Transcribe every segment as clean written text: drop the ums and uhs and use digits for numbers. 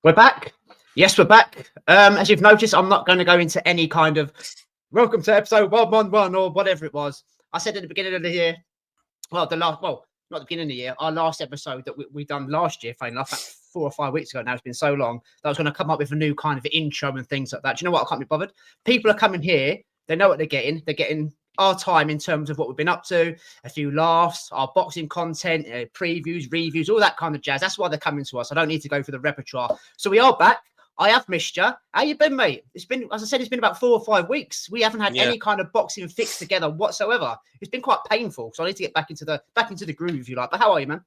We're back. Yes, we're back. As you've noticed, I'm not going to go into any kind of welcome to episode 111 or whatever it was. I said at the beginning of the year, not the beginning of the year, our last episode that we done last year, funny enough, 4 or 5 weeks ago now, it's been so long, that I was going to come up with a new kind of intro and things like that. Do you know what? I can't be bothered. People are coming here. They know what they're getting. They're getting our time in terms of what we've been up to, a few laughs, our boxing content, previews, reviews, all that kind of jazz. That's why they're coming to us. I don't need to go through the repertoire. So we are back. I have missed you. How you been, mate? It's been, as I said, it's been about 4 or 5 weeks. We haven't had any kind of boxing fix together whatsoever. It's been quite painful. So I need to get back into the groove, if you like. But how are you, man?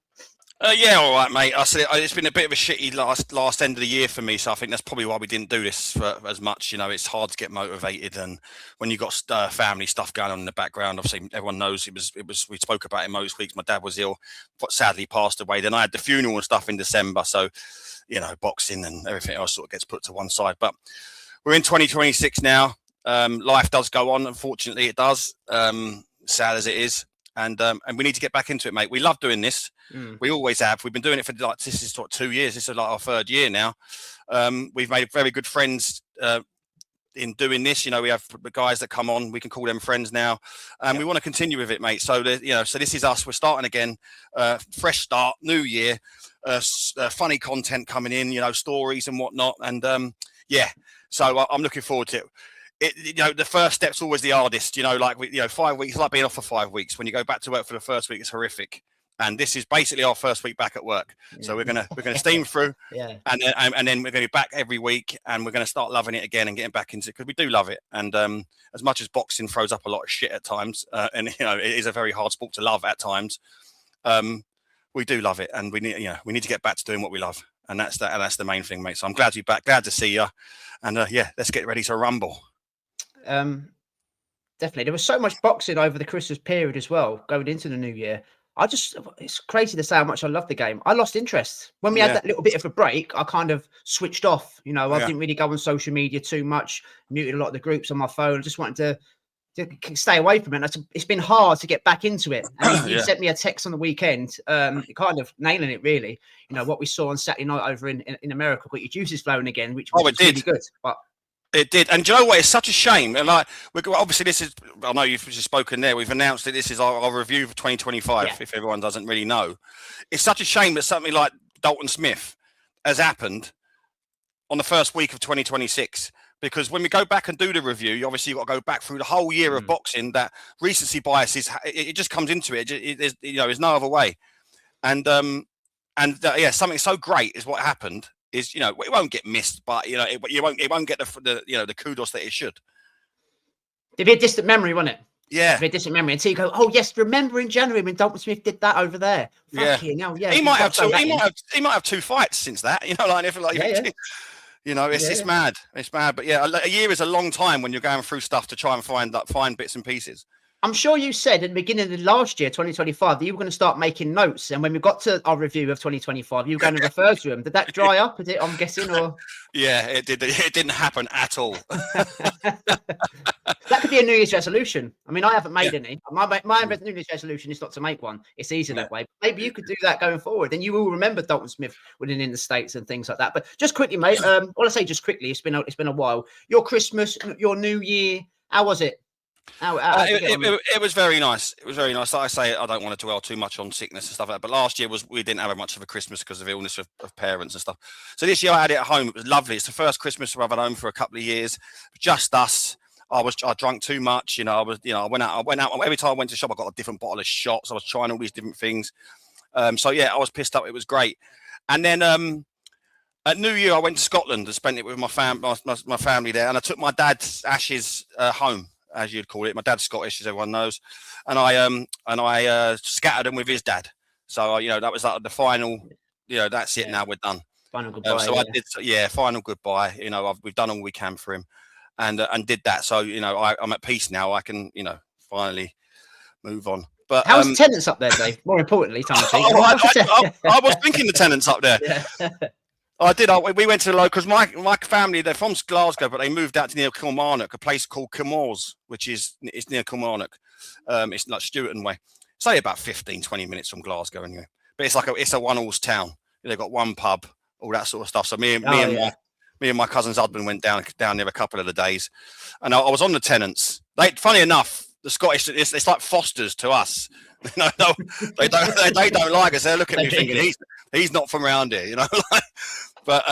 Yeah, all right, mate. I said it's been a bit of a shitty last end of the year for me, so I think that's probably why we didn't do this for as much. You know, it's hard to get motivated, and when you got family stuff going on in the background, obviously everyone knows it was. We spoke about it most weeks. My dad was ill, but sadly passed away. Then I had the funeral and stuff in December, so you know, boxing and everything else sort of gets put to one side. But we're in 2026 now. Life does go on. Unfortunately, it does. Sad as it is. And we need to get back into it, mate. We love doing this. We always have. We've been doing it for this is 2 years. This is like our 3rd year now. We've made very good friends in doing this. You know, we have the guys that come on. We can call them friends now, and we want to continue with it, mate. So so this is us. We're starting again. Fresh start, new year. Funny content coming in. You know, stories and whatnot. And so I'm looking forward to it. The first step's always the hardest, 5 weeks, like being off for 5 weeks. When you go back to work for the first week, it's horrific. And this is basically our first week back at work. So we're gonna steam through, and then we're gonna be back every week, and we're gonna start loving it again and getting back into it because we do love it. And as much as boxing throws up a lot of shit at times, and it is a very hard sport to love at times, we do love it, and we need to get back to doing what we love, and that's the main thing, mate. So I'm glad you're back, glad to see you, and let's get ready to rumble. Definitely. There was so much boxing over the Christmas period as well, going into the new year. It's crazy to say how much I love the game. I lost interest when we had that little bit of a break. I kind of switched off. I didn't really go on social media too much, muted a lot of the groups on my phone. I just wanted to stay away from it. It's been hard to get back into it. And you sent me a text on the weekend, kind of nailing it, really. What we saw on Saturday night over in America, got your juices flowing again, which was really good. But it did. And do you know what? It's such a shame. And obviously this is, I know you've just spoken there. We've announced that this is our review for 2025, if everyone doesn't really know. It's such a shame that something like Dalton Smiths has happened on the first week of 2026. Because when we go back and do the review, obviously you've got to go back through the whole year of boxing. That recency bias it just comes into it. There's no other way. And something so great is what happened. Is it won't get missed, but it won't get the kudos that it should. It'd be a distant memory, won't it? Yeah, it'd be a distant memory until you go, oh yes, remember in January when Dalton Smith did that over there. He might have two. He might have 2 fights since that. It's mad. It's mad. But a year is a long time when you're going through stuff to try and find bits and pieces. I'm sure you said at the beginning of last year, 2025, that you were going to start making notes. And when we got to our review of 2025, you were going to refer to them. Did that dry up? Is it, I'm guessing, or? Yeah, it did. It didn't happen at all. That could be a New Year's resolution. I mean, I haven't made any. My New Year's resolution is not to make one. It's easy that way. But maybe you could do that going forward. Then you will remember Dalton Smith winning in the States and things like that. But just quickly, mate. Well, I say just quickly. It's been a while. Your Christmas, your New Year. How was it? It was very nice. It was very nice. Like I say, I don't want to dwell too much on sickness and stuff like that. But last year we didn't have much of a Christmas because of illness of parents and stuff. So this year I had it at home. It was lovely. It's the first Christmas I've had home for a couple of years. Just us. I drank too much. I went out. Every time I went to the shop, I got a different bottle of shots. I was trying all these different things. I was pissed up. It was great. And then at New Year, I went to Scotland and spent it with my family there. And I took my dad's ashes home, as you'd call it. My dad's Scottish, as everyone knows, and I scattered them with his dad. So that was like the final. That's it. Now we're done. Final goodbye. I did. Final goodbye. We've done all we can for him, and did that. So I'm at peace now. I can finally move on. But how's the tenants up there, Dave? More importantly, I was thinking the tenants up there. Yeah. I did. We went to the local, because my family, they're from Glasgow, but they moved out to near Kilmarnock, a place called Kilmores, it's near Kilmarnock. It's like Stewarton way. It's only about 15, 20 minutes from Glasgow anyway. But it's a one-horse town. They've got one pub, all that sort of stuff. So me and my cousin's husband went down there a couple of the days, and I was on the tenants. Funny enough, the Scottish, it's like Fosters to us. No, they don't like us. They look at me thinking he's not from around here, But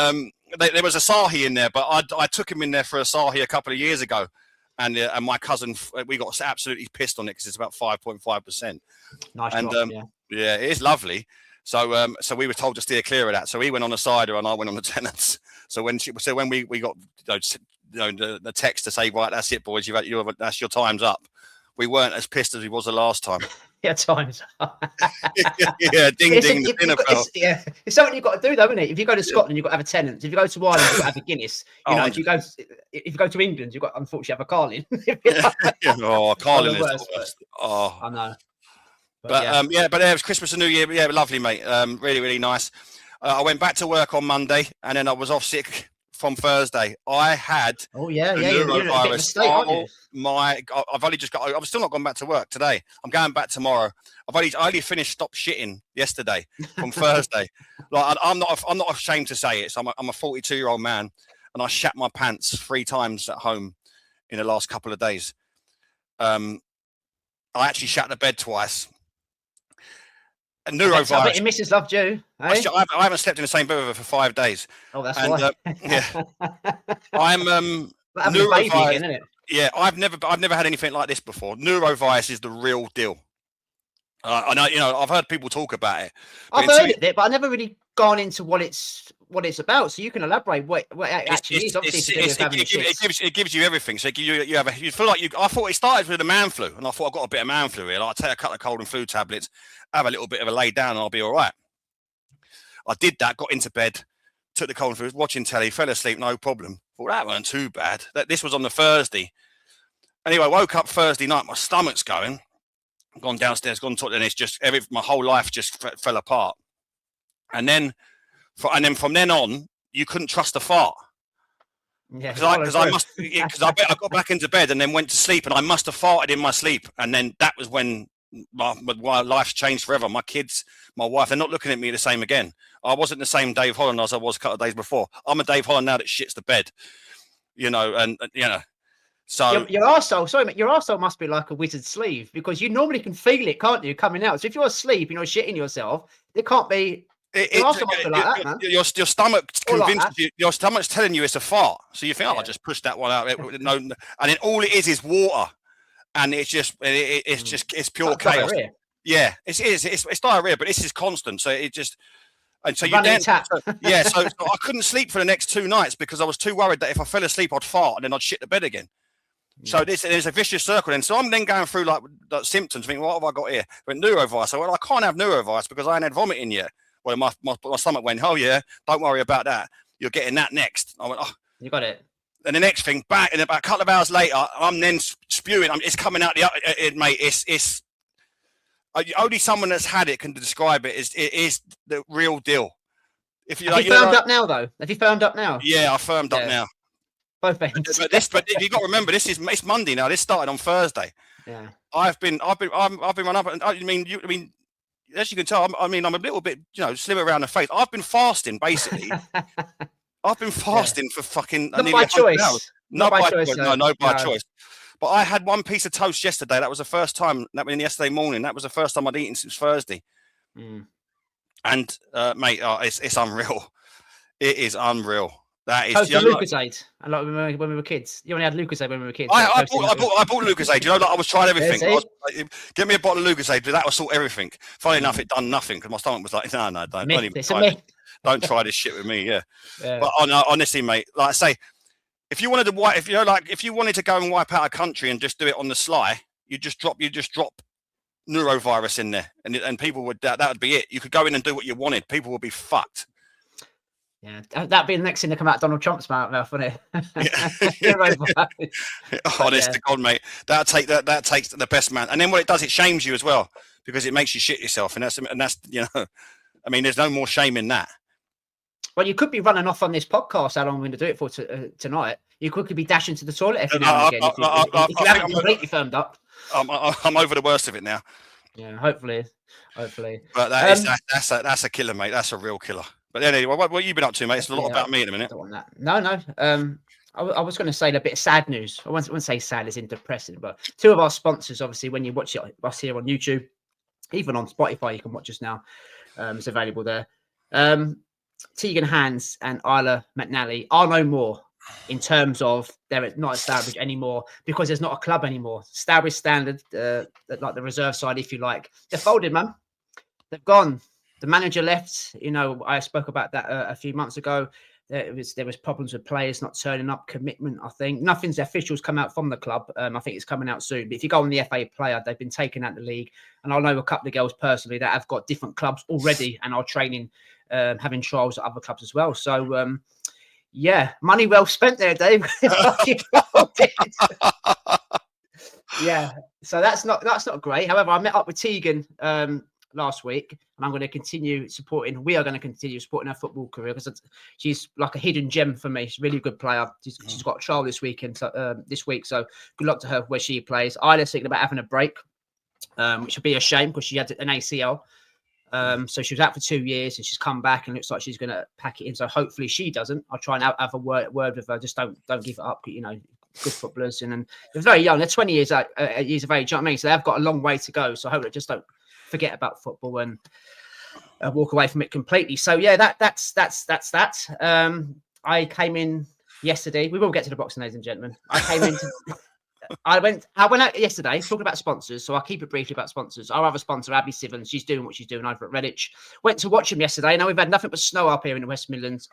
there was a Sahi in there, but I took him in there for a Sahi a couple of years ago, and my cousin, we got absolutely pissed on it because it's about 5.5%. Nice and drop, yeah, it is lovely. So we were told to steer clear of that. So he went on the cider and I went on the tenants. So when we got the text to say, right, that's it, boys, that's your time's up. We weren't as pissed as we was the last time. Yeah, time's up. Yeah, ding. The dinner bell. It's something you've got to do, though, isn't it? If you go to Scotland, you've got to have a tenant. If you go to Ireland, you've got to have a Guinness. If you go to England, you've got unfortunately have a Carling. Carling is the worst. I know. But it was Christmas and New Year. Yeah, lovely, mate. Really, really nice. I went back to work on Monday, and then I was off sick from Thursday. I had neurovirus. I've still not gone back to work today. I'm going back tomorrow. I only stopped shitting yesterday from Thursday. Like I'm not ashamed to say it. So I'm a 42-year-old man, and I shat my pants 3 times at home in the last couple of days. I actually shat the bed twice. Neurovirus. I bet your missus loved you. Eh? I haven't slept in the same bed with her for 5 days. Oh, that's why. I'm neurovirus. Isn't it? Yeah, I've never had anything like this before. Neurovirus is the real deal. I know, I've heard people talk about it. I've heard it, but I've never really gone into what it's about. So you can elaborate what it actually is. Obviously, it gives you everything. So you feel like I thought it started with a man flu, and I thought I've got a bit of man flu here. Like, I'll take a couple of cold and flu tablets, have a little bit of a lay down, and I'll be all right. I did that, got into bed, took the cold and flu, watching telly, fell asleep, no problem. Thought that wasn't too bad. This was on the Thursday. Anyway, I woke up Thursday night, my stomach's going. Gone downstairs, gone to the dentist. Just my whole life just fell apart. And then from then on, you couldn't trust a fart. Yeah, because I got back into bed and then went to sleep, and I must have farted in my sleep. And then that was when my life's changed forever. My kids, my wife, they're not looking at me the same again. I wasn't the same Dave Holland as I was a couple of days before. I'm a Dave Holland now that shits the bed, So your arsehole, sorry, mate, your arsehole must be like a wizard's sleeve, because you normally can feel it, can't you, coming out? So if you're asleep and you're shitting yourself, there can't be. Your stomach convinces you. Your stomach's telling you it's a fart, so you think, I just pushed that one out. No, and then all it is water, and it's just pure chaos. Diarrhea. Yeah, it's diarrhea, but this is constant. So it just. And so so I couldn't sleep for the next 2 nights because I was too worried that if I fell asleep, I'd fart and then I'd shit the bed again. Yeah. So there's a vicious circle. And so I'm then going through like symptoms, thinking, what have I got here? But neurovirus. So, I can't have neurovirus because I ain't had vomiting yet. Well, my stomach went, oh yeah, don't worry about that. You're getting that next. I went, oh. You got it. And the next thing, back in about a couple of hours later, I'm then spewing. It's coming out mate. It's only someone that's had it can describe it. It is the real deal. Have you firmed up now, though? Have you firmed up now? Yeah, I firmed up now. Both ends. But you got to remember, it's Monday now. This started on Thursday. Yeah. I've been run up. I mean, as you can tell, I'm a little bit, slim around the face. I've been fasting basically. I've been fasting for fucking not by choice. Hours. Not by choice. No, by choice. But I had one piece of toast yesterday. That was the first time. That was yesterday morning. That was the first time I'd eaten since Thursday. Mm. And mate, it's unreal. It is unreal. That is. Lucozade. I like when we were kids. You only had Lucozade when we were kids. I bought Lucozade. I was trying everything. Get me a bottle of Lucozade, but that will sort everything. Funny enough, it done nothing because my stomach was like, no, don't try this shit with me. Yeah. But honestly, mate, like I say, if you wanted to go and wipe out a country and just do it on the sly, you just drop neurovirus in there, and people would that would be it. You could go in and do what you wanted. People would be fucked. Yeah, that'd be the next thing to come out Donald Trump's mouth, wouldn't it? Honest to God, mate, that takes the best man. And then what it does, it shames you as well, because it makes you shit yourself, and that's I mean, there's no more shame in that. Well, you could be running off on this podcast. How long are we going to do it for tonight? You could be dashing to the toilet every now and again. If you haven't completely firmed up. I'm over the worst of it now. Yeah, hopefully. But that's a killer, mate. That's a real killer. But anyway, what have you been up to, mate? It's a lot about me in a minute. I don't want that. No. I was going to say a bit of sad news. I wouldn't say sad as in depressing, but two of our sponsors, obviously, when you watch us here on YouTube, even on Spotify, you can watch us now. It's available there. Tegan Hands and Isla McNally are no more in terms of they're not established anymore because there's not a club anymore. Established Standard, like the reserve side, if you like, they're folded, man. They've gone. The manager left. I spoke about that a few months ago. There was problems with players not turning up, commitment. I think nothing's officials come out from the club. I think it's coming out soon. But if you go on the FA Player, they've been taken out of the league, and I know a couple of girls personally that have got different clubs already and are training, having trials at other clubs as well. So yeah, money well spent there, Dave. Yeah, so that's not great. However, I met up with Tegan last week, and I'm going to continue supporting. We are going to continue supporting her football career because she's like a hidden gem for me. She's a really good player. She's got a trial this weekend, this week. So good luck to her where she plays. Isla's thinking about having a break, which would be a shame because she had an ACL. So she was out for 2 years, and she's come back, and looks like she's going to pack it in. So hopefully she doesn't. I'll try and have a word with her. Just don't give it up. Good footballers, and they're very young. They're 20 years of age. You know what I mean? So they've got a long way to go. So I hope they just don't forget about football and walk away from it completely. So yeah, that's that. I came in yesterday. We will get to the boxing, ladies and gentlemen. I went out yesterday talking about sponsors, so I'll keep it briefly about sponsors. Our other sponsor, Abby Sivens, she's doing what she's doing over at Redditch. Went to watch him yesterday. Now we've had nothing but snow up here in the West Midlands.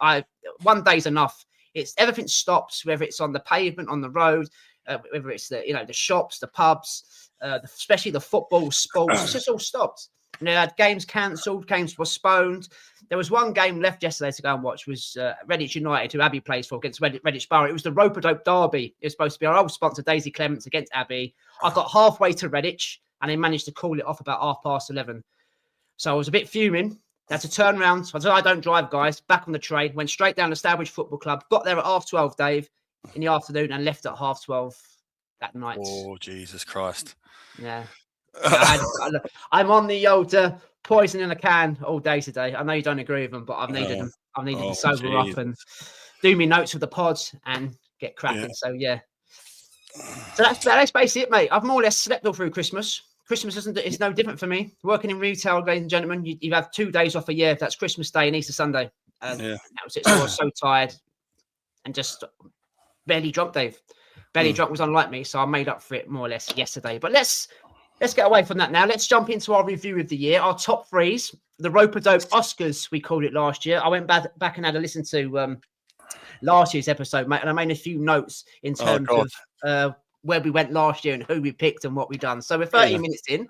One day's enough. It's everything stops, whether it's on the pavement, on the road, whether it's the shops, the pubs, especially the football, sports. It's just all stopped. They had games cancelled, games postponed. There was one game left yesterday to go and watch. Was Redditch United, who Abbey plays for, against Redditch Borough. It was the Rope-a-Dope derby. It was supposed to be our old sponsor, Daisy Clements, against Abbey. I got halfway to Redditch, and they managed to call it off about 11:30. So I was a bit fuming. Had to turn around. So I said, I don't drive, guys. Back on the train. Went straight down to Stourbridge Football Club. Got there at 12:30, Dave, in the afternoon, and left at 12:30 that night. Oh, Jesus Christ. Yeah. I'm on the old poison in a can all day today. I know you don't agree with them, but I've needed them. I've needed to sober up and do me notes with the pods and get cracking. Yeah. So yeah. So that's basically it, mate. I've more or less slept all through Christmas. Christmas is no different for me. Working in retail, ladies and gentlemen, you have 2 days off a year. That's Christmas Day and Easter Sunday. That was it. So I was so tired and just barely drunk, Dave. Barely drunk was unlike me, so I made up for it more or less yesterday. But let's get away from that now. Let's jump into our review of the year, our top threes, the Rope-a-Dope Oscars, we called it last year. I went back and had a listen to last year's episode, mate, and I made a few notes in terms of where we went last year and who we picked and what we done. So we're 30 minutes in.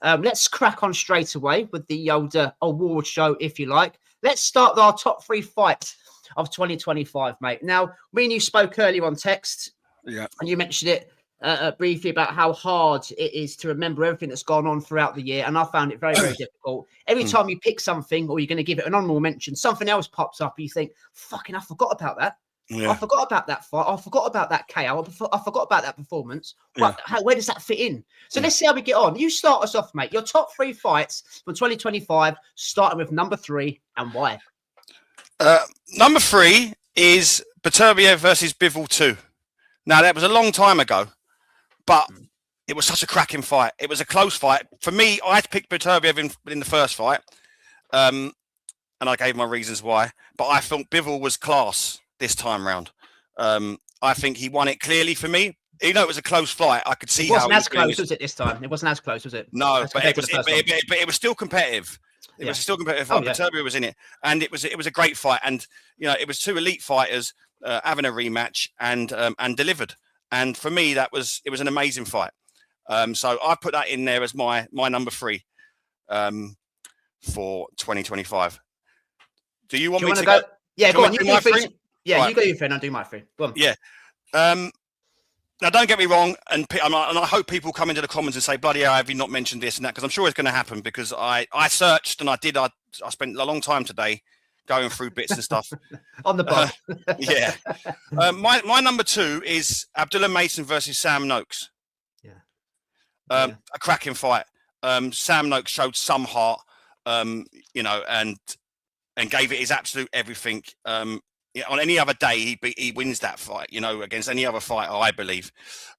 Let's crack on straight away with the old award show, if you like. Let's start with our top 3 fights of 2025, mate. Now, me and you spoke earlier on text, and you mentioned it briefly about how hard it is to remember everything that's gone on throughout the year, and I found it very, very difficult. Every time you pick something or you're going to give it an honourable mention, something else pops up and you think, fucking, I forgot about that. I forgot about that fight. I forgot about that KO. I forgot about that performance. Where does that fit in? So let's see how we get on. You start us off, mate. Your top 3 fights from 2025, starting with number 3, and why? Number 3 is Beterbiev versus Bivol 2. Now, that was a long time ago, but it was such a cracking fight. It was a close fight. For me, I picked Beterbiev in the first fight, and I gave my reasons why. But I thought Bivol was class this time round. I think he won it clearly for me. Even though it was a close fight, I could see how it wasn't as close, was it, this time? It wasn't as close, was it? No, but it was still competitive. It was still competitive. Beterbiev was in it, and it was a great fight. And it was 2 elite fighters having a rematch and delivered. And for me, it was an amazing fight. So I put that in there as my number 3 for 2025. Do you want me to go? Yeah, go on. You do my 3? Yeah, you go your 3 and I'll do my 3. Go on. Yeah. Now, don't get me wrong, and I hope people come into the comments and say, bloody hell, have you not mentioned this and that? Because I'm sure it's going to happen, because I searched and I spent a long time today going through bits and stuff. On the bar. Yeah. My number 2 is Abdullah Mason versus Sam Noakes. A cracking fight. Sam Noakes showed some heart, and and gave it his absolute everything. On any other day, he wins that fight. You know, against any other fighter, I believe.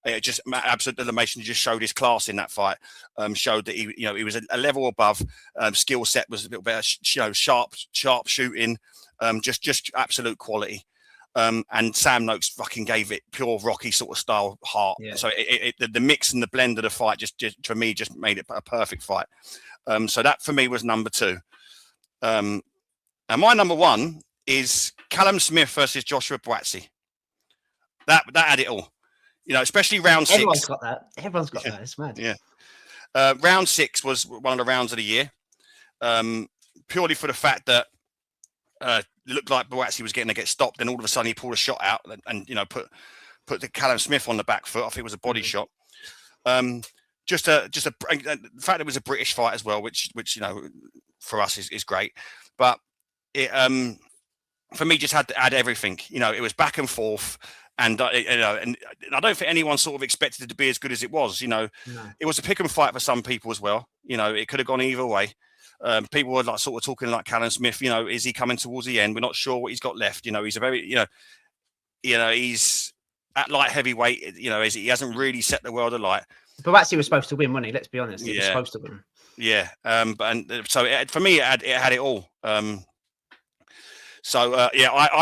It just absolute elimination just showed his class in that fight. Showed that he was a level above. Skill set was a little better. Sharp shooting. Just absolute quality. And Sam Noakes fucking gave it pure Rocky sort of style heart. Yeah. So the mix and the blend of the fight just for me just made it a perfect fight. So that for me was number 2. And my number 1 is Callum Smith versus Joshua Buatsi. That had it all. You know, especially round 6. Everyone's got that. It's mad. Yeah. Round 6 was one of the rounds of the year. Purely for the fact that it looked like Buatsi was going to get stopped, and all of a sudden he pulled a shot out and put the Callum Smith on the back foot. I think it was a body shot. Just the fact it was a British fight as well, which for us is great. But it for me just had everything. It was back and forth, and and I don't think anyone sort of expected it to be as good as it was. No. It was a pick and fight for some people as well. It could have gone either way. People were like sort of talking like Callum Smith. Is he coming towards the end? We're not sure what he's got left. He's a very he's at light heavyweight. He hasn't really set the world alight. But actually, was supposed to win, wasn't he? Let's be honest. He was supposed to win. Yeah. For me, it had it all. I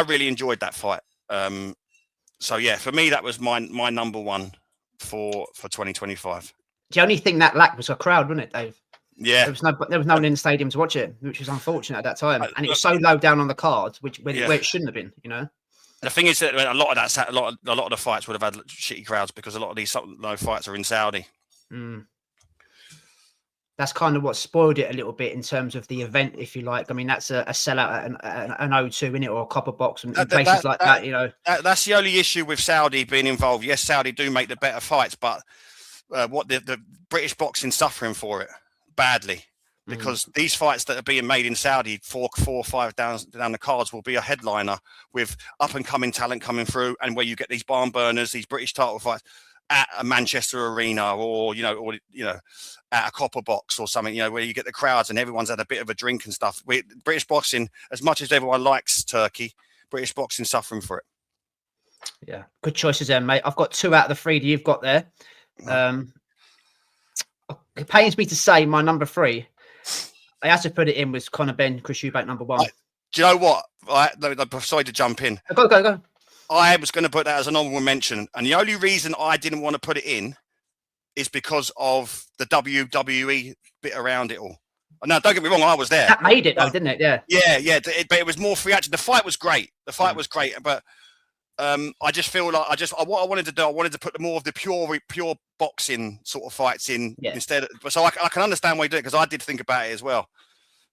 really enjoyed that fight. For me, that was my number 1 for 2025. The only thing that lacked was a crowd, wasn't it, Dave? Yeah. There was no one in the stadium to watch it, which was unfortunate at that time. And it was so low down on the card, where it shouldn't have been, The thing is that a lot of the fights would have had shitty crowds because a lot of these fights are in Saudi. That's kind of what spoiled it a little bit in terms of the event, if you like. I mean, that's a sellout at an O2, innit, or a copper box and places like that. That's the only issue with Saudi being involved. Yes, Saudi do make the better fights, but what the British boxing suffering for it badly. Because these fights that are being made in Saudi, 4 or 5 down the cards, will be a headliner with up and coming talent coming through, and where you get these barn burners, these British title fights at a Manchester arena, or at a copper box or something, where you get the crowds and everyone's had a bit of a drink and stuff. British boxing, as much as everyone likes Turkey, British boxing suffering for it. Yeah, good choices there, mate. I've got 2 out of the 3 that you've got there. It pains me to say my number 3. I had to put it in with Conor Benn, Chris Eubank, number 1. Do you know what? I'm sorry to jump in. Go. I was going to put that as an honorable mention. And the only reason I didn't want to put it in is because of the WWE bit around it all. No, don't get me wrong, I was there. That made it, though, didn't it? Yeah. Yeah. But it was more free action. The fight was great. But I just feel like what I wanted to do, I wanted to put more of the pure boxing sort of fights in instead. So I can understand why you do it, because I did think about it as well.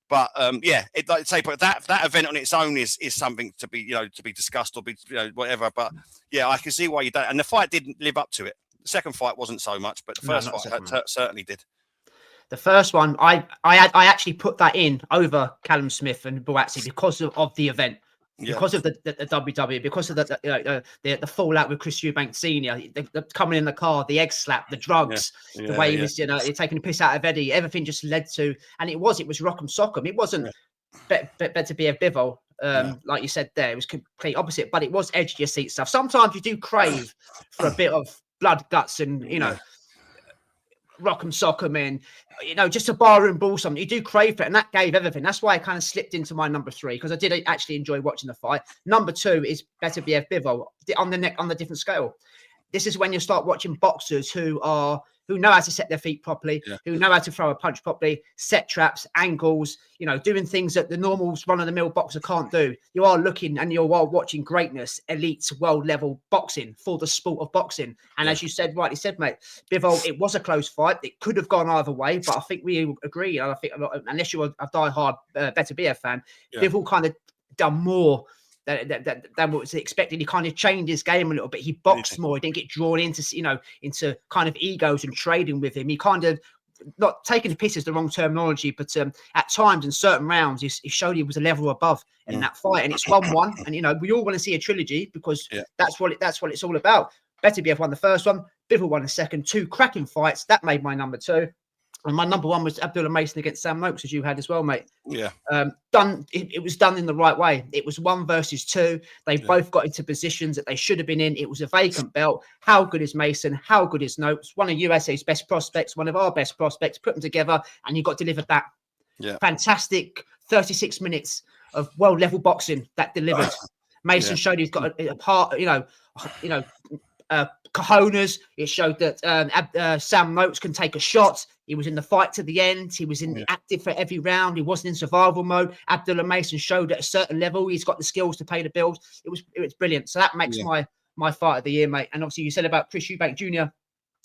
But but that event on its own is something to be discussed or be whatever. But yeah, I can see why you don't. And the fight didn't live up to it. The second fight wasn't so much, but the first fight certainly did. The first one, I actually put that in over Callum Smith and Buatsi because of the event. Because of the WWE, because of the fallout with Chris Eubank Senior, the coming in the car, the egg slap, the drugs, the way he was, taking the piss out of Eddie, everything just led to, and it was Rock'em Sock'em. It wasn't better be a Bivol, like you said there. It was complete opposite, but it was edge of your seat stuff. Sometimes you do crave for a bit of blood, guts, and Rock'em Sock'em, and just a barroom brawl, something you do crave for it, and that gave everything. That's why I kind of slipped into my number 3, because I did actually enjoy watching the fight. Number 2 is Better BF Bivol on the different scale. This is when you start watching boxers who know how to set their feet properly, who know how to throw a punch properly, set traps, angles, doing things that the normal run-of-the-mill boxer can't do. You are looking and you're watching greatness, elite, world-level boxing for the sport of boxing. And as you rightly said, mate, Bivol, it was a close fight. It could have gone either way, but I think we agree. And I think unless you're a die-hard Better BF fan, Bivol kind of done more than what was expected. He kind of changed his game a little bit. He boxed more. He didn't get drawn into kind of egos and trading with him. He kind of, not taking the piss is the wrong terminology, but at times in certain rounds, he showed he was a level above in that fight. And it's 1-1. And we all want to see a trilogy, because that's what it's all about. Better BF won the first one, Bivol won the second. 2 cracking fights. That made my number 2. And my number one was Abdullah Mason against Sam Noakes, as you had as well, mate. Yeah. It was done in the right way. It was 1 versus 2. They both got into positions that they should have been in. It was a vacant belt. How good is Mason? How good is Noakes? One of USA's best prospects, one of our best prospects. Put them together, and you got delivered that. Yeah. Fantastic 36 minutes of world level boxing that delivered. Mason showed he's got a part, cojones. It showed that Sam Noakes can take a shot. He was in the fight to the end. He was active for every round. He wasn't in survival mode. Abdullah Mason showed at a certain level he's got the skills to pay the bills. It was brilliant. So that makes my fight of the year, mate. And obviously you said about Chris Eubank Jr.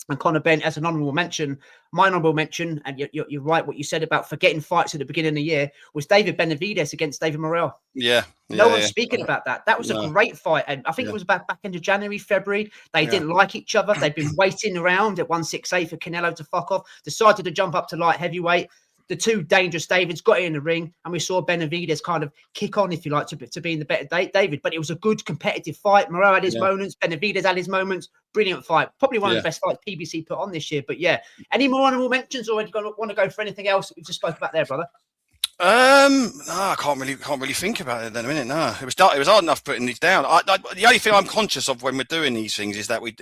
and Conor Benn as an honourable mention. My honourable mention, and you're right, what you said about forgetting fights at the beginning of the year, was David Benavidez against David Morrell. No one's speaking about that. That was a great fight. And I think it was back into January, February. They didn't like each other. They've been waiting around at 168 for Canelo to fuck off. Decided to jump up to light heavyweight. The two dangerous Davids got in the ring, and we saw Benavidez kind of kick on, if you like, to be in the better David. But it was a good competitive fight. Morrell had his moments. Benavidez had his moments. Brilliant fight. Probably one of the best fights PBC put on this year. But any more honourable mentions, or want to go for anything else that we just spoke about there, brother? No, I can't really think about it in a minute. No, it was hard enough putting these down. The only thing I'm conscious of when we're doing these things is that we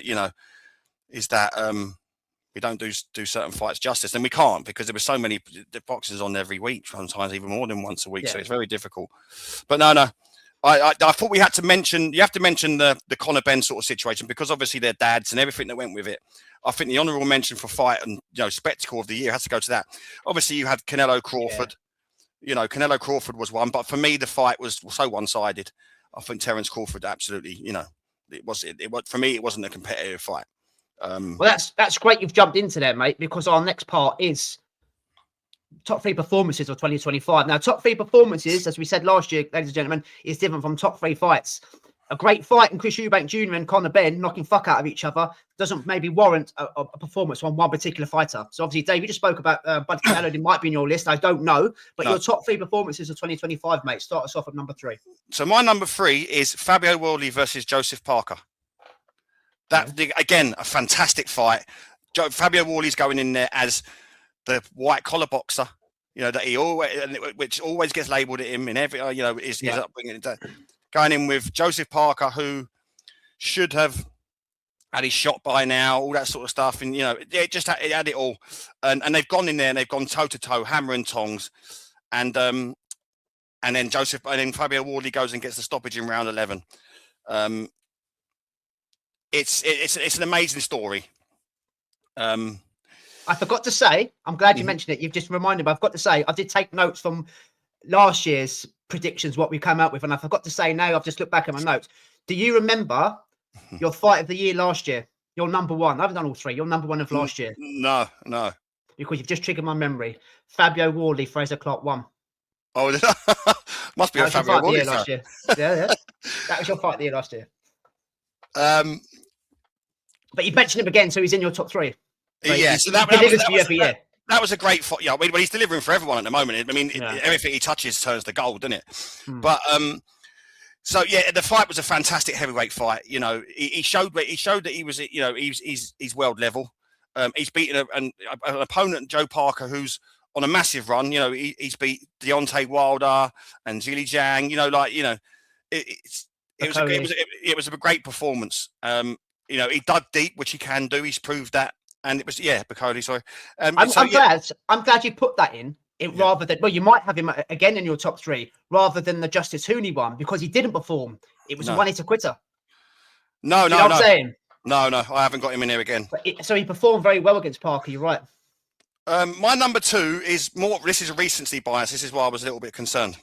don't do certain fights justice, and we can't because there were so many boxers on every week, sometimes even more than once a week. So it's very difficult. But no, I thought we had to mention. You have to mention the Conor Benn sort of situation because obviously their dads and everything that went with it. I think the honourable mention for fight and spectacle of the year has to go to that. Obviously, you had Canelo Crawford. Canelo Crawford was one, but for me the fight was so one-sided. I think Terence Crawford absolutely. It was for me. It wasn't a competitive fight. Well, that's great you've jumped into there, mate, because our next part is top 3 performances of 2025. Now, top 3 performances, as we said last year, ladies and gentlemen, is different from top 3 fights. A great fight in Chris Eubank Jr. and Conor Benn knocking fuck out of each other doesn't maybe warrant a performance on one particular fighter. So obviously, Dave, you just spoke about Bud Canelo. It might be in your list. I don't know. But your top 3 performances of 2025, mate. Start us off at number 3. So my number 3 is Fabio Wardley versus Joseph Parker. Again, a fantastic fight. Fabio Wardley's going in there as the white collar boxer, that he which always gets labelled at him in every, his upbringing. Going in with Joseph Parker, who should have had his shot by now, all that sort of stuff, and it had it all. And they've gone in there and they've gone toe to toe, hammer and tongs, and then Fabio Wardley goes and gets the stoppage in round 11. It's an amazing story. I forgot to say, I'm glad you mentioned it. You've just reminded me. I've got to say, I did take notes from last year's predictions, what we came out with, and I forgot to say now, I've just looked back at my notes. Do you remember your fight of the year last year? Your number 1. I haven't done all 3. Your number 1 of last year. No. Because you've just triggered my memory. Fabio Wardley, Fraser Clark 1. Oh, must be a Fabio Wardley last year. Yeah. That was your fight of the year last year. But you mentioned him again, so he's in your top 3. So so that was a great fight. Yeah, well, he's delivering for everyone at the moment. I mean, everything he touches turns to gold, doesn't it? But the fight was a fantastic heavyweight fight. He showed that he was, he's world level. He's beaten an opponent, Joe Parker, who's on a massive run. He's beat Deontay Wilder and Zhilei Zhang. It was a great performance. He dug deep, which he can do. He's proved that. And it was, Bacoli, sorry. I'm glad you put that in rather than, you might have him again in your top 3 rather than the Justice Hooney one because he didn't perform. It was a one-hitter quitter. No. I'm saying? No, I haven't got him in here again. So he performed very well against Parker, you're right. My number 2 is more, this is a recency bias. This is why I was a little bit concerned.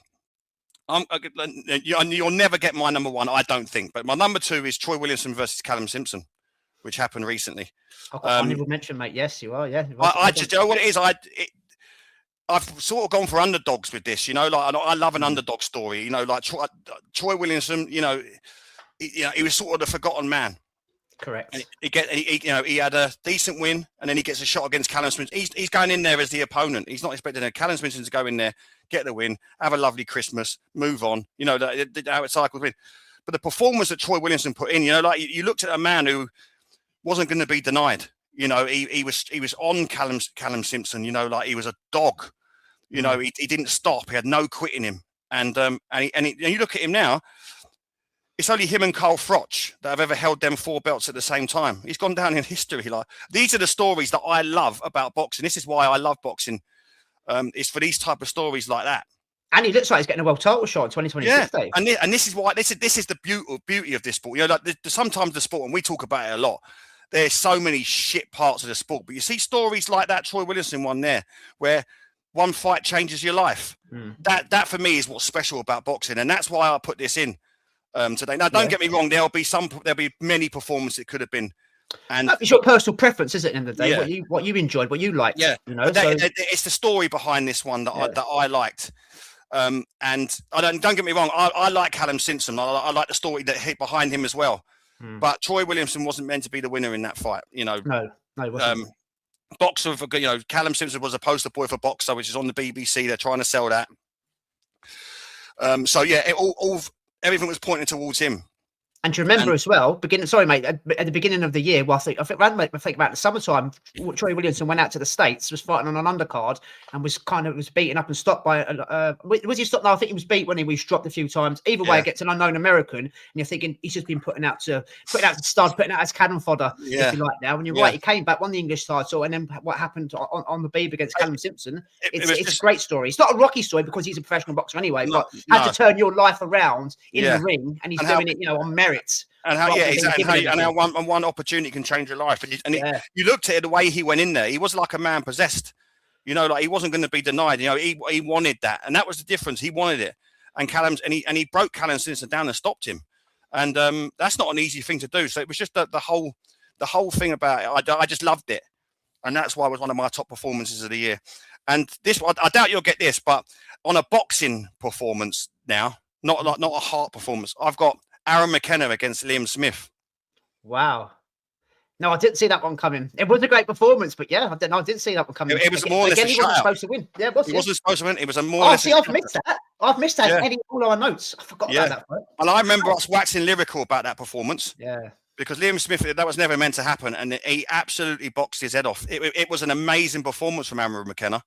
You'll never get my number 1, I don't think. But my number 2 is Troy Williamson versus Callum Simpson, which happened recently. I never mentioned, mate. Yes, you are. Yeah. I just, you know what it is? I've sort of gone for underdogs with this. I love an underdog story. Like Troy Williamson. He was sort of the forgotten man. Correct. And he had a decent win, and then he gets a shot against Callum Simpson. He's going in there as the opponent. He's not expecting Callum Simpson to go in there, get the win, have a lovely Christmas, move on. How it cycles in. But the performance that Troy Williamson put in, you looked at a man who wasn't going to be denied. You know, he was on Callum Simpson. You know, like he was a dog. You know, he didn't stop. He had no quit in him. And you look at him now. It's only him and Carl Froch that have ever held them 4 belts at the same time. He's gone down in history. Like, these are the stories that I love about boxing. This is why I love boxing. It's for these type of stories like that. And he looks like he's getting a world title shot in 2026. Yeah, and this is why this is the beauty of this sport. You know, like sometimes the sport, and we talk about it a lot. There's so many shit parts of the sport, but you see stories like that Troy Williamson one there, where one fight changes your life. That for me is what's special about boxing, and that's why I put this in. Today. Now, don't get me wrong. There'll be many performances it could have been, and it's your personal preference, isn't it? In the day, yeah. what you enjoyed, what you liked. Yeah, you know. It's the story behind this one that I liked. And I don't get me wrong. I like Callum Simpson. I like the story that hit behind him as well. But Troy Williamson wasn't meant to be the winner in that fight. You know, no, it wasn't. Boxer, you know, Callum Simpson was a poster boy for Boxer, which is on the BBC. They're trying to sell that. So yeah, everything was pointing towards him. And to remember as well, sorry, mate, at the beginning of the year, I think about the summertime, Troy Williamson went out to the States, was fighting on an undercard, and was beaten up and stopped by. Was he stopped? No, I think he was beat when he was dropped a few times. Either way, it gets an unknown American, and you're thinking he's just been putting out as cannon fodder, if you like. Now, when you're right, he came back, won the English title, and then what happened on the Beeb against Callum Simpson? It's a great story. It's not a Rocky story because he's a professional boxer anyway, but had to turn your life around in the ring, and he's doing it, you know, on merit. And how one opportunity can change your life. You looked at it the way he went in there. He was like a man possessed. You know, like he wasn't going to be denied. You know, he wanted that, and that was the difference. He wanted it, and he broke Callum Simpson down and stopped him, and that's not an easy thing to do. So it was just the whole thing about it. I just loved it, and that's why it was one of my top performances of the year. And this, I doubt you'll get this, but on a boxing performance now, not a heart performance, I've got Aaron McKenna against Liam Smith. Wow. No, I didn't see that one coming. It was a great performance, but yeah, I didn't see that one coming. It was more or less a he wasn't supposed to win. Yeah, he wasn't supposed to win. It was a more or less. I've missed that. I've missed that. Yeah. All our notes. I forgot about that fight. And I remember us waxing lyrical about that performance. Yeah. Because Liam Smith, that was never meant to happen, and he absolutely boxed his head off. It was an amazing performance from Aaron McKenna,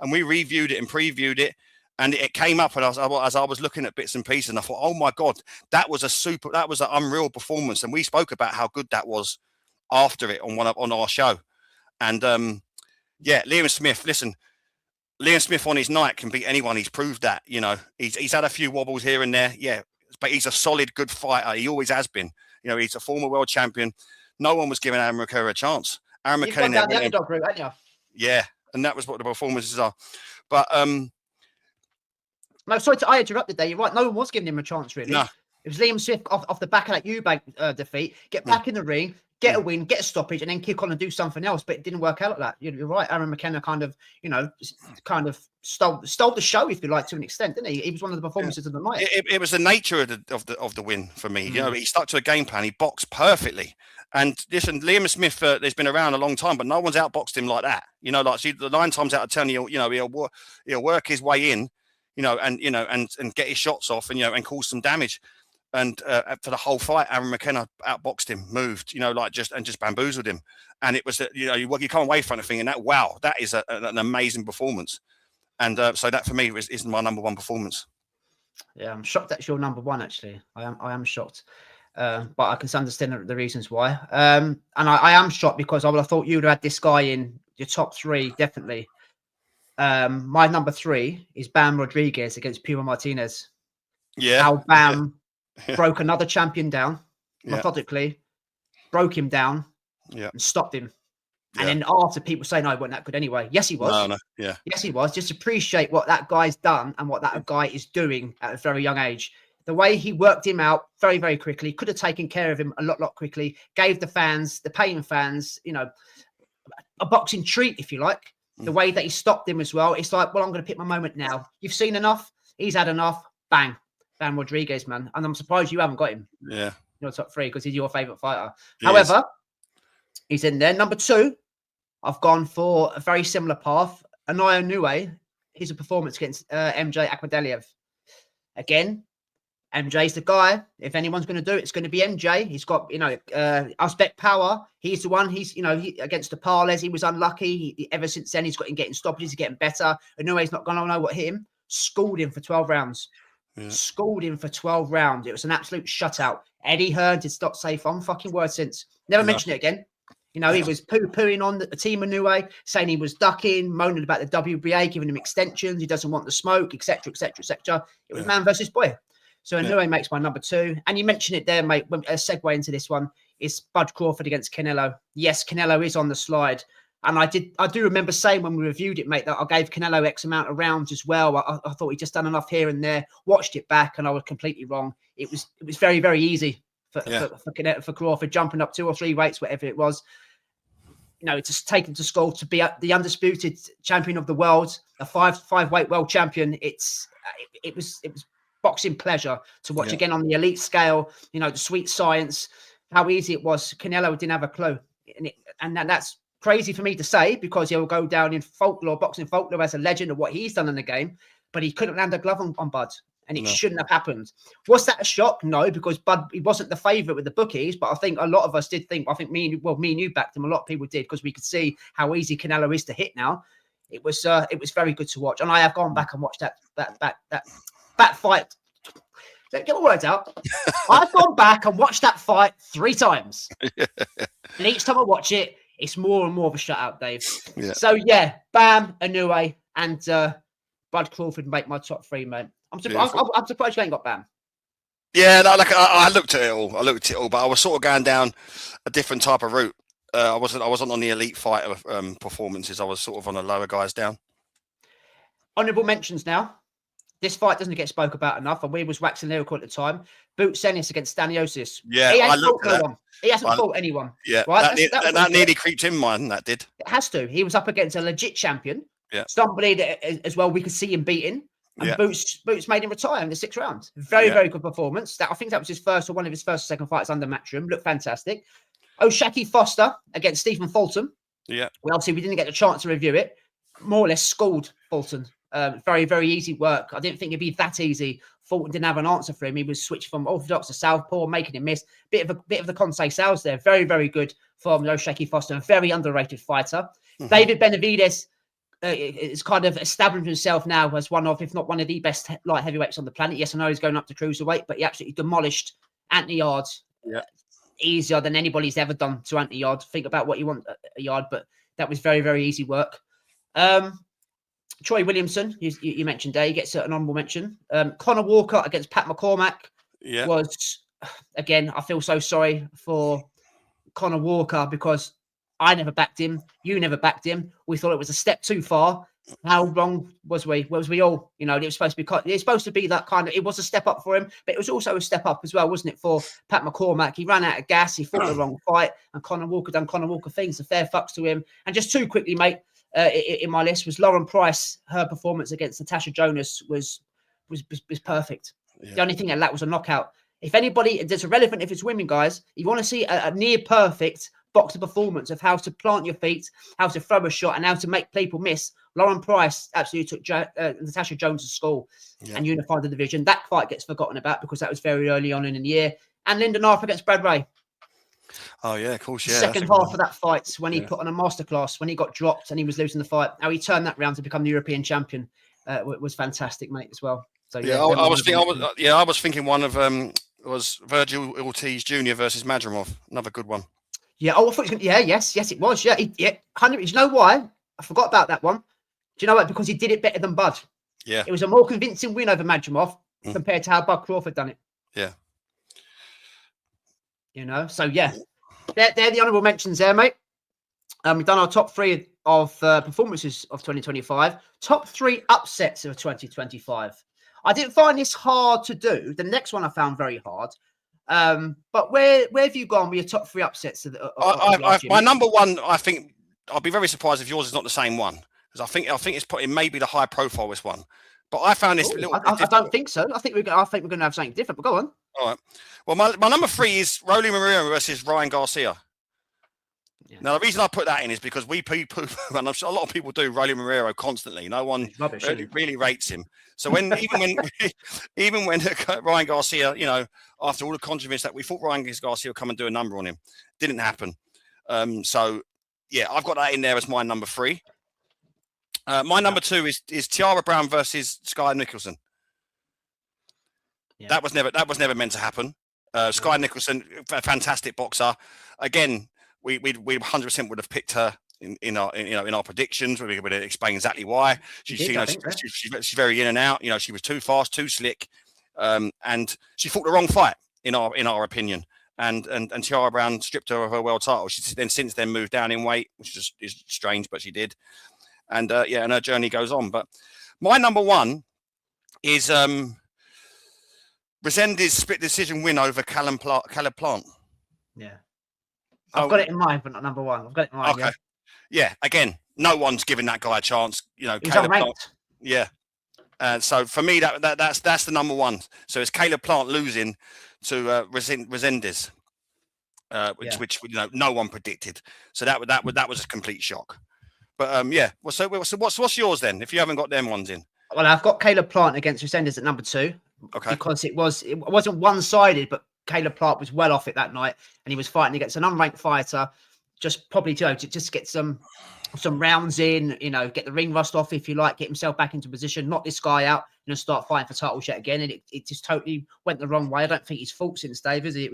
and we reviewed it and previewed it. And it came up, and as I was looking at bits and pieces, and I thought, "Oh my God, that was an unreal performance." And we spoke about how good that was after it on our show. And Liam Smith. Listen, Liam Smith on his night can beat anyone. He's proved that. You know, he's had a few wobbles here and there, but he's a solid, good fighter. He always has been. You know, he's a former world champion. No one was giving Aaron McKenna a chance. Aaron McKenna down the underdog route, haven't you? Yeah, and that was what the performances are. But no, sorry I interrupted there. You're right. No one was giving him a chance, really. No. It was Liam Smith off the back of that Eubank defeat, get back in the ring, get a win, get a stoppage, and then kick on and do something else. But it didn't work out like that. You're right. Aaron McKenna kind of stole the show, if you like, to an extent, didn't he? He was one of the performances of the night. It was the nature of the win for me. You know, he stuck to a game plan. He boxed perfectly. And listen, Liam Smith, has been around a long time, but no one's outboxed him like that. You know, like the 9 times out of 10, he'll work his way in. And get his shots off and cause some damage. And for the whole fight, Aaron McKenna outboxed him, moved, just bamboozled him. And it was, you come away from it thinking that is an amazing performance. And so that for me is my number one performance. Yeah, I'm shocked that's your number one, actually. I am shocked. But I can understand the reasons why. And I am shocked because I would have thought you would have had this guy in your top 3, definitely. My number 3 is Bam Rodriguez against Puma Martinez. Yeah. How Bam broke another champion down methodically, broke him down, and stopped him. And then after people say, no, he wasn't that good anyway. Yes, he was. No. Yeah. Yes, he was. Just appreciate what that guy's done and what that guy is doing at a very young age. The way he worked him out very, very quickly, could have taken care of him a lot quickly, gave the paying fans, a boxing treat, if you like. The way that he stopped him as well. It's like, well, I'm going to pick my moment now. You've seen enough. He's had enough. Bang. Bam Rodriguez, man. And I'm surprised you haven't got him. Yeah. Your top 3 because he's your favourite fighter. However, he's in there. Number 2, I've gone for a very similar path. Anaya Nue, his performance against MJ Akhmadaliev. Again, MJ's the guy. If anyone's going to do it, it's going to be MJ. He's got, Uzbek power. He's the one. He's, against the Parles, he was unlucky. Ever since then, he's got him getting stoppages, he's getting better. Inoue's not going to know what hit him. Schooled him for 12 rounds. Yeah. Schooled him for 12 rounds. It was an absolute shutout. Eddie Hearn did not say one fucking word since. Never mentioned it again. He was poo-pooing on the team Inoue, saying he was ducking, moaning about the WBA, giving him extensions. He doesn't want the smoke, etc., etc., etc. It was man versus boy. So Inoue makes my number 2. And you mentioned it there, mate. A segue into this one is Bud Crawford against Canelo. Yes, Canelo is on the slide. And I do remember saying when we reviewed it, mate, that I gave Canelo X amount of rounds as well. I thought he'd just done enough here and there. Watched it back, and I was completely wrong. It was very, very easy for Crawford, jumping up 2 or 3 weights, whatever it was. Just taken to school to be the undisputed champion of the world, a five weight world champion. It was boxing pleasure to watch again on the elite scale. The sweet science, how easy it was. Canelo didn't have a clue, and that's crazy for me to say because he'll go down in boxing folklore as a legend of what he's done in the game. But he couldn't land a glove on Bud, and it shouldn't have happened. Was that a shock? No, because Bud, he wasn't the favourite with the bookies, but I think a lot of us did think. I think me and you backed him. A lot of people did because we could see how easy Canelo is to hit now. It was very good to watch, and I have gone back and watched that fight. Get my words out. I've gone back and watched that fight 3 times, and each time I watch it, it's more and more of a shutout, Dave. Yeah. So Bam, Inoue, and Bud Crawford make my top 3, mate. I'm surprised you ain't got Bam. Yeah, no, I looked at it all. But I was sort of going down a different type of route. I wasn't on the elite fighter performances. I was sort of on the lower guys down. Honourable mentions now. This fight doesn't get spoke about enough, and we was waxing lyrical at the time. Boots Ennis against Staniotis. Yeah, I looked at that. He hasn't fought anyone. Yeah, right? that nearly creeped in mine. That did. It has to. He was up against a legit champion. Yeah. Somebody that as well we could see him beating. And Boots made him retire in the 6th round. Very, very good performance. I think that was his first or one of his first or second fights under Matchroom. Looked fantastic. O'Shaki Foster against Stephen Fulton. Yeah. Well, obviously we didn't get the chance to review it. More or less schooled Fulton. Very, very easy work. I didn't think it'd be that easy. Fulton didn't have an answer for him. He was switched from orthodox to southpaw, making him miss. Bit of the Conseil Sales there. Very, very good from O'Shaki Foster. A very underrated fighter. Mm-hmm. David Benavidez is kind of established himself now as one of, if not one of the best light heavyweights on the planet. Yes, I know he's going up to cruiserweight, but he absolutely demolished Anthony Yard. Yeah. Easier than anybody's ever done to Anthony Yard. Think about what you want a Yard, but that was very, very easy work. Troy Williamson, you mentioned there, he gets an honourable mention. Conor Walker against Pat McCormack was, again, I feel so sorry for Conor Walker because I never backed him. You never backed him. We thought it was a step too far. How wrong was we? Was we all? It was supposed to be that kind of. It was a step up for him, but it was also a step up as well, wasn't it, for Pat McCormack? He ran out of gas. He fought the wrong fight, and Conor Walker done Conor Walker things. So fair fucks to him. And just too quickly, mate. In my list was Lauren Price. Her performance against Natasha Jonas was perfect. Yeah. The only thing that was a knockout. If anybody, it's irrelevant if it's women, guys. You want to see a near perfect boxer performance of how to plant your feet, how to throw a shot, and how to make people miss. Lauren Price absolutely took Natasha Jones to school and unified the division. That fight gets forgotten about because that was very early on in the year. And Lyndon Arthur against Brad Ray. Oh, yeah, of course, yeah. Second half of that fight, when he put on a masterclass, when he got dropped and he was losing the fight, how he turned that round to become the European champion was fantastic, mate, as well. So I was thinking one of was Virgil Ortiz Jr. versus Madrimov, another good one. Yeah, I thought yes, it was. Yeah, 100. You know why? I forgot about that one. Do you know what? Because he did it better than Bud. Yeah, it was a more convincing win over Madrimov compared to how Bud Crawford done it. Yeah. So they're the honourable mentions there, mate. We've done our top 3 of performances of 2025. Top 3 upsets of 2025. I didn't find this hard to do. The next one I found very hard. But where have you gone with your top 3 upsets? My number 1, I think I'll be very surprised if yours is not the same one because I think it may be the high profile one. But I found this I don't think so. I think we're going to have something different. But go on. All right. Well, my number 3 is Rolly Maria versus Ryan Garcia. Yeah. Now, the reason I put that in is because we people, and I'm sure a lot of people do, Rolly Moreira constantly. No one Rubbish, really rates him. So even when Ryan Garcia, after all the controversy that we thought Ryan Garcia would come and do a number on him, didn't happen. So yeah, I've got that in there as my number 3. My number 2 is Tiara Brown versus Sky Nicholson. Yeah. That was never meant to happen. Sky Nicholson, a fantastic boxer. Again, we 100% would have picked her in our predictions. We would explain exactly why. She's very in and out. She was too fast, too slick, and she fought the wrong fight in our opinion. And Tiara Brown stripped her of her world title. She's since then moved down in weight, which is strange, but she did. And and her journey goes on. But my number 1 is Resendiz split decision win over Caleb Plant. Yeah. I've got it in mind, but not number 1. I've got it in mind. Okay. Yeah. Again, no one's giving that guy a chance. Caleb Plant. Yeah. So for me, that's the number 1. So it's Caleb Plant losing to Resendiz, which no one predicted. So that was a complete shock. But So what's yours then? If you haven't got them ones in. Well, I've got Caleb Plant against Resendiz at number 2. Okay. Because it wasn't one-sided, but Caleb Plant was well off it that night, and he was fighting against an unranked fighter, just probably to just get some rounds in, get the ring rust off, if you like, get himself back into position, knock this guy out, and start fighting for title shot again. And it just totally went the wrong way. I don't think he's fought since Davis. It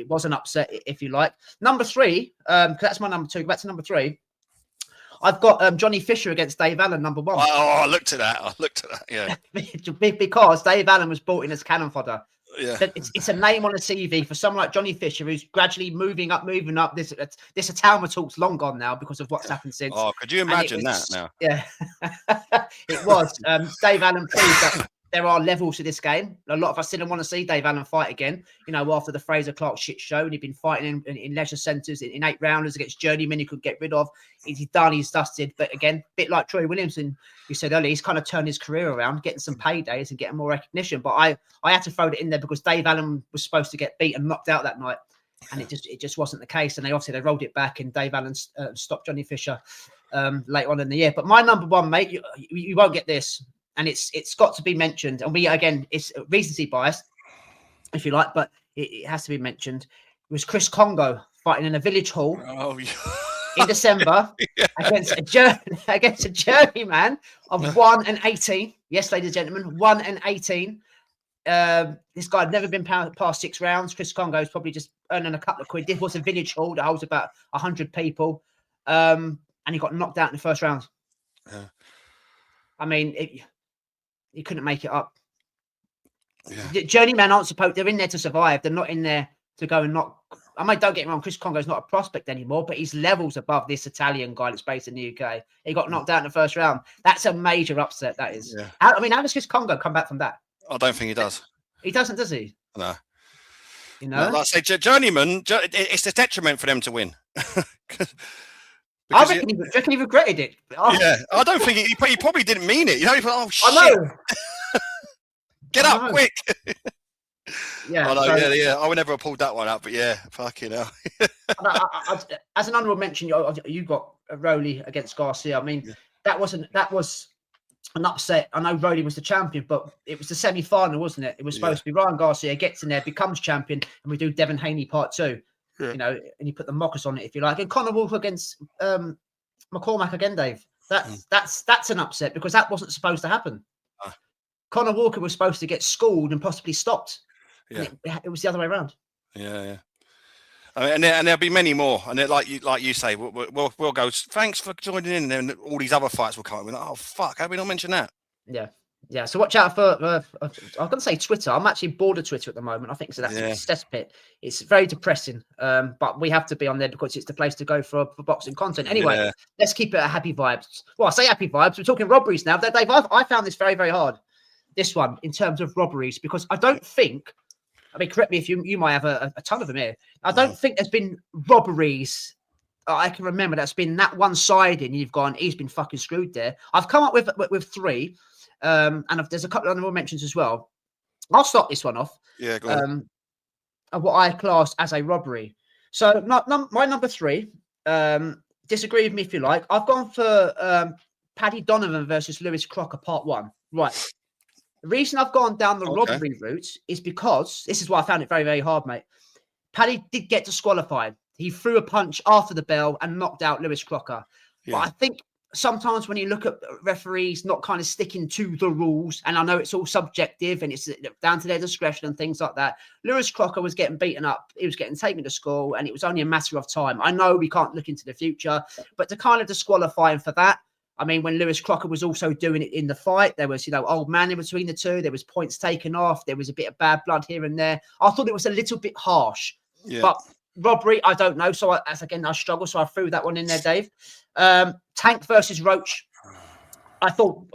was an upset, if you like. Number 3, because that's my number 2. Go back to number 3. I've got Johnny Fisher against Dave Allen, number 1. Oh, I looked at that. Yeah. Because Dave Allen was brought in as cannon fodder. Yeah. It's a name on a CV for someone like Johnny Fisher, who's gradually moving up. This Atalma talk's long gone now because of what's happened since. Oh, could you imagine that now? Yeah. It was. Dave Allen proved that there are levels to this game. A lot of us didn't want to see Dave Allen fight again, after the Fraser Clark shit show. And he'd been fighting in leisure centres in 8-rounders against journeymen he could get rid of. He's done, he's dusted. But again, a bit like Troy Williamson, you said earlier, he's kind of turned his career around, getting some paydays and getting more recognition. But I had to throw it in there because Dave Allen was supposed to get beat and knocked out that night. And it just wasn't the case. And they rolled it back, and Dave Allen stopped Johnny Fisher later on in the year. But my number 1, mate, you won't get this. And it's got to be mentioned. And it's recency bias, if you like, but it has to be mentioned. It was Chris Congo fighting in a village hall in December against a journeyman of 1-18. Yes, ladies and gentlemen, 1-18. This guy had never been past 6 rounds. Chris Congo is probably just earning a couple of quid. This was a village hall that holds about 100 people. And he got knocked out in the first round. Yeah. I mean, he couldn't make it up. Yeah. Journeymen aren't supposed. They're in there to survive. They're not in there to go and knock. I mean, don't get me wrong. Chris Congo's not a prospect anymore, but he's levels above this Italian guy that's based in the UK. He got knocked out in the first round. That's a major upset. That is. Yeah. How does Chris Congo come back from that? I don't think he does. He doesn't, does he? No. Like I say, journeyman. It's a detriment for them to win. I reckon he regretted it. Oh. Yeah, I don't think he probably didn't mean it. He thought, oh shit! I know. Get up quick. Yeah. I would never have pulled that one out, but yeah, fucking hell. As an honourable mention, you got Rowley against Garcia. I mean, that was an upset. I know Rowley was the champion, but it was the semi-final, wasn't it? It was supposed to be Ryan Garcia gets in there, becomes champion, and we do Devin Haney part 2. Yeah. And you put the mockers on it, if you like. And Conor Walker against McCormack again, Dave. That's an upset because that wasn't supposed to happen. Conor Walker was supposed to get schooled and possibly stopped. Yeah, it was the other way around. Yeah. I mean, and there'll be many more. And like you say, we'll go. Thanks for joining in. And then all these other fights will come. We're like, oh fuck, how did we not mention that? Yeah. So watch out for. I'm going to say Twitter. I'm actually bored of Twitter at the moment. I think that's a cesspit. It's very depressing. But we have to be on there because it's the place to go for boxing content. Anyway, let's keep it a happy vibes. Well, I say happy vibes. We're talking robberies now. Dave, I found this very, very hard. This one in terms of robberies because I don't think. I mean, correct me if you might have a ton of them here. I don't think there's been robberies I can remember that's been that one-sided and you've gone, he's been fucking screwed there. I've come up with 3, and there's a couple of other mentions as well. I'll start this one off. Yeah, go on. Of what I class as a robbery. So my number 3 Disagree with me if you like. I've gone for Paddy Donovan versus Lewis Crocker Part 1. Right. The reason I've gone down the robbery route is because this is why I found it very, very hard, mate. Paddy did get disqualified. He threw a punch after the bell and knocked out Lewis Crocker. Yeah. But I think sometimes when you look at referees not kind of sticking to the rules, and I know it's all subjective and it's down to their discretion and things like that, Lewis Crocker was getting beaten up. He was getting taken to school, and it was only a matter of time. I know we can't look into the future, but to kind of disqualify him for that, I mean, when Lewis Crocker was also doing it in the fight, there was, old man in between the two. There was points taken off. There was a bit of bad blood here and there. I thought it was a little bit harsh. Yeah. But robbery, I don't know. So, I struggle. So I threw that one in there, Dave. Tank versus Roach. I thought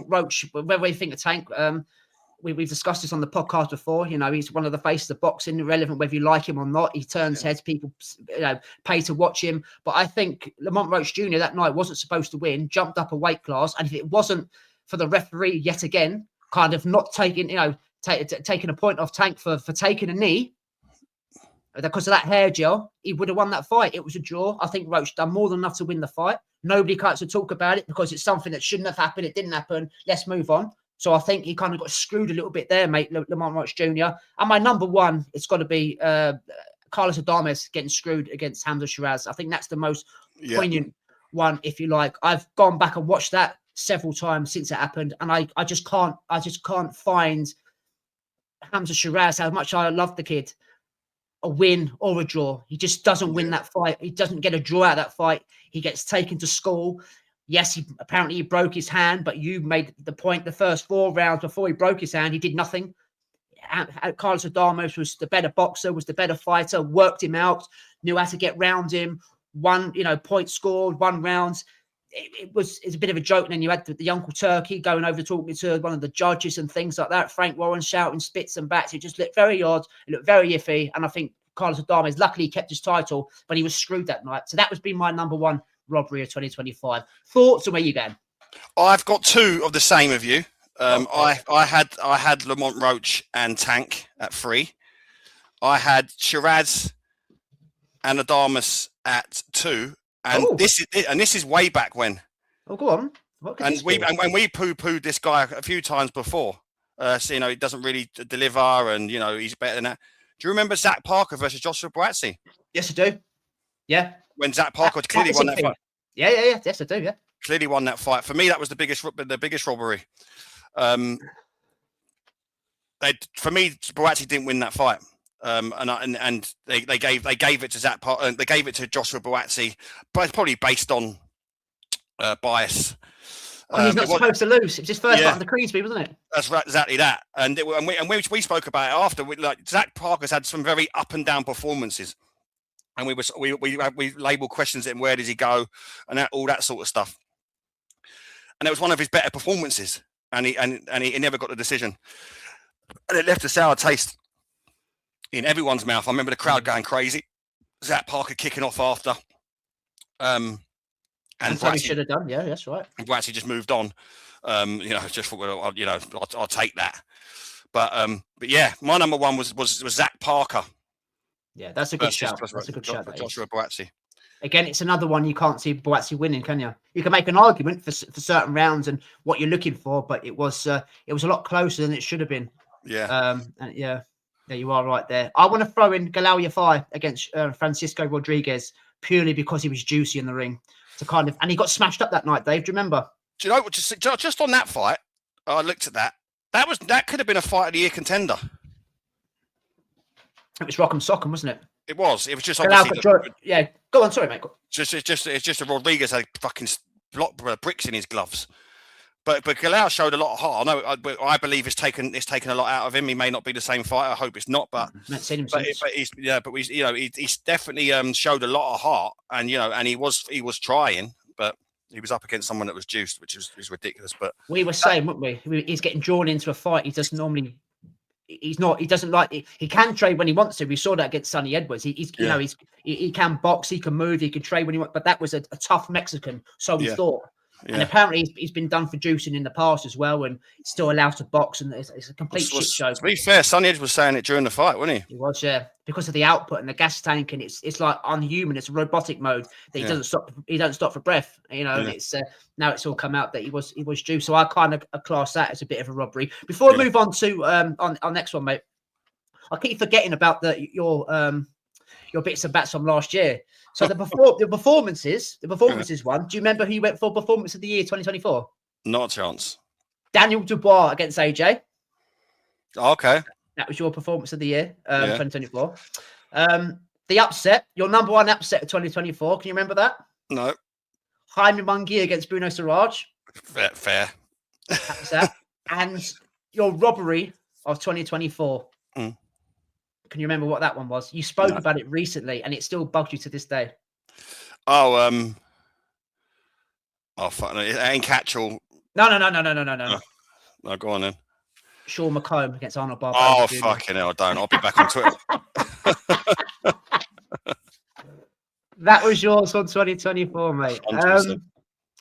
Roach, whether you think of Tank, we've discussed this on the podcast before. He's one of the faces of boxing, irrelevant whether you like him or not. He turns heads. People, pay to watch him. But I think Lamont Roach Jr. that night wasn't supposed to win, jumped up a weight class. And if it wasn't for the referee yet again, kind of not taking, taking a point off Tank for taking a knee, because of that hair gel, he would have won that fight. It was a draw. I think Roach done more than enough to win the fight. Nobody likes to talk about it because it's something that shouldn't have happened. It didn't happen. Let's move on. So I think he kind of got screwed a little bit there, mate, Lamont Roach Jr. And my number one, it's got to be Carlos Adames getting screwed against Hamza Shiraz. I think that's the most poignant one, if you like. I've gone back and watched that several times since it happened, and I just can't find Hamza Shiraz, how much I love the kid, a win or a draw. He just doesn't win that fight. He doesn't get a draw out of that fight. He gets taken to school. Yes, he broke his hand, but you made the point the first 4 rounds before he broke his hand, he did nothing. Carlos Adames was the better boxer, was the better fighter, worked him out, knew how to get round him, won, points scored, 1 round. It's a bit of a joke. And then you had the Uncle Turkey going over talking to one of the judges and things like that. Frank Warren shouting spits and bats. It just looked very odd. It looked very iffy. And I think Carlos Adames, luckily he kept his title, but he was screwed that night. So that was been my number one robbery of 2025. Thoughts, or where you going? I've got 2 of the same of you. I had Lamont Roach and Tank at 3. I had Shiraz and Adames at 2. And this is way back when. Oh, go on. And we poo-pooed this guy a few times before. So, he doesn't really deliver, and he's better than that. Do you remember Zach Parker versus Joshua Buatsi? Yes, I do. Yeah. When Zach Parker clearly won that fight. Yeah. Yes, I do. Yeah. Clearly won that fight. For me, that was the biggest robbery. For me, Buatsi didn't win that fight. And they gave it to Zach Parker. They gave it to Joshua Buatsi, but probably based on bias. He's not supposed to lose. It was his first fight on the Creasby, wasn't it? That's right, exactly that. And we spoke about it after. Zach Parker's had some very up and down performances, and we labelled questions in where does he go, and all that sort of stuff. And it was one of his better performances, and he never got the decision, and it left a sour taste in everyone's mouth. I remember the crowd going crazy. Zach Parker kicking off after. And so he should have done. Yeah, that's right. Buatsi just moved on. Just thought, I'll take that. But yeah, my number one was Zach Parker. Yeah, that's a good shout. That's a good shout. Joshua Buatsi. Again, it's another one you can't see Buatsi winning, can you? You can make an argument for certain rounds and what you're looking for, but it was a lot closer than it should have been. Yeah. Yeah, you are right there. I want to throw in Galal Yafai against Francisco Rodriguez purely because he was juicy in the ring. And he got smashed up that night, Dave. Do you remember? Do you know what? Just on that fight, I looked at that. That could have been a fight of the year contender. It was Rock'em Sock'em, wasn't it? It was. It was just obviously. Yeah. Go on. Sorry, mate. It's just a Rodriguez had fucking bricks in his gloves. But Galal showed a lot of heart. I believe it's taken a lot out of him. He may not be the same fighter. I hope it's not. But he's definitely showed a lot of heart, and and he was trying, but he was up against someone that was juiced, which is ridiculous. But we were saying, weren't we? He's getting drawn into a fight. He doesn't normally. He's not. He doesn't like. He can trade when he wants to. We saw that against Sonny Edwards. He can box. He can move. He can trade when he wants. But that was a tough Mexican. So we thought. And apparently he's been done for juicing in the past as well, and still allowed to box, and it's a complete shit show. To be fair, Sonny Edge was saying it during the fight, wasn't he? He was, yeah, because of the output and the gas tank, and it's like unhuman. It's a robotic mode that he doesn't stop. He don't stop for breath, And it's now it's all come out that he was juiced. So I kind of class that as a bit of a robbery. Before we move on to our next one, mate, I keep forgetting about your bits and bats from last year. So the performances one. Do you remember who you went for performance of the year 2024? Not a chance. Daniel Dubois against AJ. Oh, okay. That was your performance of the year, 2024. The upset, your number one upset of 2024. Can you remember that? No. Jaime Munguia against Bruno Siraj. Fair. That was that. And your robbery of 2024. Can you remember what that one was? You spoke about it recently, and it still bugs you to this day. Oh, fuck no. It ain't Catchall. No. No, go on then. Sean McComb against Arnold Barboza. Oh, fucking hell, I don't. I'll be back on Twitter. That was yours on 2024, mate.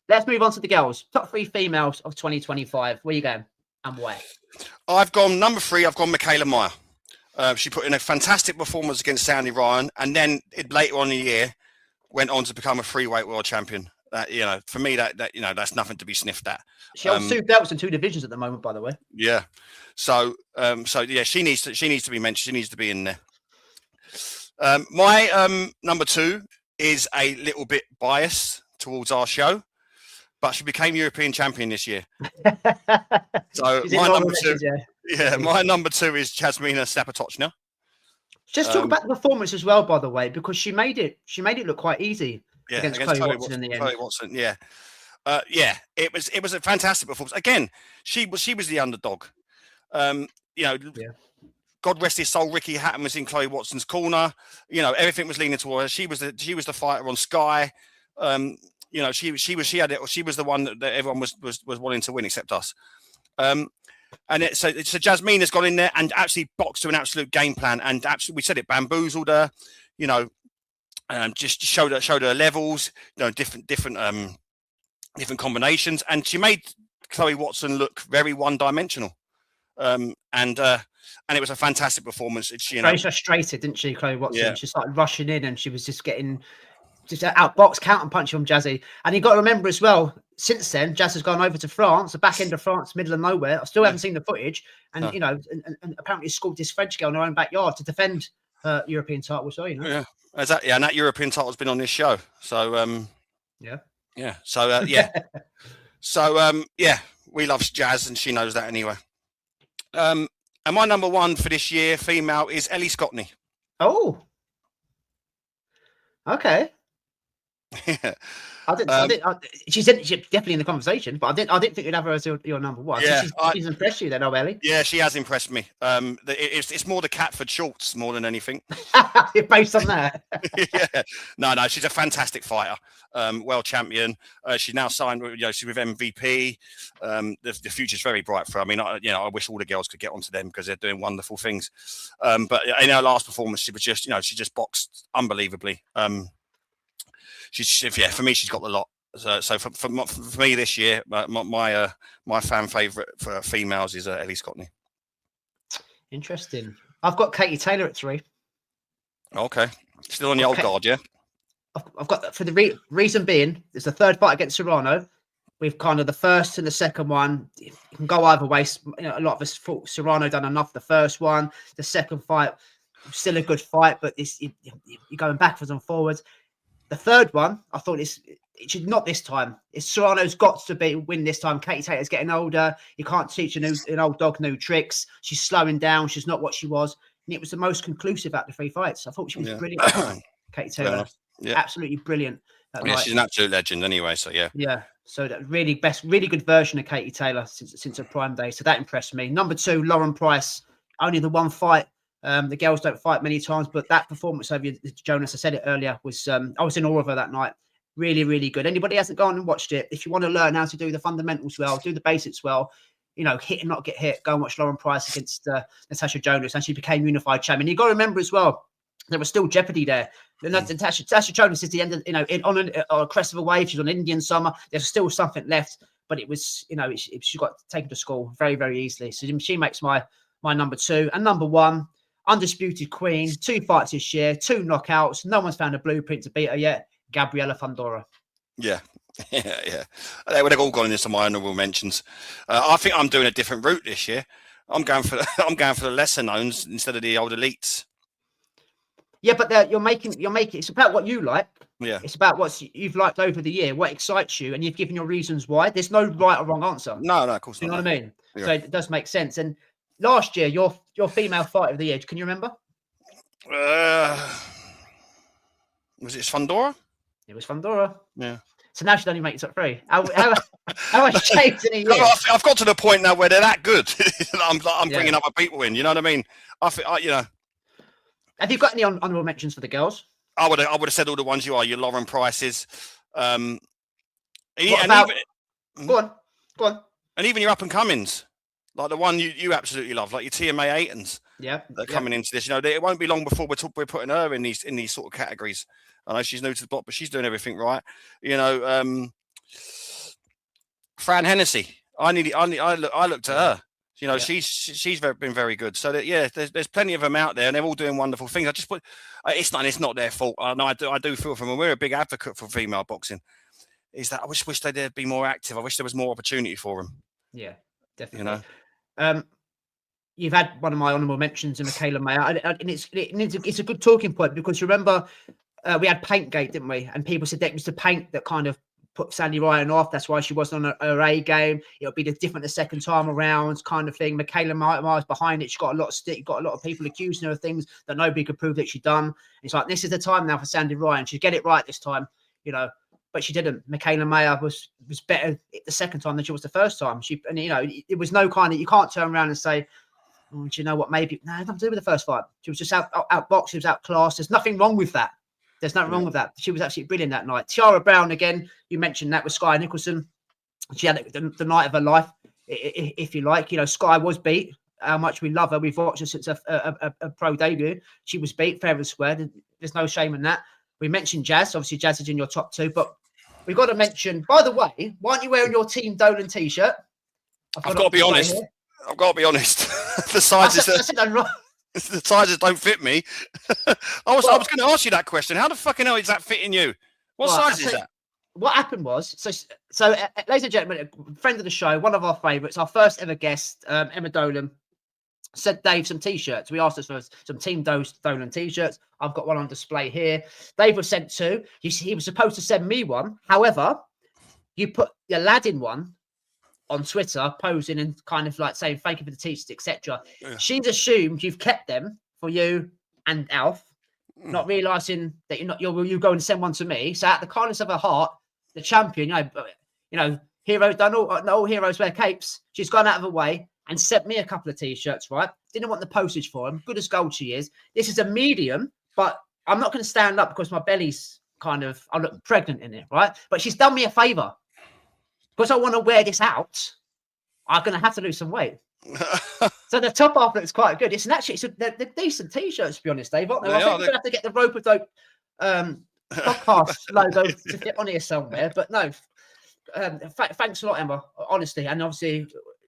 Let's move on to the girls. Top 3 females of 2025. Where are you going and where? I've gone number 3. I've gone Michaela Meyer. She put in a fantastic performance against Sandy Ryan, and then later on in the year went on to become a free-weight world champion. That for me, that's nothing to be sniffed at. She holds 2 belts in 2 divisions at the moment, by the way. Yeah. So she needs to be mentioned. She needs to be in there. My number 2 is a little bit biased towards our show, but she became European champion this year. So my number 2, my number 2 is Jasmina Stapatochna. Just talk about the performance as well, by the way, because she made it look quite easy against Chloe Watson in the end. Chloe Watson, it was a fantastic performance. Again, she was the underdog. God rest his soul, Ricky Hatton was in Chloe Watson's corner. Everything was leaning towards her. She was the fighter on Sky. She was the one that everyone was wanting to win except us. So Jasmine has gone in there and actually boxed to an absolute game plan, and absolutely, we said it, bamboozled her. Just showed her levels, different combinations, and she made Chloe Watson look very one-dimensional. And it was a fantastic performance. Very frustrated, didn't she, Chloe Watson? Yeah. She started rushing in, and she was just getting outbox, counter punch from Jazzy. And you got to remember as well, since then, Jazz has gone over to France, the back end of France, middle of nowhere. I still haven't seen the footage, and and apparently scored this French girl in her own backyard to defend her European title. So yeah, exactly. And that European title's been on this show. So we love Jazz, and she knows that anyway. And my number 1 for this year, female, is Ellie Scottney. Oh, okay. She's definitely in the conversation, but I didn't think you'd have her as your number 1. Yeah, so she's impressed you then, Ellie? Yeah, she has impressed me. It's more the Catford shorts more than anything. Based on that. Yeah, no, she's a fantastic fighter. World champion. She's now signed with, she's with MVP. The future's very bright for her. I mean, I wish all the girls could get onto them because they're doing wonderful things. But in her last performance, she was just, she just boxed unbelievably. For me, she's got the lot. So for me this year, my fan favourite for females is Ellie Scottney. Interesting. I've got Katie Taylor at 3. Okay, still on the old guard, yeah. I've got, for the reason being, it's the third fight against Serrano. We've kind of the first and the second one. It can go either way. A lot of us thought Serrano done enough the first one. The second fight, still a good fight, but you're going backwards and forwards. The third one, I thought it should not this time. Serrano's got to win this time. Katie Taylor's getting older. You can't teach an old dog new tricks. She's slowing down. She's not what she was. And it was the most conclusive out of the 3 fights. I thought she was brilliant. Katie Taylor. Yeah. Absolutely brilliant. She's an absolute legend anyway, so yeah. Yeah. So that really good version of Katie Taylor since her prime day. So that impressed me. Number 2, Lauren Price. Only the one fight. The girls don't fight many times, but that performance over Jonas, I said it earlier, was I was in awe of her that night. Really, really good. Anybody hasn't gone and watched it, if you want to learn how to do the fundamentals well, do the basics well, hit and not get hit, go and watch Lauren Price against Natasha Jonas, and she became unified champion. You've got to remember as well, there was still jeopardy there. Tszyu Jonas is the end of, on a crest of a wave. She's on Indian summer. There's still something left, but it was, she got taken to school very, very easily. So she makes my number 2. And number 1, undisputed queen, 2 fights this year, 2 knockouts. No one's found a blueprint to beat her yet. Gabriela Fundora. Yeah. Yeah. They would have all gone into my honourable mentions. I think I'm doing a different route this year. I'm going for the lesser knowns instead of the old elites. Yeah, but you're making. It's about what you like. Yeah, it's about what you've liked over the year, what excites you, and you've given your reasons why. There's no right or wrong answer. No, of course not. You know what I mean? Yeah. So it does make sense. And last year, your female fighter of the year. Can you remember? Was it Fundora? It was Fundora. Yeah. So now she only makes it 3. How much changed in a year? I've got to the point now where they're that good. I'm bringing other people in. You know what I mean? I think Have you got any honourable mentions for the girls? I would have said all the ones you are. Your Lauren Prices. Go on. And even your up and comings, like the one you absolutely love, like your TMA Aitons. Yeah, they're coming into this. It won't be long before we're putting her in these sort of categories. I know she's new to the block, but she's doing everything right. Fran Hennessy. I looked at her. She's been very good. So there's plenty of them out there, and they're all doing wonderful things. I just put it's not their fault. I do feel for them, and we're a big advocate for female boxing. Is that I wish they'd be more active. I wish there was more opportunity for them. Yeah, definitely. You've had one of my honourable mentions in Michaela Mayer, and it's a good talking point because remember we had Paintgate, didn't we? And people said that was the paint that kind of put Sandy Ryan off. That's why she wasn't on her A game. It'll be different the second time around, kind of thing. Michaela Myers behind it. She got a lot of stick. Got a lot of people accusing her of things that nobody could prove that she'd done. It's like this is the time now for Sandy Ryan. She'd get it right this time, but she didn't. Michaela Mayer was better the second time than she was the first time. It was no kind of, you can't turn around and say, do you know what? Maybe nothing to do with the first fight. She was just outboxed. She was outclassed. There's nothing wrong with that. There's nothing wrong with that. She was absolutely brilliant that night. Tiara Brown, again, you mentioned that with Sky Nicholson. She had the night of her life, if you like. Sky was beat. How much we love her. We've watched her since a pro debut. She was beat fair and square. There's no shame in that. We mentioned Jazz. Obviously, Jazz is in your top 2. But we've got to mention, by the way, why aren't you wearing your Team Dolan T-shirt? I've got to be honest. The sizes the sizes don't fit me. I was going to ask you that question. How the fucking hell is that fitting you? What size is that? What happened was, so ladies and gentlemen, a friend of the show, one of our favourites, our first ever guest, Emma Dolan, sent Dave some T-shirts. We asked us for some Team Dolan T-shirts. I've got one on display here. Dave was sent 2. He was supposed to send me one. However, you put your lad in one on Twitter, posing and kind of like saying thank you for the T-shirts, etc. Yeah. She's assumed you've kept them for you and Alf, not realising that you're going to send one to me. So out the kindness of her heart, the champion, heroes done all heroes wear capes. She's gone out of her way and sent me a couple of T-shirts, right? Didn't want the postage for them. Good as gold she is. This is a medium, but I'm not going to stand up because my belly's I look pregnant in it, right? But she's done me a favour. Because I want to wear this out, I'm going to have to lose some weight. So the top half looks quite good. They're decent T-shirts, to be honest, Dave. I think we're going to have to get the Rope of Dope podcast logo to fit on here somewhere. But no, thanks a lot, Emma, honestly. And obviously,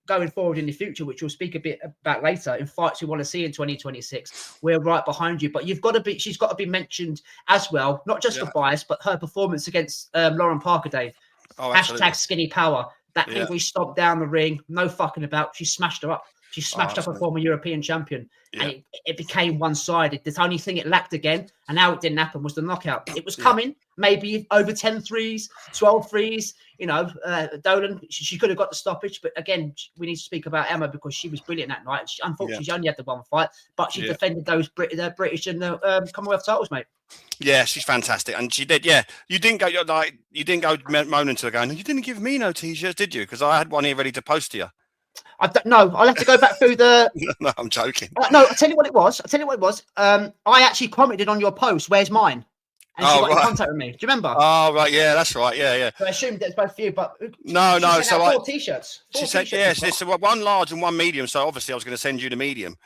going forward in the future, which we'll speak a bit about later, in fights we want to see in 2026, we're right behind you. But she's got to be mentioned as well, not just for bias, but her performance against Lauren Parker, Dave. Hashtag skinny power. That thing we stomped down the ring, no fucking about. She smashed her up. She smashed up a former European champion. Yeah. And it became one-sided. The only thing it lacked again, and now it didn't happen, was the knockout. It was coming, maybe over 10 threes, 12 threes. Dolan, she could have got the stoppage. But again, we need to speak about Emma because she was brilliant that night. Unfortunately, she only had the one fight, but she defended those British and the Commonwealth titles, mate. Yeah, she's fantastic, and she did. Yeah, you didn't go moaning to her going, you didn't give me no T-shirts, did you? Because I had one here ready to post to you. No, I'll have to go back through the. No, I'm joking. No, I'll tell you what it was. I actually commented on your post. Where's mine? And she got in contact with me. Do you remember? Oh right, yeah, that's right. Yeah. So I assumed it's both for you, but no. So 4 T-shirts. She said yes. It's one large and one medium. So obviously I was going to send you the medium.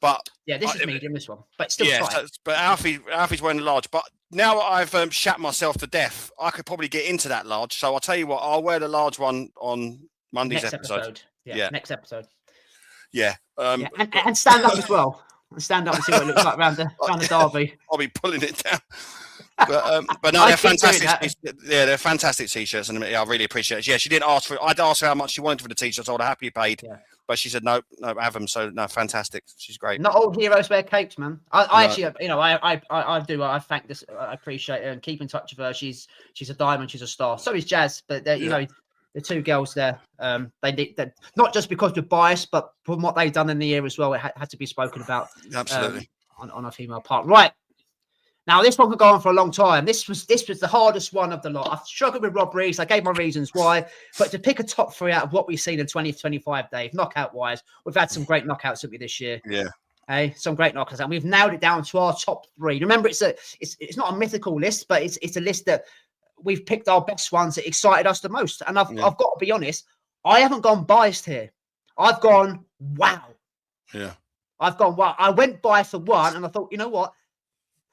But Yeah, this is medium, this one. But still tight. So, but Alfie's wearing a large. But now I've shat myself to death, I could probably get into that large. So I'll tell you what, I'll wear the large one on Monday's episode. Yeah, next episode. Yeah. And stand up as well. And stand up and see what it looks like around the derby. I'll be pulling it down. But no, they're fantastic. Yeah, they're fantastic t-shirts, and I really appreciate it. Yeah, she didn't ask for it. I'd asked her how much she wanted for the t-shirts. I would have happily paid. Yeah. But she said no, have them. So no, fantastic. She's great. Not all heroes wear capes, man. I actually, I do. I thank this. I appreciate her and keep in touch with her. She's a diamond. She's a star. So is Jazz. But you know, the two girls there, they not just because we're biased, but from what they've done in the year as well. It had to be spoken about. Absolutely. On a female part, right? Now this one could go on for a long time. This was the hardest one of the lot. I've struggled with Rob Reeves. I gave my reasons why, but to pick a top three out of what we've seen in 2025, Dave, knockout wise, we've had some great knockouts with me this year. Yeah. Hey, some great knockouts, and we've nailed it down to our top three. Remember, it's not a mythical list, but it's a list that we've picked our best ones that excited us the most. And I've got to be honest, I haven't gone biased here. I've gone wow. Yeah. I've gone wow. I went by for one, and I thought, you know what?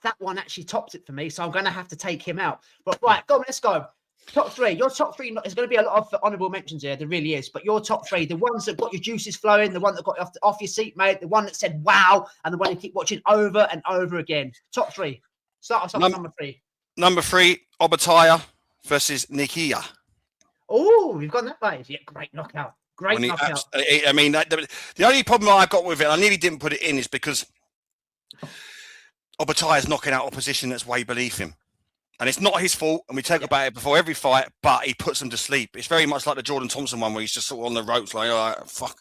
That one actually tops it for me, so I'm going to have to take him out. But right, go on, let's go. Top three. Your top three, there's going to be a lot of honourable mentions here. There really is. But your top three, the ones that got your juices flowing, the one that got you off your seat, mate, the one that said wow, and the one you keep watching over and over again. Top three. Start us off with number three. Number three, Obataya versus Nikita. Oh, we've got that, mate. Yeah, great knockout. Great knockout. I mean, the only problem I've got with it, I nearly didn't put it in, is because Obataya is knocking out opposition that's way beneath him. And it's not his fault, and we talk about it before every fight, but he puts them to sleep. It's very much like the Jordan Thompson one where he's just sort of on the ropes like, oh, fuck.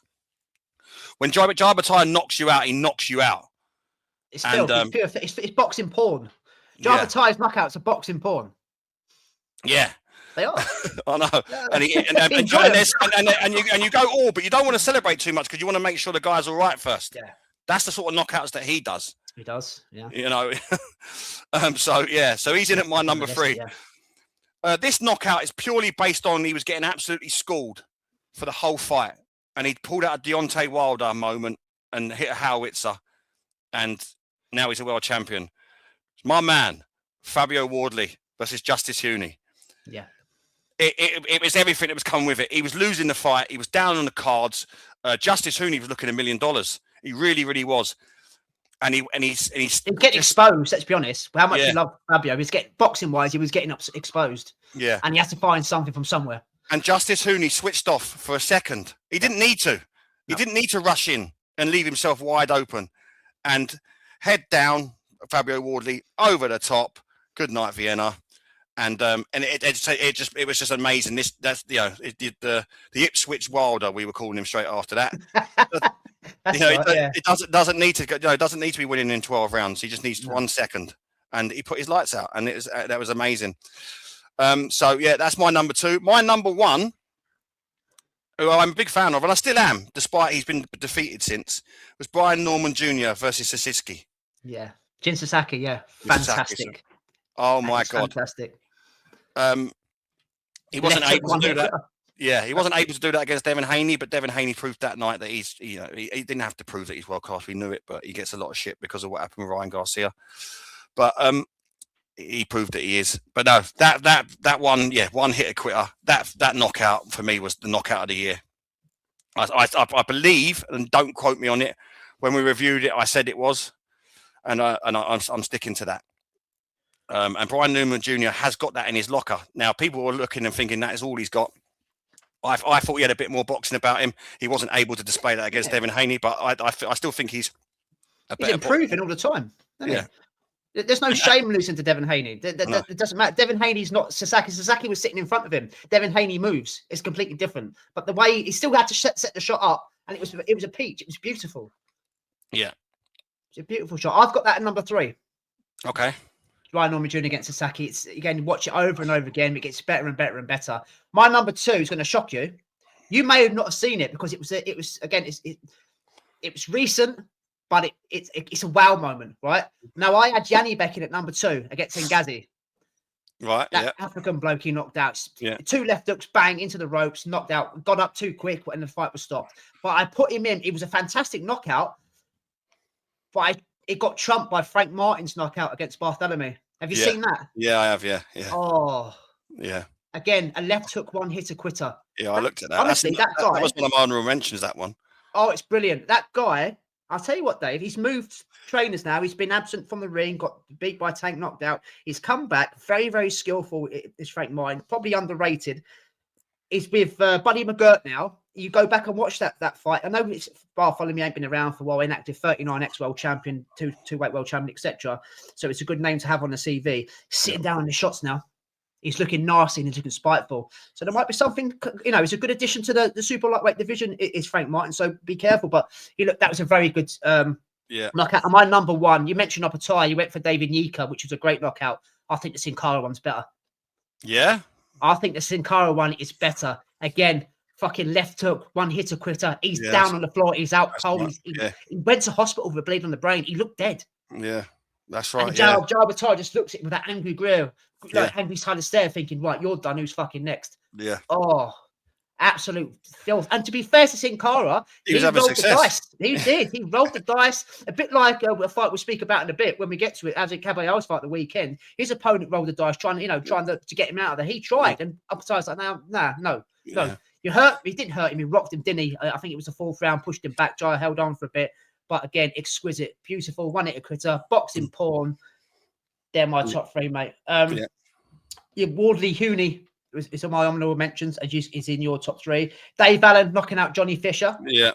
When Obataya knocks you out, he knocks you out. It's it's boxing porn. Obataya's knockouts are boxing porn. Yeah. They are. I know. And you go, oh, but you don't want to celebrate too much because you want to make sure the guy's all right first. Yeah. That's the sort of knockouts that he does. He does, yeah. You know, so he's in at my number three. Yeah. This knockout is purely based on he was getting absolutely schooled for the whole fight, and he pulled out a Deontay Wilder moment and hit a howitzer, and now he's a world champion. It's my man, Fabio Wardley versus Justice Huni. Yeah. It was everything that was coming with it. He was losing the fight. He was down on the cards. Justice Huni was looking $1 million. He really, really was. And he's getting exposed. Let's be honest. How much you love Fabio? He's getting boxing wise. He was getting exposed. Yeah, and he had to find something from somewhere. And Justice Huni switched off for a second. He didn't need to. He didn't need to rush in and leave himself wide open. And head down, Fabio Wardley over the top. Good night, Vienna. And it was just amazing. The Ipswich Wilder, we were calling him straight after that. It doesn't need to go. It doesn't need to be winning in 12 rounds. He just needs 1 second, and he put his lights out, and that was amazing. So that's my number two. My number one, who I'm a big fan of, and I still am, despite he's been defeated since, was Brian Norman Jr. versus Sasaki. Yeah, Jin Sasaki. Yeah, fantastic. Oh my God, fantastic. He wasn't able to do that. Yeah, he wasn't able to do that against Devin Haney, but Devin Haney proved that night that he didn't have to prove that he's world class. We knew it, but he gets a lot of shit because of what happened with Ryan Garcia. But he proved that he is. But no, that one, one hitter quitter. That knockout for me was the knockout of the year. I believe, and don't quote me on it, when we reviewed it, I said it was, and I'm sticking to that. And Brian Newman Jr. has got that in his locker. Now, people were looking and thinking that is all he's got. I thought he had a bit more boxing about him. He wasn't able to display that against Devin Haney, but I still think he's improving all the time. Yeah. There's no shame losing to Devin Haney. It doesn't matter. Devin Haney's not Sasaki. Sasaki was sitting in front of him. Devin Haney moves. It's completely different. But the way he still had to set the shot up, and it was a peach. It was beautiful. Yeah. It's a beautiful shot. I've got that at number 3. Okay. Ryan Norman Jr. against Sasaki. It's again, watch it over and over again. It gets better and better and better. My number 2 is going to shock you. You may not have seen it because it was recent, but it's a wow moment, right? Now I had Yanni Beckin at number 2 against Ngazi. Right. That African bloke he knocked out. Yeah. 2 left hooks, bang into the ropes, knocked out, got up too quick when the fight was stopped. But I put him in. It was a fantastic knockout. but it got trumped by Frank Martin's knockout against Bartholomew. Have you seen that? Yeah, I have. Yeah. Oh, yeah. Again, a left hook, one hitter quitter. Yeah, I looked at that. Honestly, that guy. That was one of my honourable mentions. That one. Oh, it's brilliant. That guy. I'll tell you what, Dave. He's moved trainers now. He's been absent from the ring, got beat by Tank, knocked out. He's come back, very, very skillful. Is Frank Martin, probably underrated. He's with Buddy McGirt now. You go back and watch that fight. I know Bartholomew ain't been around for a while. Inactive 39x world champion, two-weight world champion, etc. So it's a good name to have on the CV. Sitting down in the shots now. He's looking nasty and he's looking spiteful. So there might be something, it's a good addition to the super lightweight division. It is Frank Martin. So be careful. But that was a very good knockout. And my number one, you mentioned Opataya. You went for David Nyika, which was a great knockout. I think the Sin Cara one's better. Yeah. I think the Sin Cara one is better. Again, fucking left hook, one hitter quitter. He's down on the floor. He's out cold. He went to hospital with a bleed on the brain. He looked dead. Yeah, that's right. And Opataya just looks at it with that angry grill. Angry side of stare, thinking, right, you're done. Who's fucking next? Yeah. Oh, absolute filth. And to be fair to Sin Cara, he was having success. He did. He rolled the dice. A bit like a fight we'll speak about in a bit when we get to it. Agit Kabayel's fight the weekend, his opponent rolled the dice, trying to get him out of there. He tried, and Opataya's like, no. You hurt. He didn't hurt him. He rocked him, didn't he? I think it was the fourth round, pushed him back. Jaya held on for a bit, but again, exquisite, beautiful, one hitter quitter, boxing porn. They're my top three, mate. Your Wardley Hooney is on my honourable mentions, as is in your top three. Dave Allen knocking out Johnny Fisher. Yeah.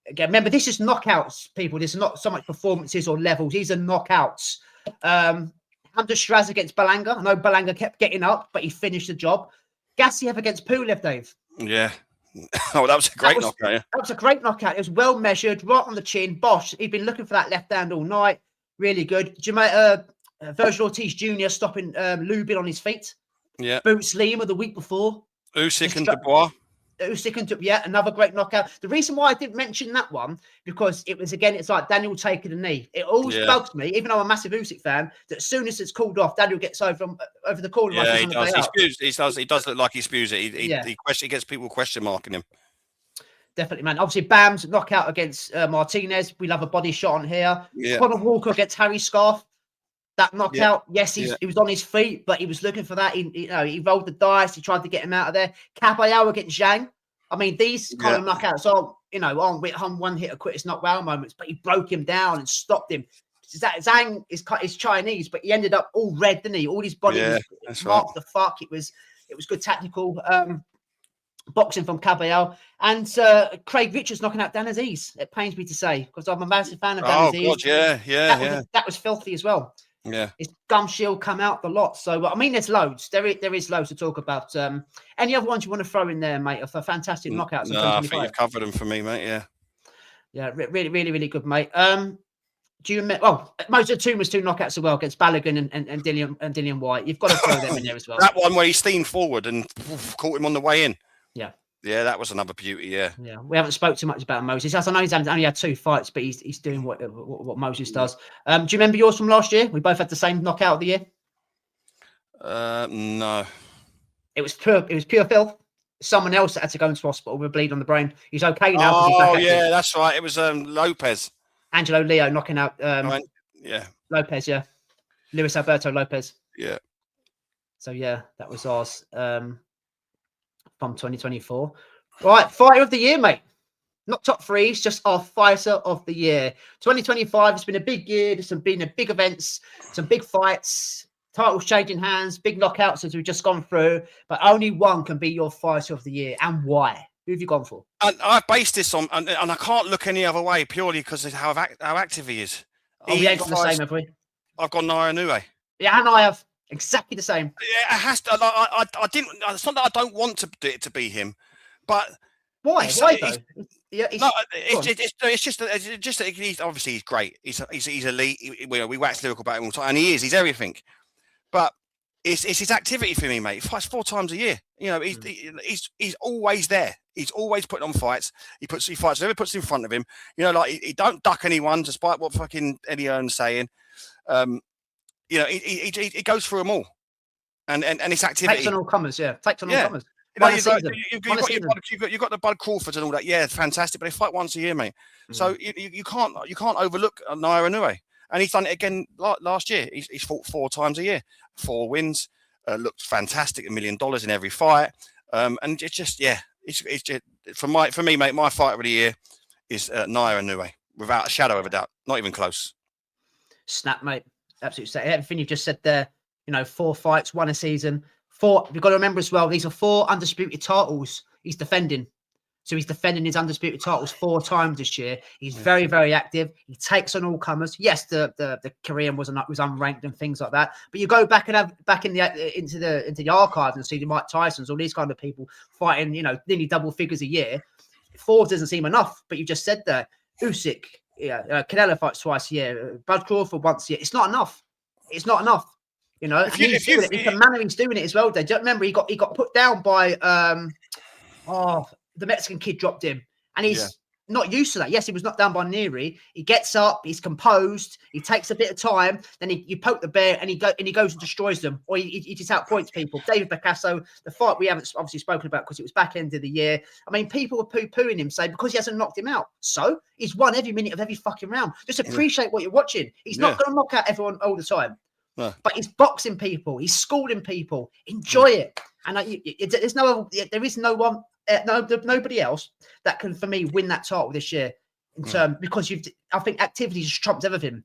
Again, remember, this is knockouts, people. This is not so much performances or levels. These are knockouts. Hunter Shiraz against Balanga. I know Balanga kept getting up, but he finished the job. Gassiev against Pulev, Dave. Yeah. Oh, that was a great knockout. Yeah. That was a great knockout. It was well measured, right on the chin. Bosch, he'd been looking for that left hand all night. Really good. Virgil Ortiz Jr. stopping Lubin on his feet. Yeah. Boots Lima the week before. Usyk and Dubois. Another great knockout. The reason why I didn't mention that one, because it's like Daniel taking a knee. It always bugs me, even though I'm a massive Usyk fan, that as soon as it's called off, Daniel gets over the corner. Yeah, he does. He does look like he spews it. He gets people question marking him. Definitely, man. Obviously, Bam's knockout against Martinez. We love a body shot on here. Yeah. Conor Walker against Harry Scarf. That knockout, he was on his feet, but he was looking for that. He rolled the dice. He tried to get him out of there. Kabayel against Zhang. I mean, these kind of knockouts aren't one hit or quit. It's not wow moments, but he broke him down and stopped him. Zhang is Chinese, but he ended up all red, didn't he? All his body was marked the fuck. It was good tactical boxing from Kabayel. And Craig Richards knocking out Dan Aziz. It pains me to say, because I'm a massive fan of Dan Aziz. God, that was filthy as well. Yeah, his gum shield come out the lot. So I mean, there's loads. There is loads to talk about. Any other ones you want to throw in there, mate? For fantastic knockouts. No, I think you've covered them for me, mate. Yeah, really, really, really good, mate. Do you Moses Tuma's two knockouts as well against Balogun and Dillian White. You've got to throw them in there as well. That one where he steamed forward and caught him on the way in. Yeah, that was another beauty. Yeah, we haven't spoke too much about Moses. I know he's only had 2 fights, but he's doing what Moses does. Do you remember yours from last year? We both had the same knockout of the year. No, it was pure filth. Someone else that had to go into hospital with a bleed on the brain. He's okay now. Oh yeah, that's right. It was Lopez. Angelo Leo knocking out. Lopez. Yeah, Luis Alberto Lopez. Yeah. So that was ours. From 2024. Right, fighter of the year, mate. Not top 3, it's just our fighter of the year. 2025 has been a big year. There's been big events, some big fights, titles changing hands, big knockouts as we've just gone through. But only one can be your fighter of the year. And why? Who have you gone for? And I based this on, and I can't look any other way purely because of how active he is. We ain't got the same, have we? I've got Naira Inoue. Yeah, and I have. Exactly the same. Yeah, it has to. I didn't. It's not that I don't want it to be him, but why? Why though? It's just that he's obviously he's great. He's elite. We wax lyrical about him all the time, and he is. He's everything. But it's his activity for me, mate. He fights 4 times a year. He's always there. He's always putting on fights. He fights whoever puts in front of him. He don't duck anyone, despite what fucking Eddie Hearn's saying. He goes through them all, and it's activity. Takes on all comers, Takes on all comers. You know, you've got the Bud Crawfords and all that. Yeah, it's fantastic, but they fight once a year, mate. So you can't overlook Naira Inoue. And he's done it again last year. He's fought 4 times a year, 4 wins, looked fantastic, $1 million in every fight. And it's just, it's just for me, mate. My fighter of the year is Naira Inoue, without a shadow of a doubt. Not even close. Snap, mate. Absolutely. Everything you've just said there. 4 fights, 1 a season. 4. You've got to remember as well. These are 4 undisputed titles he's defending. So he's defending his undisputed titles 4 times this year. He's very, very active. He takes on all comers. Yes, the Korean was unranked and things like that. But you go back and into the archives and see the Mike Tysons, all these kind of people fighting, nearly double figures a year. 4 doesn't seem enough. But you just said that Usyk, Canelo fights twice a year. Bud Crawford once a year. It's not enough. It's not enough. It's the manner he's doing it as well. Dave. Remember, he got put down by the Mexican kid dropped him, and he's not used to that. Yes, he was knocked down by Neary. He gets up, he's composed, he takes a bit of time, then you poke the bear, and he goes and destroys them, or he just outpoints people. David Picasso, the fight we haven't obviously spoken about because it was back end of the year. I mean, people were poo-pooing him, saying because he hasn't knocked him out. So he's won every minute of every fucking round. Just appreciate what you're watching. He's not going to knock out everyone all the time. No. But he's boxing people, he's schooling people. Enjoy it, and there is nobody else that can, for me, win that title this year. Because I think activity just trumps everything.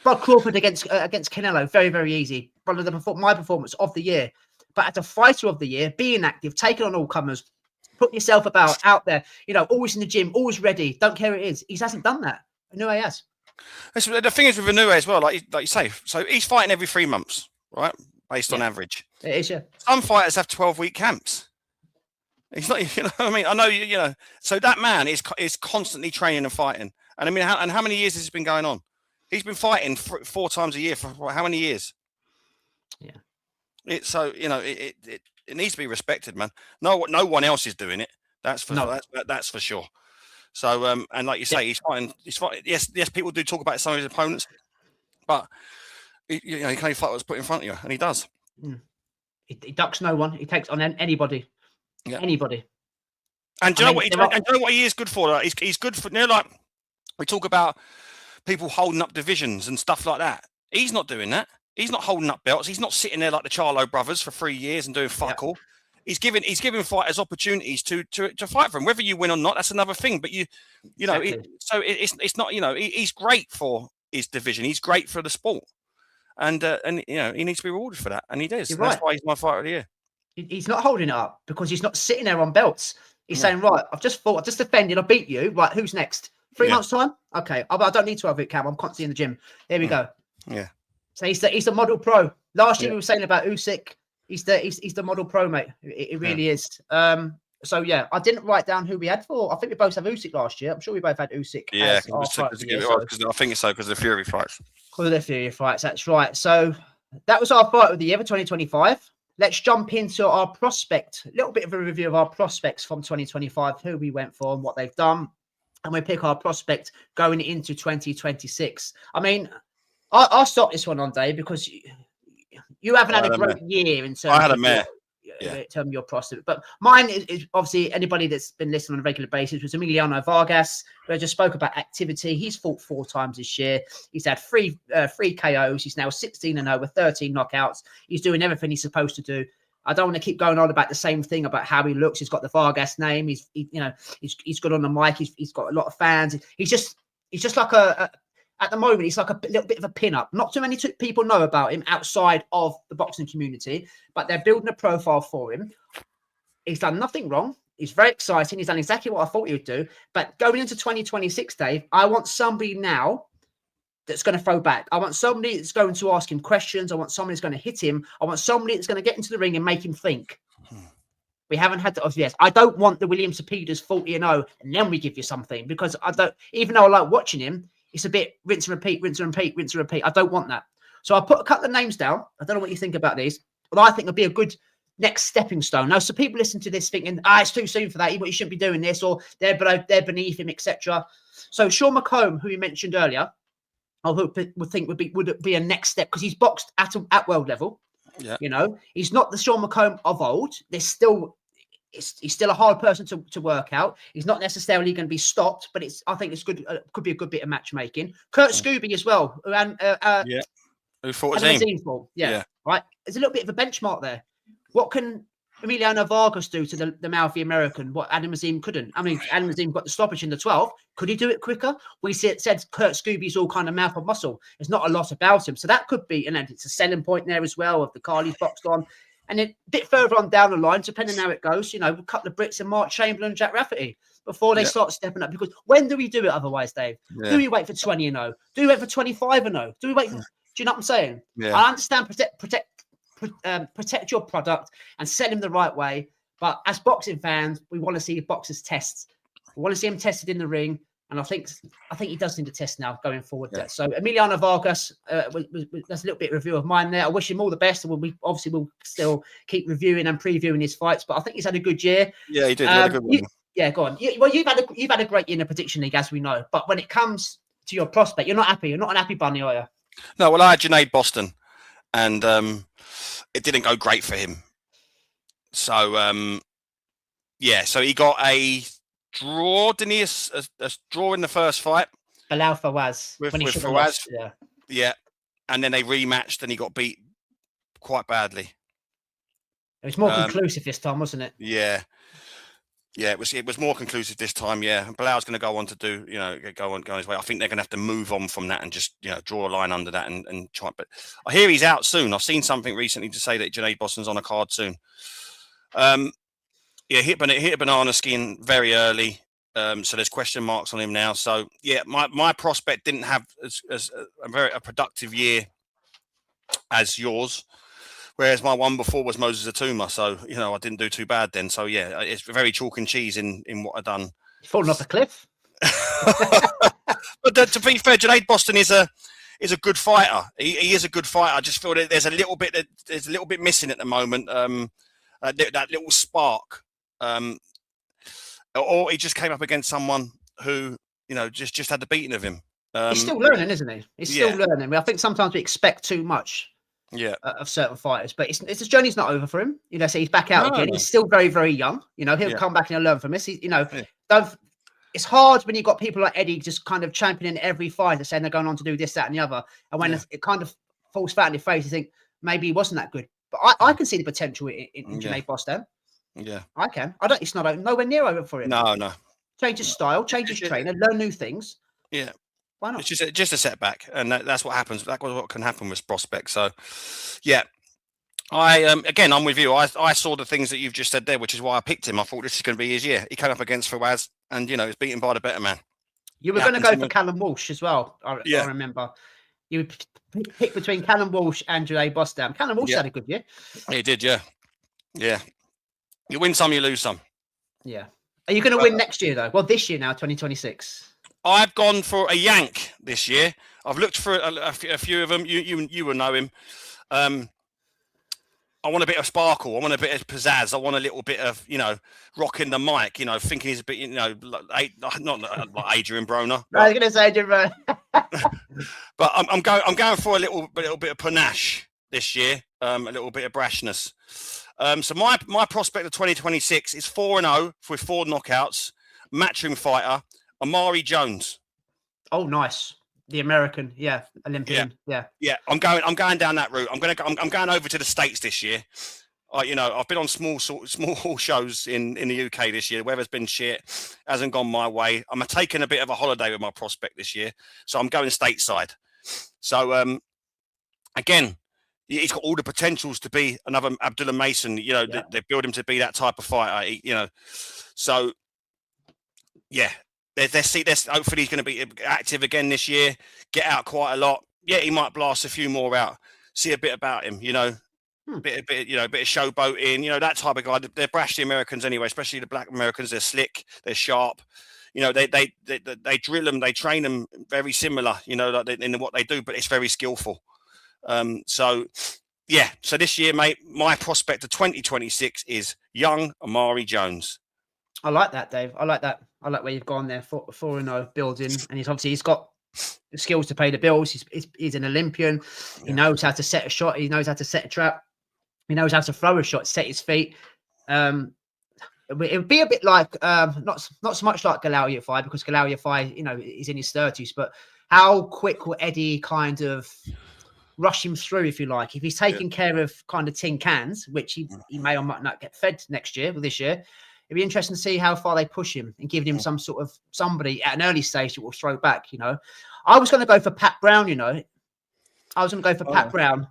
Bud Crawford against Canelo, very, very easy. One of my performance of the year. But as a fighter of the year, being active, taking on all comers, put yourself out there. Always in the gym, always ready. Don't care who it is. He hasn't done that. I know he has. The thing is with Inoue as well, like you say, so he's fighting every 3 months, right? Based on average. It is, yeah. Some fighters have 12-week camps. He's not, I mean, I know, so that man is constantly training and fighting. And I mean, how many years has this been going on? He's been fighting 4 times a year for how many years? Yeah. It needs to be respected, man. No one else is doing it. That's for sure. So, and like you say, he's fighting. Yes, people do talk about some of his opponents, but he can only fight what's put in front of you, and he does. He ducks no one. He takes on anybody. Yeah. Anybody. And do you know what he is good for? Like, he's good for, like we talk about people holding up divisions and stuff like that. He's not doing that. He's not holding up belts. He's not sitting there like the Charlo brothers for 3 years and doing fuck all. He's giving fighters opportunities to fight for him. Whether you win or not, that's another thing. But it's not. He's great for his division. He's great for the sport, and he needs to be rewarded for that, and he does. That's why he's my fighter of the year. He's not holding it up because he's not sitting there on belts. He's saying, right, I've just defended, I beat you. Right, who's next? 3 months' time? Okay, I don't need to have it, Cam. I'm constantly in the gym. There we go. Yeah. So he's the model pro. Last year we were saying about Usyk. He's the model pro, mate. It really is. So yeah, I didn't write down who we had for. I think we both have Usyk last year. I'm sure we both had Usyk. Yeah, I think it's so because of the Fury fights. Because of the Fury fights, that's right. So that was our fight of the year for 2025. Let's jump into our prospect. A little bit of a review of our prospects from 2025, who we went for and what they've done. And we pick our prospect going into 2026. I mean, I'll stop this one on, Dave, because you haven't had a great year in terms of your prospect. But mine is obviously anybody that's been listening on a regular basis was Emiliano Vargas, who I just spoke about activity. He's fought 4 times this year. He's had three KOs. He's now 16-0 with 13 knockouts. He's doing everything he's supposed to do. I don't want to keep going on about the same thing about how he looks. He's got the Vargas name. He's good on the mic. He's got a lot of fans. He's just like at the moment, he's like a little bit of a pin-up. Not too many people know about him outside of the boxing community, but they're building a profile for him. He's done nothing wrong. He's very exciting. He's done exactly what I thought he would do. But going into 2026, Dave, I want somebody now that's going to throw back. I want somebody that's going to ask him questions. I want somebody that's going to hit him. I want somebody that's going to get into the ring and make him think. We haven't had that. Yes, I don't want the William Cepedas 40-0 and then we give you something, because I don't. Even though I like watching him, it's a bit rinse and repeat, rinse and repeat, rinse and repeat. I don't want that. So I put a couple of names down. I don't know what you think about these, but I think it'll be a good next stepping stone. Now, so people listen to this thinking, it's too soon for that. You shouldn't be doing this, or they're beneath him, etc. So Sean McComb, who you mentioned earlier, I would think would be a next step, because he's boxed at world level. Yeah. He's not the Sean McComb of old. There's still he's still a hard person to work out. He's not necessarily going to be stopped, but I think it's good. Could be a good bit of matchmaking. Kurt Scooby as well. Who fought Adam his Azim fought. Yeah. Right. There's a little bit of a benchmark there. What can Emiliano Vargas do to the mouthy American? What Adam Azim couldn't. I mean, Adam Azim got the stoppage in the 12th. Could he do it quicker? We said Kurt Scooby's all kind of mouth and muscle. There's not a lot about him, so that could be, and it's a selling point there as well of the card he's boxed on. And then a bit further on down the line, depending on how it goes, a couple of Brits and Mark Chamberlain, Jack Rafferty, before they start stepping up. Because when do we do it otherwise, Dave? Yeah. Do we wait for 20-0? Do we wait for 25-0? Do we wait for... Do you know what I'm saying? Yeah. I understand protect your product and sell him the right way. But as boxing fans, we want to see boxers test. We want to see him tested in the ring. And I think he does need to test now going forward. Yeah. So Emiliano Vargas, that's a little bit of review of mine there. I wish him all the best. And we obviously will still keep reviewing and previewing his fights. But I think he's had a good year. Yeah, he did. He had a good one. Go on. You've had a great year in the prediction league, as we know. But when it comes to your prospect, you're not happy. You're not an happy bunny, are you? No, well, I had Junaid Boston, and it didn't go great for him. So, so he got a draw, didn't he? A draw in the first fight. Bilal Fawaz. With Fawaz. Yeah. And then they rematched and he got beat quite badly. It was more conclusive this time, wasn't it? Yeah. Yeah, it was more conclusive this time, yeah. Bilal's going to go on to do, go on his way. I think they're going to have to move on from that and just, draw a line under that and try. But I hear he's out soon. I've seen something recently to say that Junaid Boston's on a card soon. Hit a banana skin very early. So there's question marks on him now. So yeah, my prospect didn't have as a productive year as yours, whereas my one before was Moses Atuma. So I didn't do too bad then. So yeah, it's very chalk and cheese in what I've done. Falling off a cliff. But to be fair, Junaid Boston is a good fighter. He is a good fighter. I just feel that there's a little bit missing at the moment. That little spark. Or he just came up against someone who, just had the beating of him. He's still learning, isn't he? He's still learning. I think sometimes we expect too much of certain fighters, but his journey's not over for him. So he's back out again. He's still very, very young. He'll come back and he'll learn from this. It's hard when you've got people like Eddie just kind of championing every fight and saying they're going on to do this, that, and the other. And when it kind of falls flat in your face, you think maybe he wasn't that good. But I can see the potential in Junaid Boston. Yeah, I can. It's not nowhere near over for him. No. Change his style, change his trainer, learn new things. Yeah. Why not? It's just a setback, and that's what happens. That's what can happen with prospects. So, yeah, I'm with you. I saw the things that you've just said there, which is why I picked him. I thought this is going to be his year. He came up against Fawaz, and was beaten by the better man. You were going to go for Callum Walsh as well. I remember. You picked between Callum Walsh and Junaid Boston. Callum Walsh had a good year. He did, yeah. You win some, you lose some. Yeah. Are you going to win next year, though? Well, this year now, 2026. I've gone for a yank this year. I've looked for a few of them. You will know him. I want a bit of sparkle. I want a bit of pizzazz. I want a little bit of, rocking the mic, thinking he's a bit, not like Adrian Broner. I was going to say Adrian Broner. But I'm going for a little bit of panache this year, a little bit of brashness. So my prospect of 2026 is 4-0 with 4 knockouts, matchroom fighter, Amari Jones. Oh, nice. The American, Olympian, yeah. I'm going down that route. I'm going over to the States this year. I've been on small shows in the UK this year. The weather's been shit, hasn't gone my way. I'm taking a bit of a holiday with my prospect this year, so I'm going stateside. So again, he's got all the potentials to be another Abdullah Mason. They build him to be that type of fighter. So yeah. Hopefully he's going to be active again this year. Get out quite a lot. Yeah, he might blast a few more out. See a bit about him, bit of showboating, that type of guy. They're brash, the Americans anyway, especially the black Americans. They're slick, they're sharp. They drill them, they train them very similar, in what they do, but it's very skillful. So this year, mate, my prospect of 2026 is young Amari Jones. I like that, Dave. I like that. I like where you've gone there, 4-0 building, and he's got the skills to pay the bills. He's an Olympian. He knows how to set a shot. He knows how to set a trap. He knows how to throw a shot, set his feet. it would be a bit like not so much like Galal Yafai, because Galal Yafai, you know, is in his 30s, but how quick will Eddie kind of rush him through, if you like? If he's taking care of kind of tin cans, which he may or might not get fed next year or this year, it'd be interesting to see how far they push him and give him some sort of somebody at an early stage that will throw back, you know. I was going to go for Pat Brown, you know. I was going to go for Pat Brown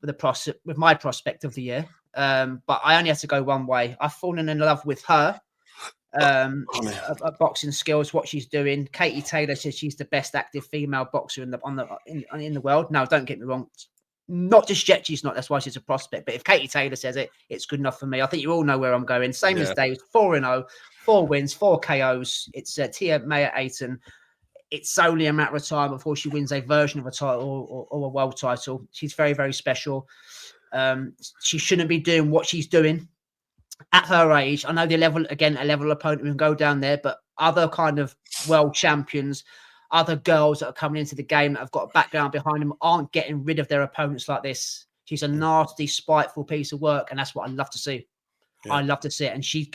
with my prospect of the year. But I only had to go one way. I've fallen in love with her. Boxing skills, what she's doing. Katie Taylor says she's the best active female boxer in the world. No, don't get me wrong. Not just yet, she's not. That's why she's a prospect. But if Katie Taylor says it, it's good enough for me. I think you all know where I'm going. Same as Dave, 4-0, 4 wins, 4 KOs. It's Tia Maya Ayton. It's solely a matter of time before she wins a version of a title or a world title. She's very, very special. She shouldn't be doing what she's doing at her age. I know a level opponent can go down there, but other kind of world champions, other girls that are coming into the game that have got a background behind them aren't getting rid of their opponents like this. She's a nasty, spiteful piece of work, and that's what I love to see. Yeah. I love to see it. And she's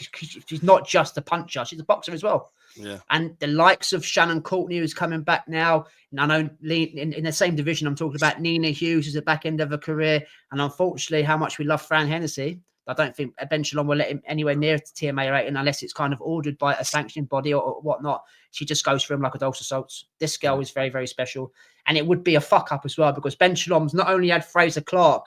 not just a puncher, she's a boxer as well. Yeah. And the likes of Shannon Courtney, who's coming back now. And I know in the same division, I'm talking about Nina Hughes, who's at the back end of her career. And unfortunately, how much we love Fran Hennessy, I don't think Ben Shalom will let him anywhere near TMA rating unless it's kind of ordered by a sanctioning body or whatnot. She just goes for him like a dose of salts. This girl is very, very special. And it would be a fuck up as well, because Ben Shalom's not only had Fraser Clark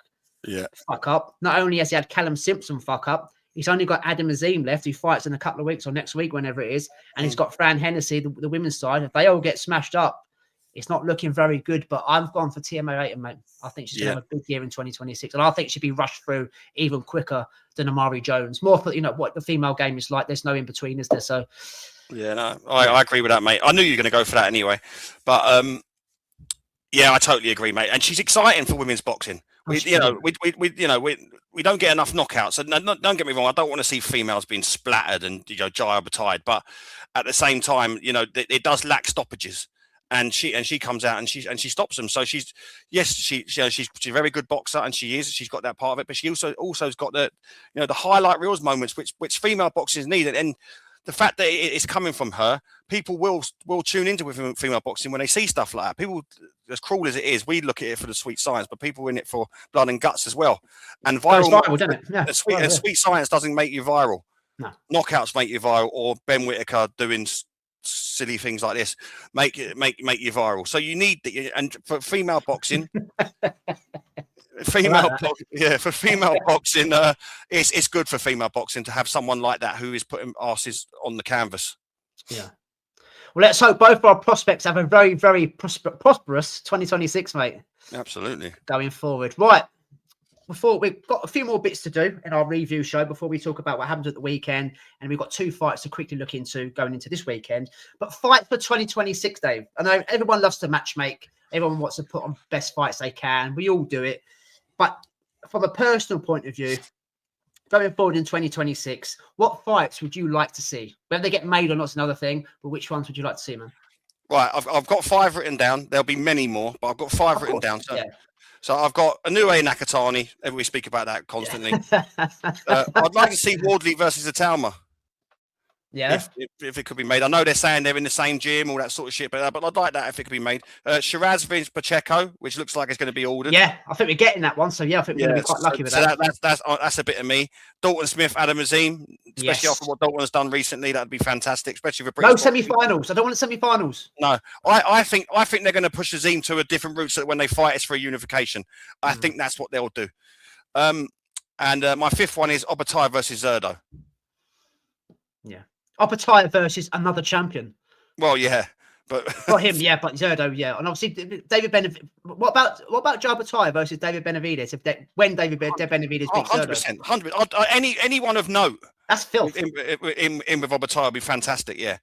fuck up, not only has he had Callum Simpson fuck up, he's only got Adam Azim left, who fights in a couple of weeks or next week, whenever it is. And he's got Fran Hennessy, the women's side. If they all get smashed up, it's not looking very good. But I've gone for TMA rating, mate. I think she's going to have a big year in 2026. And I think she'll be rushed through even quicker than Amari Jones. More for, you know, what the female game is like. There's no in-between, is there? So, yeah, no, I agree with that, mate. I knew you were going to go for that anyway. But, yeah, I totally agree, mate. And she's exciting for women's boxing. We don't get enough knockouts. So don't get me wrong. I don't want to see females being splattered and Jaya Bataille, but at the same time, it does lack stoppages, and she comes out and she stops them. So she's a very good boxer, and she's got that part of it. But she also's got the highlight reels moments which female boxers need, and the fact that it's coming from her, people will tune into with female boxing when they see stuff like that. People, as cruel as it is, we look at it for the sweet science, but people are in it for blood and guts as well. And viral, doesn't it? Yeah. Sweet science doesn't make you viral. No. Knockouts make you viral, or Ben Whittaker doing silly things like this make you viral. So you need and for female boxing. For female boxing, it's good for female boxing to have someone like that who is putting asses on the canvas. Yeah. Well, let's hope both our prospects have a very, very prosperous 2026, mate. Absolutely. Going forward. Right. Before we've got a few more bits to do in our review show before we talk about what happened at the weekend, and we've got 2 fights to quickly look into going into this weekend. But fight for 2026, Dave. I know everyone loves to matchmake. Everyone wants to put on best fights they can. We all do it. But from a personal point of view, going forward in 2026, what fights would you like to see? Whether they get made or not is another thing, but which ones would you like to see, man? Right, I've got 5 written down. There'll be many more, but I've got 5 written down. So I've got Inoue Nakatani. We speak about that constantly. I'd like to see Wardley versus Atalma. Yeah. If it could be made. I know they're saying they're in the same gym, all that sort of shit, but I'd like that if it could be made. Shiraz versus Pacheco, which looks like it's going to be ordered. Yeah, I think we're getting that one. So, yeah, I think we're going to be quite lucky with that. That's a bit of me. Dalton Smith, Adam Azim, especially after what Dalton has done recently, that'd be fantastic, especially for British. No semi-finals. I don't want semi-finals. No, I think they're going to push Azim to a different route so that when they fight, it's for a unification. I think that's what they'll do. And my 5th one is Obatai versus Zerdo. Yeah. Obatai versus another champion. Well, yeah, but for him, yeah, but Zerdo, yeah, and obviously David Benavidez. What about Obatai versus David Benavidez? When David Benavidez beats 100%, 100. Anyone of note. That's filth. In with Obatai would be fantastic, yeah.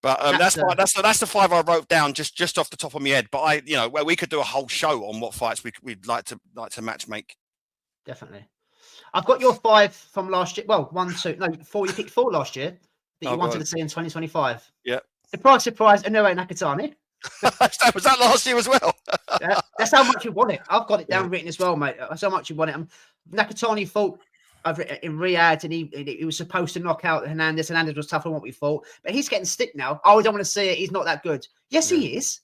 But that's the 5 I wrote down just off the top of my head. But where we could do a whole show on what fights we'd like to match make. Definitely. I've got your 5 from last year. Well, 4. You picked 4 last year that you wanted to see in 2025. Yeah. Surprise, Inoue Nakatani. Was that last year as well? That's how much you want it. I've got it down written as well, mate. That's how much you want it. Nakatani fought in Riyadh, and he was supposed to knock out Hernandez. Hernandez was tougher than what we thought, but he's getting stick now. Oh, we don't want to see it. He's not that good. Yes, he is.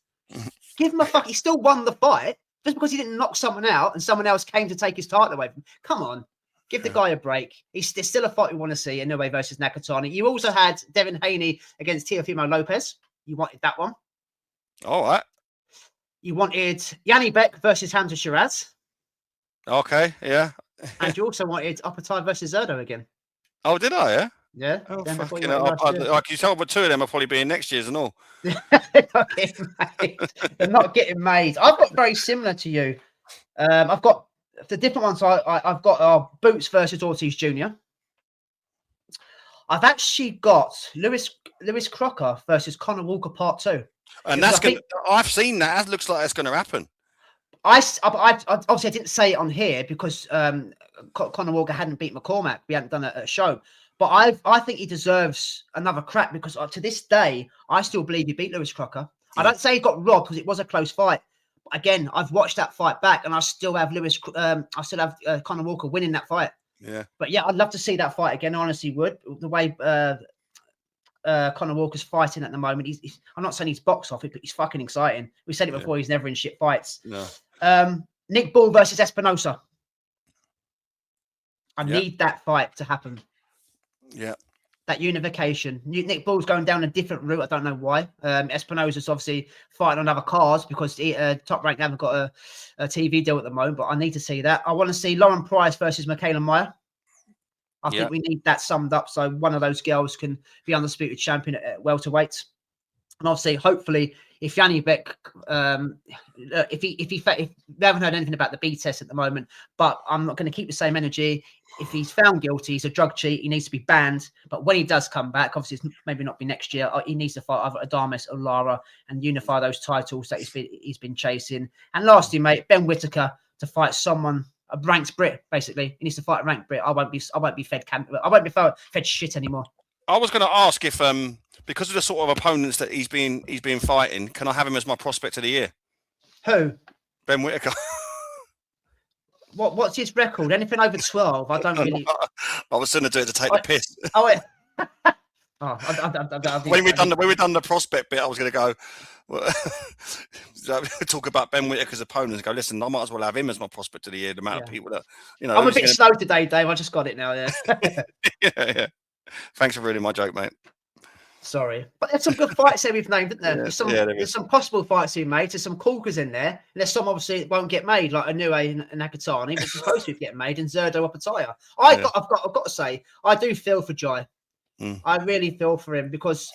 Give him a fuck. He still won the fight just because he didn't knock someone out and someone else came to take his title away from him. Come on. Give the guy a break. There's still a fight we want to see, Inoue versus Nakatani. You also had Devin Haney against Teofimo Lopez. You wanted that one. All right. You wanted Yanni Beck versus Hamza Shiraz. Okay, yeah. And you also wanted Apatai versus Zerdo again. Oh, did I, yeah? Yeah. Oh, fucking hell. Like you told me, 2 of them are probably being next year's and all. They're not getting made. I've got very similar to you. I've got the different ones. I've got Boots versus Ortiz Jr. I've actually got Lewis Crocker versus Conor Walker Part 2. And that's I've seen that. That looks like that's going to happen. I obviously I didn't say it on here because Conor Walker hadn't beat McCormack. We hadn't done a show. But I think he deserves another crack because to this day, I still believe he beat Lewis Crocker. I don't say he got robbed because it was a close fight. But again, I've watched that fight back and I still have Conor Walker winning that fight. Yeah. But yeah, I'd love to see that fight again. I honestly would. The way Conor Walker's fighting at the moment, I'm not saying he's box office, but he's fucking exciting. We said it before, he's never in shit fights. No. Nick Ball versus Espinosa. I need that fight to happen. Yeah. That unification. Nick Ball's going down a different route. I don't know why. Espinosa's obviously fighting on other cards because Top Rank haven't got a TV deal at the moment, but I need to see that. I want to see Lauren Price versus Michaela Meyer. I think we need that summed up so one of those girls can be undisputed champion at welterweight. And obviously, hopefully, if Yanni Beck, if we haven't heard anything about the B test at the moment, but I'm not going to keep the same energy. If he's found guilty, he's a drug cheat. He needs to be banned. But when he does come back, obviously, it's maybe not be next year. He needs to fight either Adames or Lara and unify those titles that he's been chasing. And lastly, mate, Ben Whittaker to fight someone. A ranked Brit, basically. He needs to fight a ranked Brit. I won't be fed fed shit anymore. I was going to ask if, because of the sort of opponents that he's been fighting, can I have him as my prospect of the year? Who? Ben Whittaker. What's his record? Anything over 12? I don't really. I was going to do it to take the piss. Oh, wait. When we done the prospect bit, I was going to go. Talk about Ben Whittaker's opponents and go, listen, I might as well have him as my prospect of the year. The amount of people that, I'm a bit slow today, Dave. I just got it now. Yeah. yeah. Thanks for ruining my joke, mate. Sorry, but there's some good fights there we've named, isn't there? Yeah, there's some possible fights being made. There's some corkers in there. And there's some obviously that won't get made, like Inoue and Nakatani, but it's supposed to be getting made, and Zerdo Apatia. I've got to say, I do feel for Jai. I really feel for him because,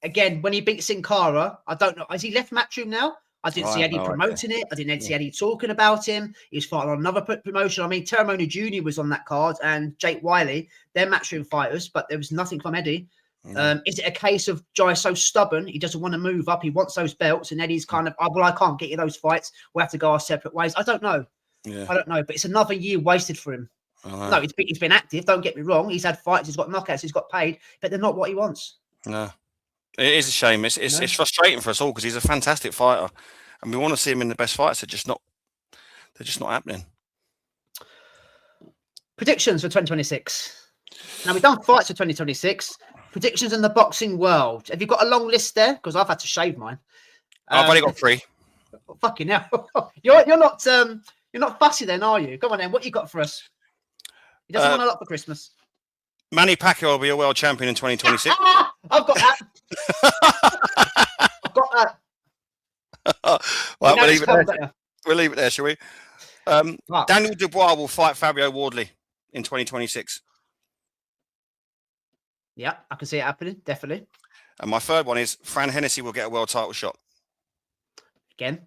again, when he beat Sin Cara, I don't know. Has he left Matchroom now? I didn't see Eddie promoting it. I didn't see Eddie talking about him. He was fighting on another promotion. I mean, Terramona Jr. was on that card and Jake Wiley. They're Matchroom fighters, but there was nothing from Eddie. Is it a case of Jai so stubborn? He doesn't want to move up. He wants those belts. And Eddie's kind of, I can't get you those fights. We'll have to go our separate ways. I don't know. I don't know. But it's another year wasted for him. No, he's been active. Don't get me wrong. He's had fights. He's got knockouts. He's got paid. But they're not what he wants. No. It is a shame. It's frustrating for us all because he's a fantastic fighter. And we want to see him in the best fights. They're just not happening. Predictions for 2026. Now, we've done fights for 2026. Predictions in the boxing world. Have you got a long list there? Because I've had to shave mine. I've only got 3. Fucking hell. You're not fussy then, are you? Come on then. What you got for us? He doesn't want a lot for Christmas. Manny Pacquiao will be a world champion in 2026. I've got that. I've got that. Right, we'll leave it there, shall we? Daniel Dubois will fight Fabio Wardley in 2026. Yeah, I can see it happening, definitely. And my third one is Fran Hennessy will get a world title shot. Again,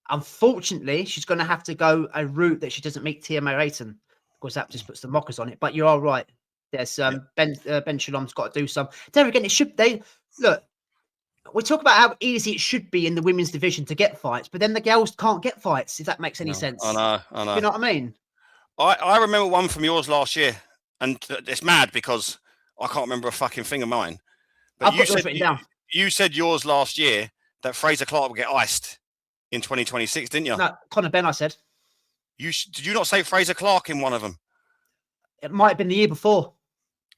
unfortunately, she's going to have to go a route that she doesn't meet TMA Ayton because that just puts the mockers on it. But you are right. There's Ben Shalom's got to do some. There again, look. We talk about how easy it should be in the women's division to get fights, but then the girls can't get fights, if that makes any sense. I know. You know what I mean? I remember one from yours last year, and it's mad because I can't remember a fucking thing of mine. But I've got yours written down. You said yours last year that Fraser Clark will get iced in 2026, didn't you? No, Conor Ben, I said. Did you not say Fraser Clark in one of them? It might have been the year before.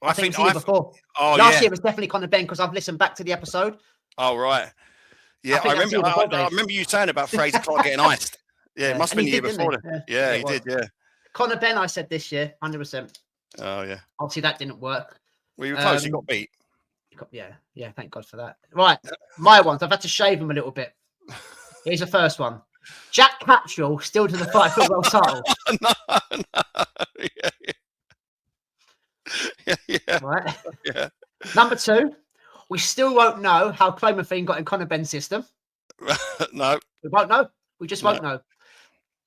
I think it was the year before. Last year was definitely Conor Benn because I've listened back to the episode. Oh, right. Yeah, I remember you saying about Fraser Clark getting iced. Yeah, it must have been the year before. Yeah, he did, yeah. Conor Benn, I said this year, 100%. Oh, yeah. Obviously, that didn't work. Well, you were close. You got beat. Yeah, thank God for that. Right, my ones. I've had to shave them a little bit. Here's the first one. Jack Catchell still to the fight for the world title. No. Yeah. Right. Yeah. Number 2, we still won't know how clomiphene got in Conor Benn's system. No. We won't know. We just won't know.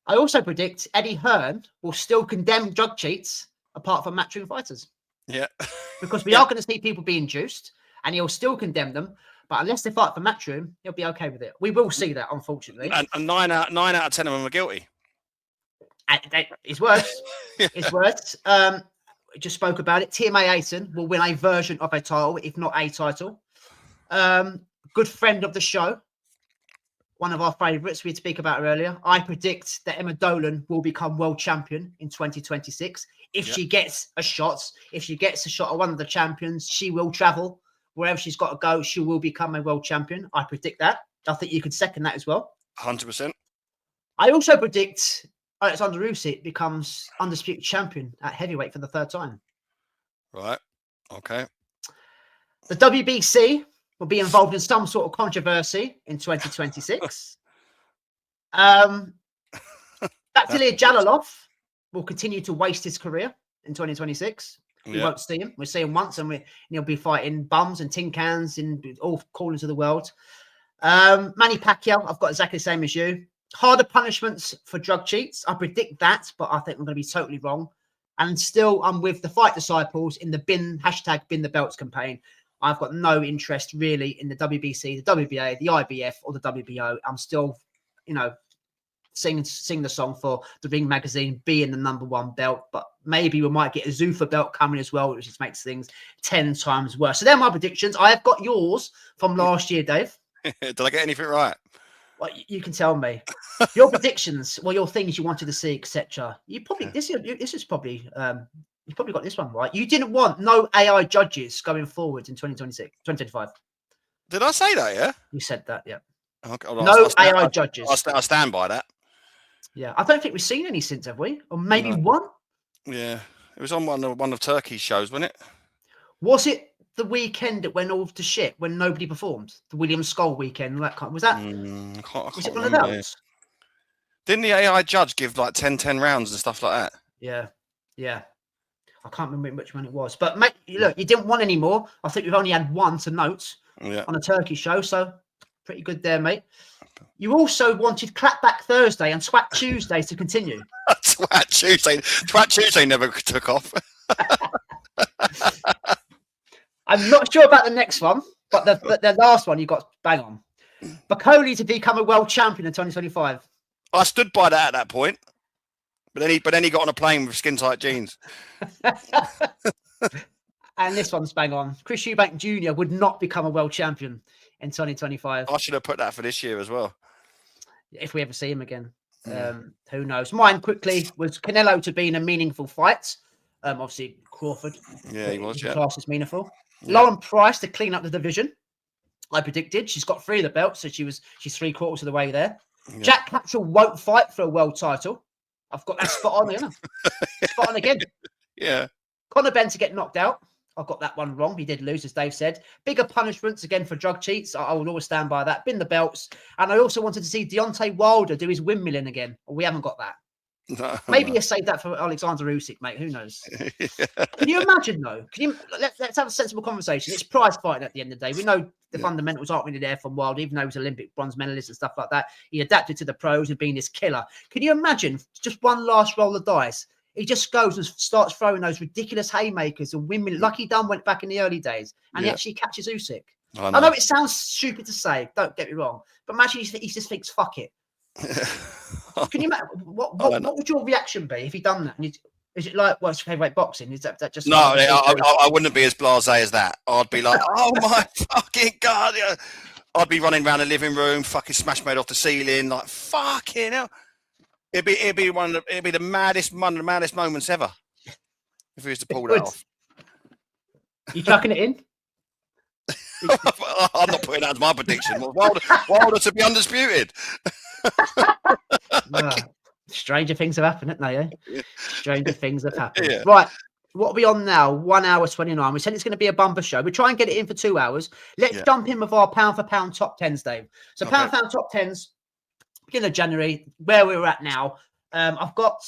I also predict Eddie Hearn will still condemn drug cheats apart from matchroom fighters. Yeah. Because we are going to see people being juiced and he'll still condemn them. But unless they fight for matchroom, he'll be okay with it. We will see that, unfortunately. And 9 out of 10 of them are guilty. It's worse. It's worse. We just spoke about it. TMA Ayton will win a version of a title, if not a title. Good friend of the show. One of our favourites we'd speak about earlier. I predict that Emma Dolan will become world champion in 2026. If she gets a shot, at one of the champions, she will travel. Wherever she's got to go, she will become a world champion. I predict that. I think you could second that as well. 100%. I also predict Alexander Usyk becomes undisputed champion at heavyweight for the 3rd time. Right. Okay. The WBC will be involved in some sort of controversy in 2026. Bakhtiyar Jalolov will continue to waste his career in 2026. We won't see him. We'll see him once, and he'll be fighting bums and tin cans in all corners of the world. Manny Pacquiao, I've got exactly the same as you. Harder punishments for drug cheats. I predict that, but I think I'm going to be totally wrong. And still, I'm with the Fight Disciples in the bin the belts campaign. I've got no interest really in the WBC, the WBA, the IBF, or the WBO. I'm still, sing the song for the Ring magazine being the #1 belt, but maybe we might get a Zuffa belt coming as well, which just makes things 10 times worse. So they're my predictions. I have got yours from last year, Dave. Did I get anything right? Well, you can tell me your predictions, your things you wanted to see, etc. You probably this is probably you probably got this one right. You didn't want no AI judges going forward in 2025. Did I say that? Yeah, you said that. Yeah. Okay, no AI judges. I stand by that. Yeah, I don't think we've seen any since, have we? Or maybe one? Yeah, it was on one of Turkey's shows, wasn't it? Was it the weekend it went all to shit when nobody performed? The William Skull weekend, that kind. Was that? I can't was it one of those? Didn't the AI judge give like 10 rounds and stuff like that? Yeah. I can't remember which one it was, but mate, look, you didn't want any more. I think we've only had one to note on a Turkey show, so pretty good there, mate. You also wanted Clapback Thursday and Twat Tuesday to continue. Twat Tuesday never took off. I'm not sure about the next one, but the last one you got bang on. Bacoli to become a world champion in 2025. I stood by that at that point, but then he got on a plane with skin tight jeans. And this one's bang on. Chris Eubank Jr. would not become a world champion in 2025. I should have put that for this year as well. If we ever see him again. Who knows? Mine quickly was Canelo to be in a meaningful fight. Obviously Crawford. Yeah, he was. Yeah. Class is meaningful. Yeah. Lauren Price to clean up the division. I predicted she's got 3 of the belts, so she's 3/4 of the way there. Yeah. Jack Catchell won't fight for a world title. I've got that spot on. Spot on again. Yeah. Conor Benn to get knocked out. I got that one wrong. He did lose, as Dave said. Bigger punishments again for drug cheats. I will always stand by that. Bin the belts. And I also wanted to see Deontay Wilder do his windmilling again. We haven't got that. No, maybe you save that for Alexander Usyk, mate. Who knows? Can you imagine, though? Let's have a sensible conversation. It's prize fighting at the end of the day. We know the fundamentals aren't really there from Wilder, even though he was Olympic bronze medalist and stuff like that. He adapted to the pros and being this killer. Can you imagine just one last roll of dice? He just goes and starts throwing those ridiculous haymakers and windmill like he done went back in the early days, and he actually catches Usyk. I know it sounds stupid to say, don't get me wrong, but imagine he just thinks, fuck it. Can you imagine what would your reaction be if he done that? And is it like what's heavyweight boxing? Is that just no? I wouldn't be as blasé as that. I'd be like, oh my fucking god! I'd be running around the living room, fucking smash made off the ceiling, like fucking hell. It'd be one of the maddest moments ever. if he was to pull Good. that off. You chucking it in? I'm not putting that as my prediction. Wilder to be undisputed. Stranger things have happened, haven't they? Eh? Yeah. Stranger things have happened. Yeah. Right. What are we on now? 1 hour 29. We said it's going to be a bumper show. We try and get it in for 2 hours. Let's jump in with our pound for pound top 10s, Dave. So pound for pound top 10s, beginning of January, where we're at now. I've got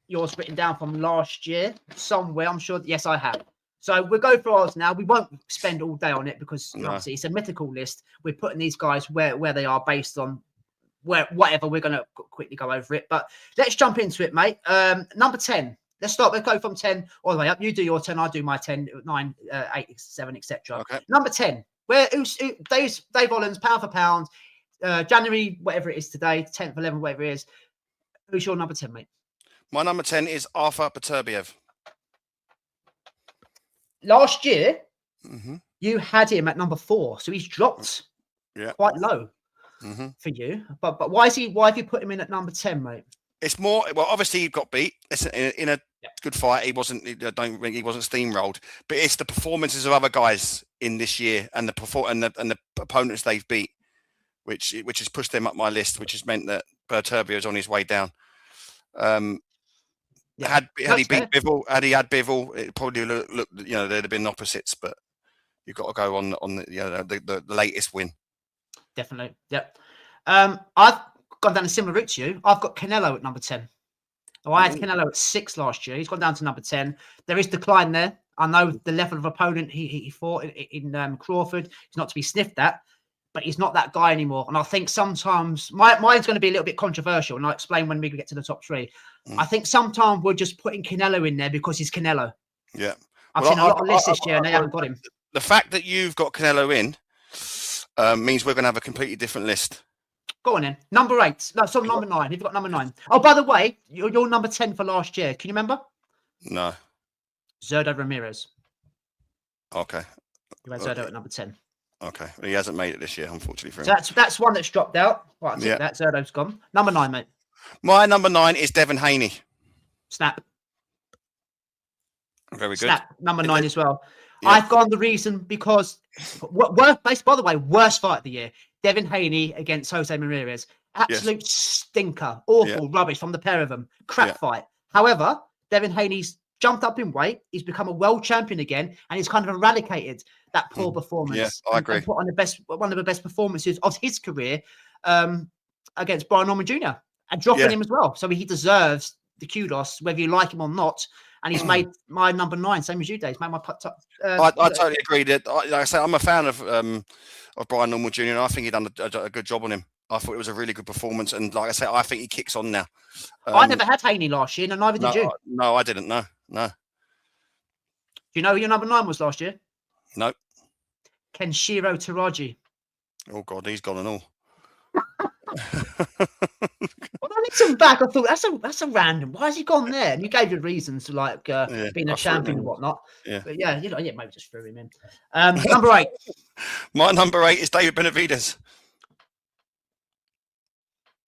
yours written down from last year somewhere. I'm sure. Yes, I have. So we'll go for ours now. We won't spend all day on it because obviously it's a mythical list. We're putting these guys where they are based on whatever. We're going to quickly go over it. But let's jump into it, mate. Number 10. Let's start. Let's go from 10 all the way up. You do your 10. I do my 10, 9, 8, 7, etc. Okay. Number 10. Dave Holland's pound for pound. January, whatever it is today, 10th, 11th, whatever it is. Who's your number 10, mate? My number 10 is Arthur Beterbiev. Last year, you had him at number 4, so he's dropped quite low for you. But why have you put him in at number 10, mate? It's more, well, obviously he got beat. It's in a good fight. He wasn't steamrolled, but it's the performances of other guys in this year and the opponents they've beat, which has pushed them up my list, which has meant that Beterbiev is on his way down. Had he beat Bivol, had he had Bivol, it probably look there'd have been opposites, but you've got to go on the latest win. Definitely, yep. I've gone down a similar route to you. I've got Canelo at number 10. Oh, I had Canelo at 6 last year. He's gone down to number 10. There is decline there. I know the level of opponent he fought in Crawford is not to be sniffed at, but he's not that guy anymore. And I think sometimes mine's going to be a little bit controversial, and I'll explain when we get to the top 3. I think sometimes we're just putting Canelo in there because he's Canelo. Yeah. I've seen a lot of lists this year, and they haven't got him. The fact that you've got Canelo in means we're going to have a completely different list. Go on then. Number 8. No, so number 9. You've got number 9. Oh, by the way, you're number 10 for last year. Can you remember? No. Zerdo Ramirez. Okay. You had Zerdo at number 10. Okay. Well, he hasn't made it this year, unfortunately for him. So that's one that's dropped out. Right, that Zerdo's gone. Number 9, mate. My number 9 is Devin Haney. Snap. Very good. Snap. Number 9 as well. Yeah. I've gone the reason because, by the way, worst fight of the year. Devin Haney against Jose Ramirez. Absolute stinker. Awful rubbish from the pair of them. Crap fight. However, Devin Haney's jumped up in weight. He's become a world champion again, and he's kind of eradicated that poor performance. Yeah, I agree. And put on one of the best performances of his career against Brian Norman Jr. and dropping him as well. So he deserves the kudos, whether you like him or not. And he's made my number 9, same as you, Dave. He's made my top. I totally agree. That, like I say, I'm a fan of Brian Norman Jr. and I think he done a good job on him. I thought it was a really good performance, and like I say, I think he kicks on now. I never had Haney last year, and neither did you. No, I didn't. No. Do you know who your number 9 was last year? No. Kenshiro Taraji. Oh God, he's gone and all. When I listened back, I thought that's a random. Why has he gone there? And you gave your reasons to like being a champion and whatnot. Yeah, but maybe just threw him in. Number 8. My number 8 is David Benavidez.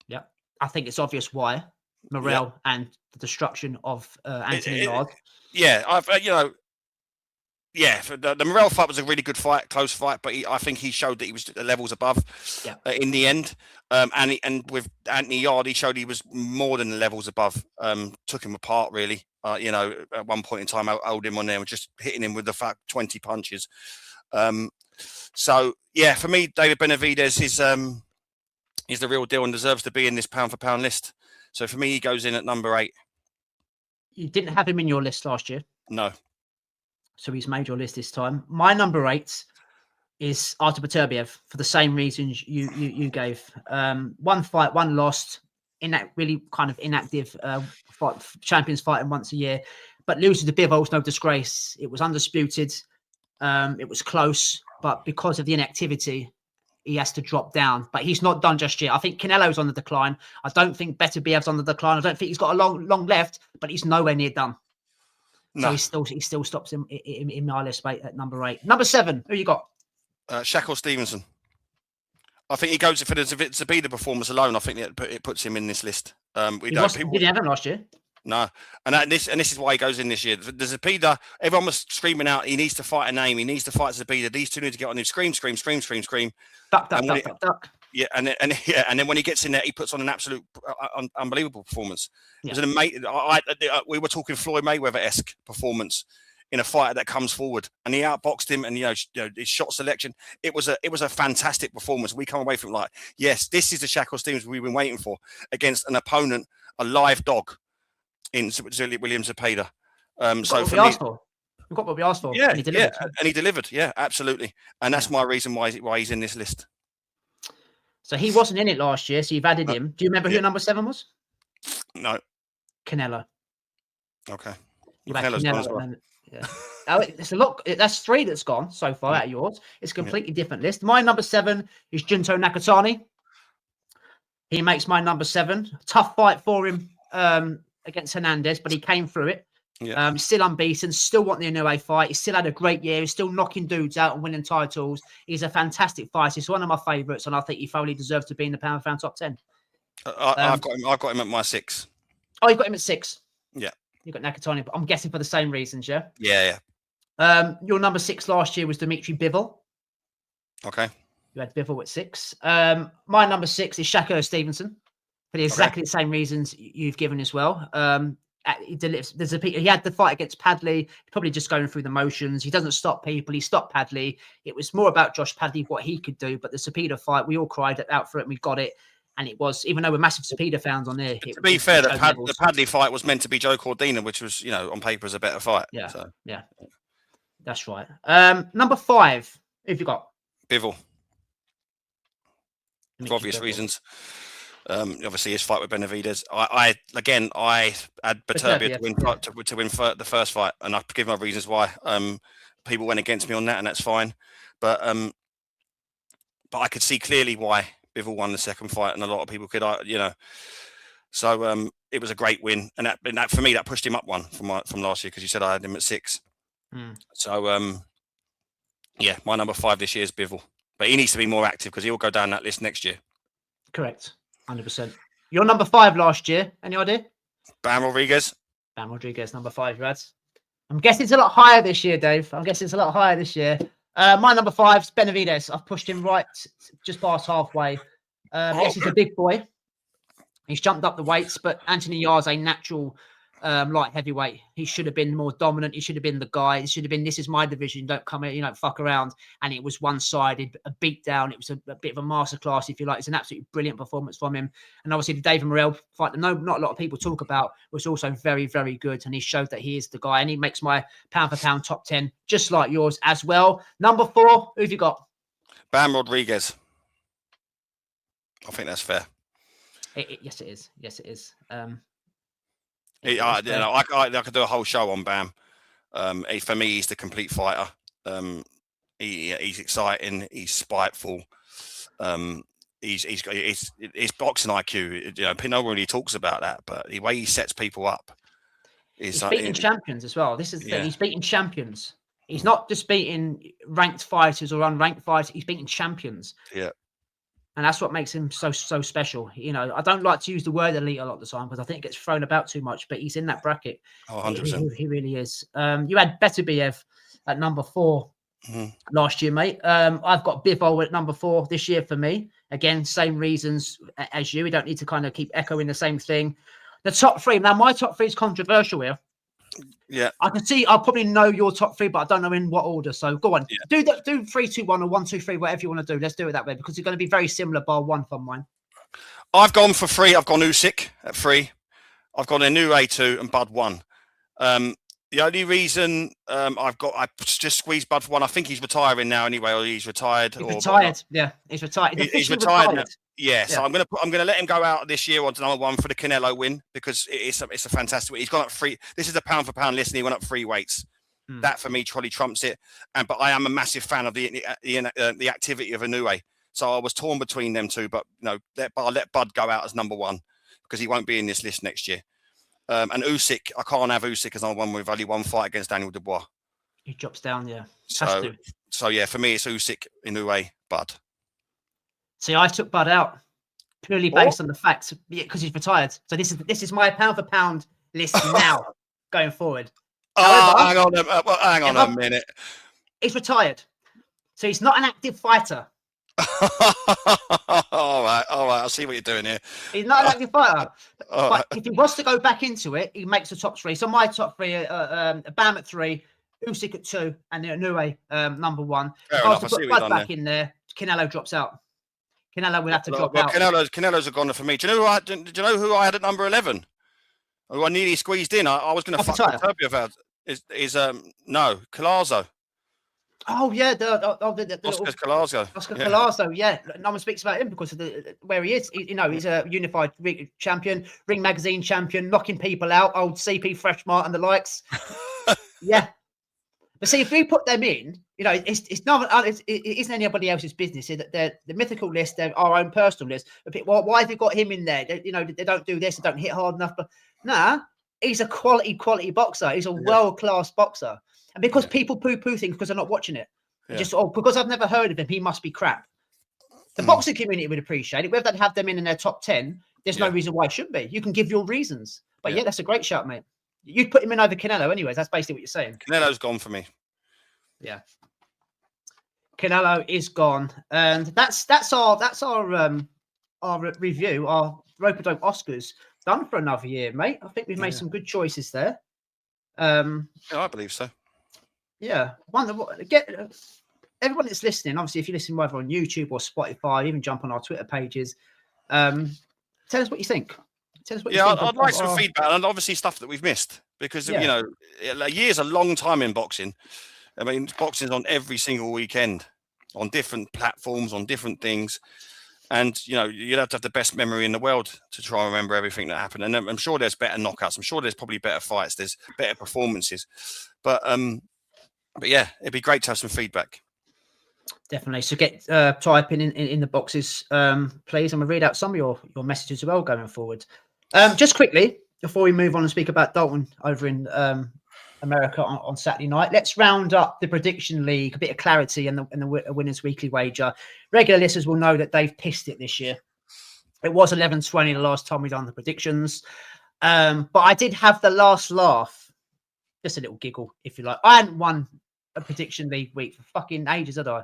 Yeah, I think it's obvious why Morrell and the destruction of Anthony Yard. The Morrell fight was a really good fight, close fight, but I think he showed that he was levels above in the end. And with Anthony Yard, he showed he was more than the levels above. Took him apart, really. At one point in time, I held him on there and just hitting him with the 20 punches. For me, David Benavidez is the real deal and deserves to be in this pound for pound list. So for me, he goes in at number 8. You didn't have him in your list last year? No. So he's made your list this time. My number 8 is Artur Beterbiev for the same reasons you gave. One fight, one lost, in that really kind of inactive fight, champions fighting once a year. But losing to Bivol's no disgrace. It was undisputed. It was close, but because of the inactivity, he has to drop down. But he's not done just yet. I think Canelo's on the decline. I don't think Beterbiev's on the decline. I don't think he's got a long left, but he's nowhere near done. No. So he still stops him in my list, mate, at number 8. Number 7, who you got? Shakur Stevenson. I think he goes to be the performance alone. I think it puts him in this list. Did he have him last year? No, and this is why he goes in this year. The Zepeda, everyone was screaming out, he needs to fight a name, he needs to fight Zepeda. These two need to get on him, scream. Duck. Yeah, and then when he gets in there, he puts on an absolute unbelievable performance. It was an amazing. We were talking Floyd Mayweather-esque performance in a fighter that comes forward, and he outboxed him, and his shot selection. It was a fantastic performance. We come away from like, yes, this is the Shackle Stevens we've been waiting for against an opponent, a live dog in William Zepeda. So for me, we've got what we asked for. Yeah, and he delivered. And he delivered. Yeah, absolutely. And that's my reason why he's in this list. So he wasn't in it last year, so you've added him. Do you remember who number 7 was? No. Canelo. Okay. Canelo's gone as well. Yeah. It's a lot. That's 3 that's gone so far out of yours. It's a completely different list. My number 7 is Junto Nakatani. He makes my number 7. Tough fight for him against Hernandez, but he came through it. Yeah. Still unbeaten, still wanting the Inoue fight. He still had a great year. He's still knocking dudes out and winning titles. He's a fantastic fighter. He's one of my favourites, and I think he thoroughly deserves to be in the pound for pound top 10. I've got him at my 6. Oh, you've got him at 6. Yeah. You've got Nakatani, but I'm guessing for the same reasons, yeah? Yeah. Your number 6 last year was Dimitri Bivol. Okay. You had Bivol at 6. My number 6 is Shakur Stevenson for exactly the same reasons you've given as well. He had the fight against Padley, probably just going through the motions. He doesn't stop people. He stopped Padley. It was more about Josh Padley, what he could do. But the Zepeda fight, we all cried out for it and we got it. And it was, even though we're massive Zepeda fans on there. To be fair, the Padley fight was meant to be Joe Cordina, which was, on paper, is a better fight. Yeah. So. Yeah. That's right. Number 5, who have you got? Bivol. For obvious reasons. Obviously, his fight with Benavidez. I had Beterbiev to win the first fight, and I give my reasons why. People went against me on that, and that's fine. But I could see clearly why Bivol won the second fight, and a lot of people could, So it was a great win, and that for me that pushed him up one from last year because you said I had him at 6. So my number 5 this year is Bivol, but he needs to be more active because he'll go down that list next year. Correct. 100%. Your number 5 last year. Any idea? Bam Rodriguez, number 5, you had. I'm guessing it's a lot higher this year, Dave. My number 5 is Benavidez. I've pushed him right just past halfway. Yes, he's a big boy. He's jumped up the weights, but Anthony Yar's a natural light heavyweight. He should have been more dominant. He should have been the guy. It should have been, this is my division. Don't come here, fuck around. And it was one-sided, a beat down. It was a bit of a masterclass, if you like. It's an absolutely brilliant performance from him. And obviously the David Morrell fight that not a lot of people talk about was also very, very good. And he showed that he is the guy. And he makes my pound for pound top 10, just like yours as well. Number 4, who have you got? Bam Rodriguez. I think that's fair. Yes, it is. I could do a whole show on Bam. For me, he's the complete fighter. He's exciting. He's spiteful. He's got his boxing IQ. No one really talks about that, but the way he sets people up is he's beating champions as well. This is the thing. He's beating champions. He's not just beating ranked fighters or unranked fighters. He's beating champions. Yeah. And that's what makes him so special. I don't like to use the word elite a lot of the time because I think it gets thrown about too much, but he's in that bracket. Oh, 100%. He really is. You had Beterbiev at number 4 last year, mate. I've got Bivol at number 4 this year for me. Again, same reasons as you. We don't need to kind of keep echoing the same thing. The top 3. Now, my top 3 is controversial here. Yeah, I can see. I'll probably know your top 3, but I don't know in what order. So go on, do 3, 2, 1, or 1, 2, 3, whatever you want to do. Let's do it that way because it's going to be very similar. Bar 1 from mine. I've gone for 3. I've gone Usyk at 3. I've gone Inoue 2 and Bud 1. The only reason I just squeezed Bud for 1. I think he's retiring now anyway, or he's retired. He's retired. Yeah, he's retired. He's retired. Yeah, so I'm gonna let him go out this year on to number 1 for the Canelo win because it's a fantastic win. He's gone up 3. This is a pound for pound list, and he went up 3 weights. That for me probably trumps it. But I am a massive fan of the activity of Inoue. So I was torn between them two, but I'll let Bud go out as number 1 because he won't be in this list next year. And Usyk, I can't have Usyk as number 1 with only 1 fight against Daniel Dubois. He drops down, yeah. So yeah, for me it's Usyk, Inoue, Bud. See, I took Bud out purely based on the facts because he's retired. So this is my pound for pound list now going forward. Hang on a minute. He's retired, so he's not an active fighter. all right. I see what you're doing here. He's not an active fighter. But if he was to go back into it, he makes the top 3. So my top 3 are Bam at 3, Usyk at 2, and Inoue number 1. Fair if I was enough, to put Bud back in there, Canelo drops out. Canelo will have to drop out. Canelo's a goner for me. Do you know who I had at number 11? Who I nearly squeezed in. I was going to fuck Turbio about. No, Collazo. Oh yeah, Oscar Collazo. Oscar Collazo, yeah. No one speaks about him because of where he is. He's a unified champion, Ring Magazine champion, knocking people out, old CP Freshmart and the likes. Yeah. But see, if we put them in, it isn't anybody else's business. They're the mythical list, they're our own personal list. Why have you got him in there? They don't do this, they don't hit hard enough. But he's a quality boxer. He's a world-class boxer. And because people poo-poo things because they're not watching it, because I've never heard of him, he must be crap. The boxing community would appreciate it. Whether they'd have them in their top 10, there's no reason why it shouldn't be. You can give your reasons. But that's a great shout, mate. You'd put him in over Canelo anyways. That's basically what you're saying. Canelo's gone for me. Yeah. Canelo is gone. And that's our review, our Rope-a-Dope Oscars done for another year, mate. I think we've made some good choices there. I believe so. Yeah. Everyone that's listening, obviously, if you listen whether on YouTube or Spotify, even jump on our Twitter pages, tell us what you think. Tell us what you think. I'd like some feedback, and obviously stuff that we've missed, because a year's a long time in boxing. I mean, boxing's on every single weekend, on different platforms, on different things. And, you'd have to have the best memory in the world to try and remember everything that happened. And I'm sure there's better knockouts. I'm sure there's probably better fights. There's better performances. But yeah, it'd be great to have some feedback. Definitely. So get typing in the boxes, please. I'm going to read out some of your messages as well going forward. Just quickly, before we move on and speak about Dalton over in America on Saturday night, let's round up the prediction league, a bit of clarity and the winners weekly wager. Regular listeners will know that they've pissed it this year. It was 11-20 the last time we done the predictions, but I did have the last laugh, just a little giggle if you like. I hadn't won a prediction league week for fucking ages, had I?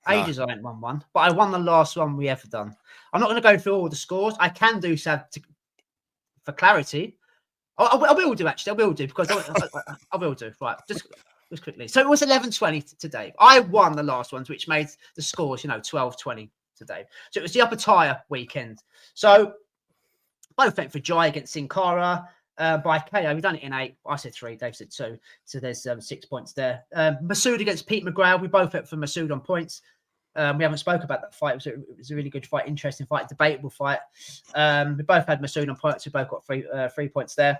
Ages. I hadn't won one, but I won the last one we ever done. I'm not going to go through all the scores. I can do so for clarity. I will do, actually. I will do, because I will do. Right, just quickly. So it was 11-20 to Dave. I won the last ones, which made the scores, 12-20 to Dave. So it was the upper tier weekend. So both went for Jai against Sin Cara by KO. We've done it in 8. I said 3. Dave said 2. So there's 6 points there. Masood against Pete McGrath. We both went for Masood on points. We haven't spoke about that fight. It was a really good fight, interesting fight, debatable fight. We both had Masood on points. We both got 3 points there.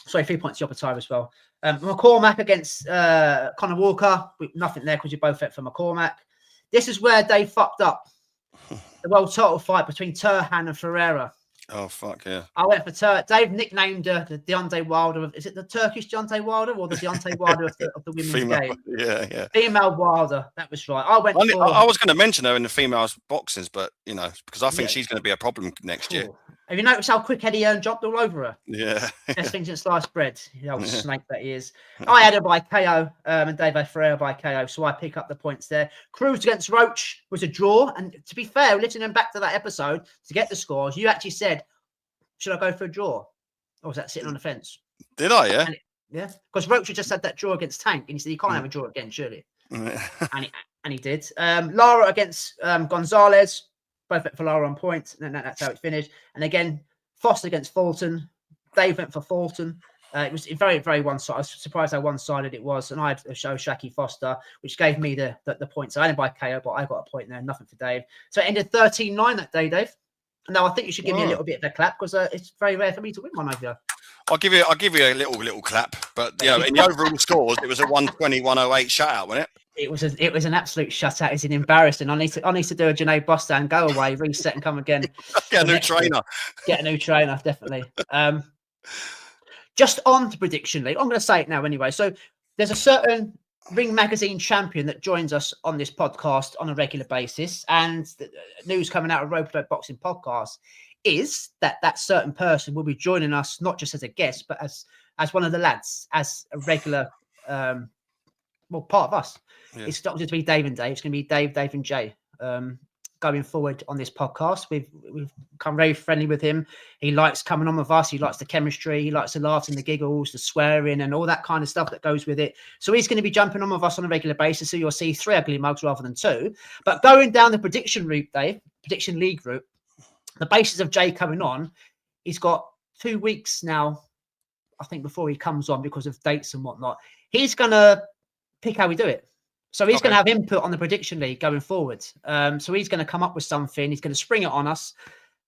Sorry, 3 points the upper tier as well. McCormack against Conor Walker. Nothing there because we both went for McCormack. This is where they fucked up. The world title fight between Turhan and Ferreira. Oh, fuck yeah. I went for Dave nicknamed the Deontay Wilder. Is it the Turkish Deontay Wilder or the Deontay Wilder of the women's game? Yeah. Female Wilder. That was right. I was going to mention her in the females boxings, but, because I think she's going to be a problem next year. Have you noticed how quick Eddie Hearn jumped all over her? Yeah. Best thing since sliced bread. Old snake that he is. I had her by KO and Dave had Ferreira by KO, so I pick up the points there. Cruz against Roach was a draw. And to be fair, listening back to that episode to get the scores, you actually said, should I go for a draw? Or was that sitting on the fence? Did I, yeah? Yeah. Because Roach had just had that draw against Tank, and he said, you can't have a draw again, surely. and he did. Lara against Gonzalez. Both went for Lara on points, and then that's how it finished. And again, Foster against Fulton. Dave went for Fulton. It was very, very one-sided. I was surprised how one-sided it was. And I had a show Shaki Foster, which gave me the points. I didn't buy KO, but I got a point there. Nothing for Dave. So it ended 13-9 that day, Dave. Now I think you should give me a little bit of a clap, because it's very rare for me to win one over you. I'll give you a little clap, but in the overall scores, it was a 120-108 shutout, wasn't it? It was an absolute shutout. It's an embarrassing. I need to do a Janae Bostan, go away, reset, and come again. Get a new trainer. Get a new trainer, definitely. Just on to prediction league. I'm going to say it now anyway. So there's a certain Ring Magazine champion that joins us on this podcast on a regular basis, and the news coming out of Rope-a-Dope Boxing Podcast is that certain person will be joining us, not just as a guest, but as one of the lads, as a regular, part of us. Yeah. It's not just to be Dave and Dave. It's going to be Dave and Jay. Going forward on this podcast, we've become very friendly with him. He likes coming on with us. He likes the chemistry. He likes the laughs and the giggles, the swearing, and all that kind of stuff that goes with it. So he's going to be jumping on with us on a regular basis. So you'll see 3 ugly mugs rather than 2. But going down the prediction route, Dave, prediction league route, the basis of Jay coming on, he's got 2 weeks now, I think, before he comes on because of dates and whatnot. He's going to pick how we do it. So he's going to have input on the prediction league going forward. So he's going to come up with something. He's going to spring it on us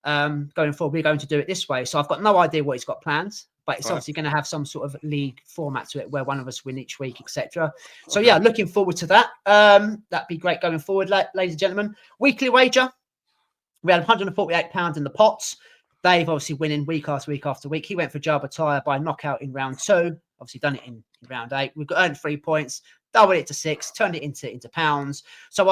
going forward. We're going to do it this way. So I've got no idea what he's got planned, but it's obviously going to have some sort of league format to it where one of us win each week, etc. So yeah, looking forward to that. That'd be great going forward, ladies and gentlemen. Weekly wager. We had £148 in the pots. Dave obviously winning week after week after week. He went for Jarbataya by knockout in round 2. Obviously done it in round 8. We've earned 3 points. Doubled it to 6, turned it into pounds. So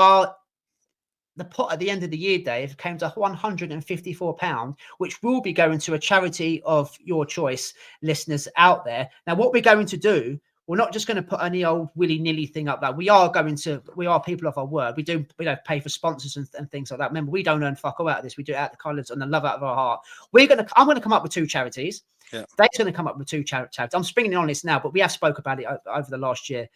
the pot at the end of the year, Dave, came to £154, which will be going to a charity of your choice, listeners out there. Now, what we're going to do, we're not just going to put any old willy-nilly thing up there. We are people of our word. We do, pay for sponsors and things like that. Remember, we don't earn fuck all out of this. We do it out of the colours and the love out of our heart. I'm going to come up with 2 charities. Yeah. Dave's going to come up with 2 charities. I'm springing it on this now, but we have spoke about it over the last year.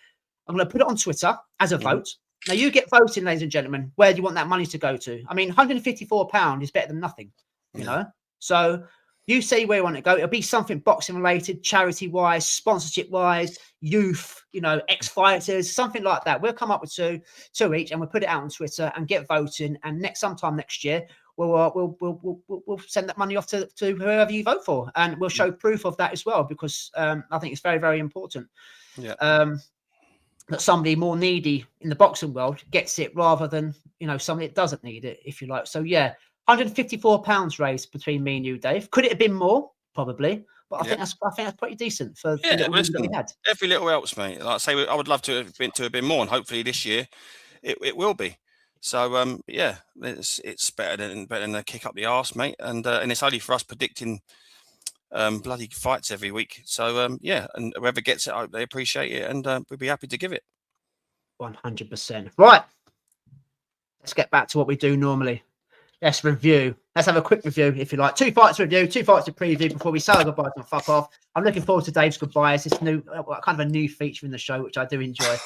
I'm going to put it on Twitter as a vote. Now, you get voting, ladies and gentlemen. Where do you want that money to go to? I mean, £154 is better than nothing, you know? So you say where you want to go. It'll be something boxing related, charity-wise, sponsorship-wise, youth, ex-fighters, something like that. We'll come up with two each, and we'll put it out on Twitter and get voting. And sometime next year, we'll send that money off to whoever you vote for. And we'll show proof of that as well, because I think it's very, very important. Yeah. That somebody more needy in the boxing world gets it rather than, somebody that doesn't need it, if you like. So, yeah, £154 raised between me and you, Dave. Could it have been more? Probably. But I think that's pretty decent for the little that we had. Every little helps, mate. Like I say, I would love to have been more, and hopefully this year it will be. So, it's better than a kick up the arse, mate. And it's only for us predicting bloody fights every week. So and whoever gets it, I hope they appreciate it, and we'll be happy to give it. 100%. Right, let's get back to what we do normally. Let's have a quick review, if you like. 2 fights to review, 2 fights to preview before we say goodbye and fuck off. I'm looking forward to Dave's goodbyes. It's new, kind of a new feature in the show, which I do enjoy.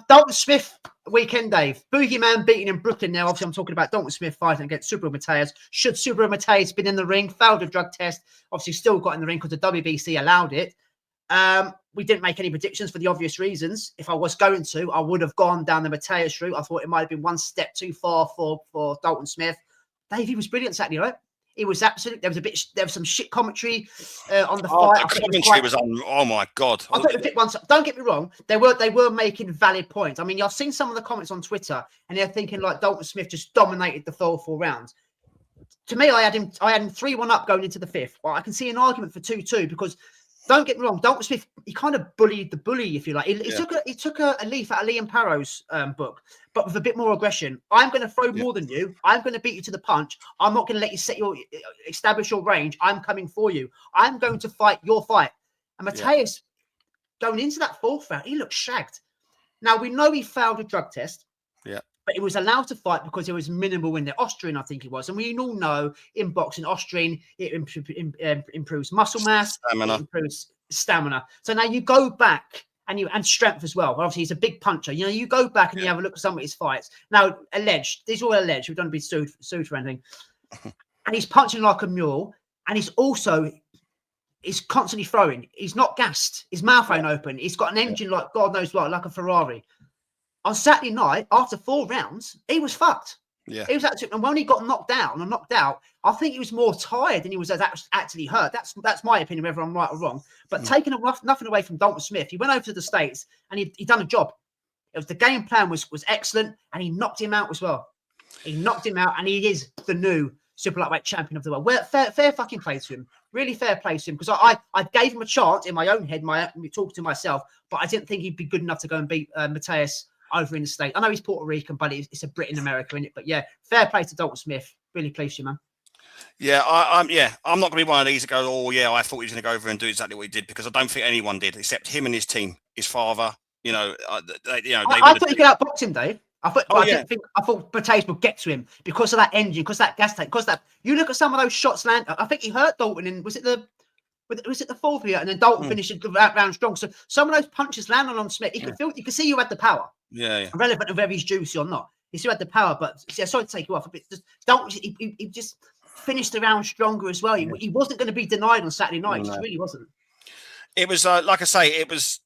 Dalton Smith weekend, Dave. Boogeyman beating in Brooklyn now. Obviously, I'm talking about Dalton Smith fighting against Subriel Matias. Should Subriel Matias been in the ring, failed a drug test, obviously still got in the ring because the WBC allowed it. We didn't make any predictions for the obvious reasons. If I was going to, I would have gone down the Matias route. I thought it might have been one step too far for Dalton Smith. Dave, he was brilliant Saturday, right? It was absolutely. There was some shit commentary on the fight. The commentary was on. Oh my god! Don't get me wrong. They were making valid points. I mean, I've seen some of the comments on Twitter, and they're thinking like Dalton Smith just dominated the full 4 rounds. To me, I had him 3-1 up going into the 5th. Well, I can see an argument for 2-2 because. Don't get me wrong, Dalton Smith, he kind of bullied the bully, if you like. He took a leaf out of Liam Parrow's book, but with a bit more aggression. I'm going to throw more than you. I'm going to beat you to the punch. I'm not going to let you establish your range. I'm coming for you. I'm going to fight your fight. And Matias, going into that 4th round, he looked shagged. Now, we know he failed a drug test. Yeah. But he was allowed to fight because it was minimal in the Austrian, I think it was. And we all know in boxing, Austrian, it improves muscle mass, it improves stamina. So now you go back and strength as well. Obviously, he's a big puncher. You go back and you have a look at some of his fights. Now, these are all alleged. We don't be sued for anything. And he's punching like a mule. And he's constantly throwing. He's not gassed. His mouth ain't open. He's got an engine like God knows what, like a Ferrari. On Saturday night, after 4 rounds, he was fucked. Yeah, he was actually, and when he got knocked out, I think he was more tired than he was actually hurt. That's my opinion, whether I'm right or wrong. But taking nothing away from Dalton Smith, he went over to the States and he done a job. The game plan was excellent, and he knocked him out as well. He knocked him out, and he is the new super lightweight champion of the world. Fair fucking play to him. Really fair play to him, because I gave him a chance in my own head, talking to myself, but I didn't think he'd be good enough to go and beat Matias over in the States. I know he's Puerto Rican, but it's a Brit in America, isn't it? But yeah, fair play to Dalton Smith. Really pleased you, man. Yeah, I'm not going to be one of these that go, oh yeah, I thought he was going to go over and do exactly what he did, because I don't think anyone did except him and his team, his father. You know, I thought he could outbox him, Dave. I thought Bataille would get to him because of that engine, because that gas tank, because that. You look at some of those shots land. I think he hurt Dalton in was it the fourth year, and then Dalton finished the round strong. So some of those punches landed on Smith. You could see you had the power. Yeah. Irrelevant of whether he's juicy or not. He still had the power, but sorry to take you off a bit. He just finished the round stronger as well. He wasn't going to be denied on Saturday night. He just really wasn't. It was like I say, it was.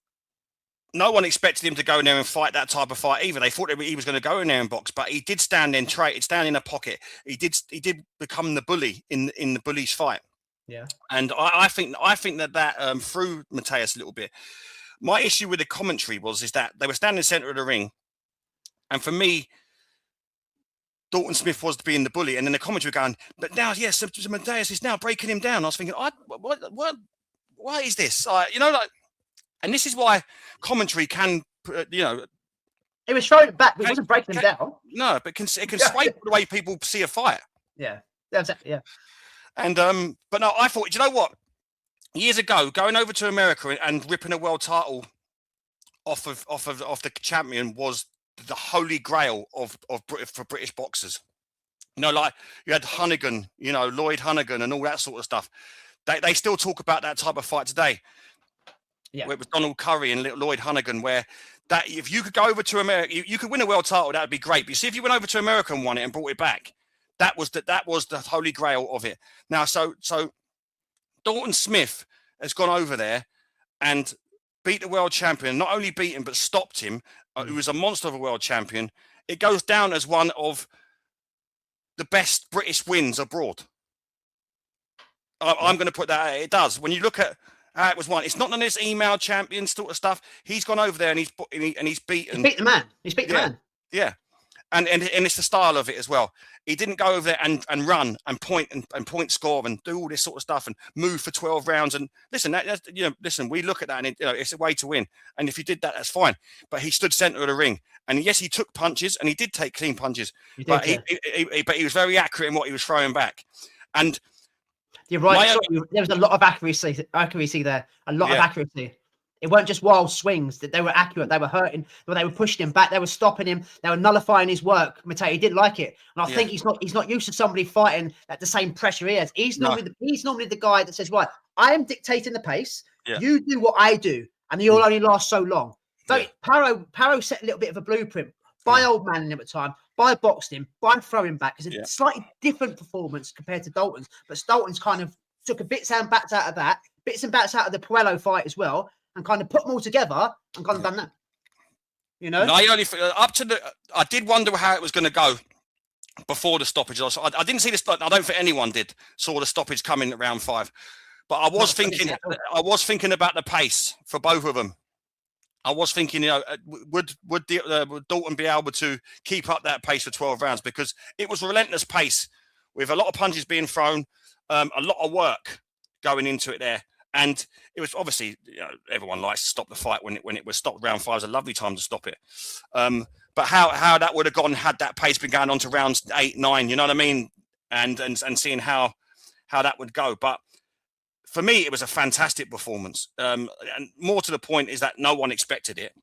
No one expected him to go in there and fight that type of fight either. They thought he was going to go in there and box, but he did stand in a pocket. He did become the bully in the bully's fight. Yeah, and I think that threw Mateus a little bit. My issue with the commentary is that they were standing in the center of the ring, and for me, Dalton Smith was being the bully, and then the commentary were going, but now yes, Mateus is now breaking him down. I was thinking, what is this? And this is why commentary can, it was throwing it back, but it wasn't breaking him down. No, but it can sway the way people see a fight. Yeah, exactly. Yeah. And but no, I thought, you know what? Years ago, going over to America and ripping a world title off of the champion was the holy grail for British boxers. Like you had Hunnigan, Lloyd Hunnigan and all that sort of stuff. They still talk about that type of fight today. Yeah. Where it was Donald Curry and Lloyd Hunnigan, where that if you could go over to America, you could win a world title, that would be great. But you see, if you went over to America and won it and brought it back, that was the holy grail of it. Now, so Dalton Smith has gone over there and beat the world champion, not only beat him, but stopped him, who was a monster of a world champion. It goes down as one of the best British wins abroad. I'm going to put that, it does. When you look at how it was won, it's not none of this email champion sort of stuff. He's gone over there and he's beaten. He's beat the man. He's beat the man. Yeah. And it's the style of it as well. He didn't go over there and run and point score and do all this sort of stuff and move for 12 rounds. And listen, we look at that and it's a way to win. And if you did that, that's fine. But he stood center of the ring, and yes, he took punches and he did take clean punches. But he was very accurate in what he was throwing back. And you're right. There was a lot of accuracy there. A lot of accuracy. It weren't just wild swings. That they were accurate. They were hurting. They were pushing him back. They were stopping him. They were nullifying his work. Matei didn't like it, and I think he's not used to somebody fighting at the same pressure he has. He's normally the guy that says, right, I am dictating the pace. Yeah. You do what I do, and you'll only last so long. So Paro set a little bit of a blueprint by old man in him at time, by boxing him, by throwing back. It's a slightly different performance compared to Dalton's, but Dalton's kind of took a bits and bats out of that, bits and bats out of the Puello fight as well, and kind of put them all together and kind of done that. No, I did wonder how it was going to go before the stoppage. I didn't see the. I don't think anyone saw the stoppage coming at round 5, but I was thinking about the pace for both of them. I was thinking, would Dalton be able to keep up that pace for 12 rounds? Because it was a relentless pace with a lot of punches being thrown, a lot of work going into it there. And it was obviously, everyone likes to stop the fight when it was stopped. Round 5 was a lovely time to stop it. But how that would have gone had that pace been going on to rounds 8, 9, you know what I mean? And seeing how that would go. But for me, it was a fantastic performance. And more to the point is that no one expected it.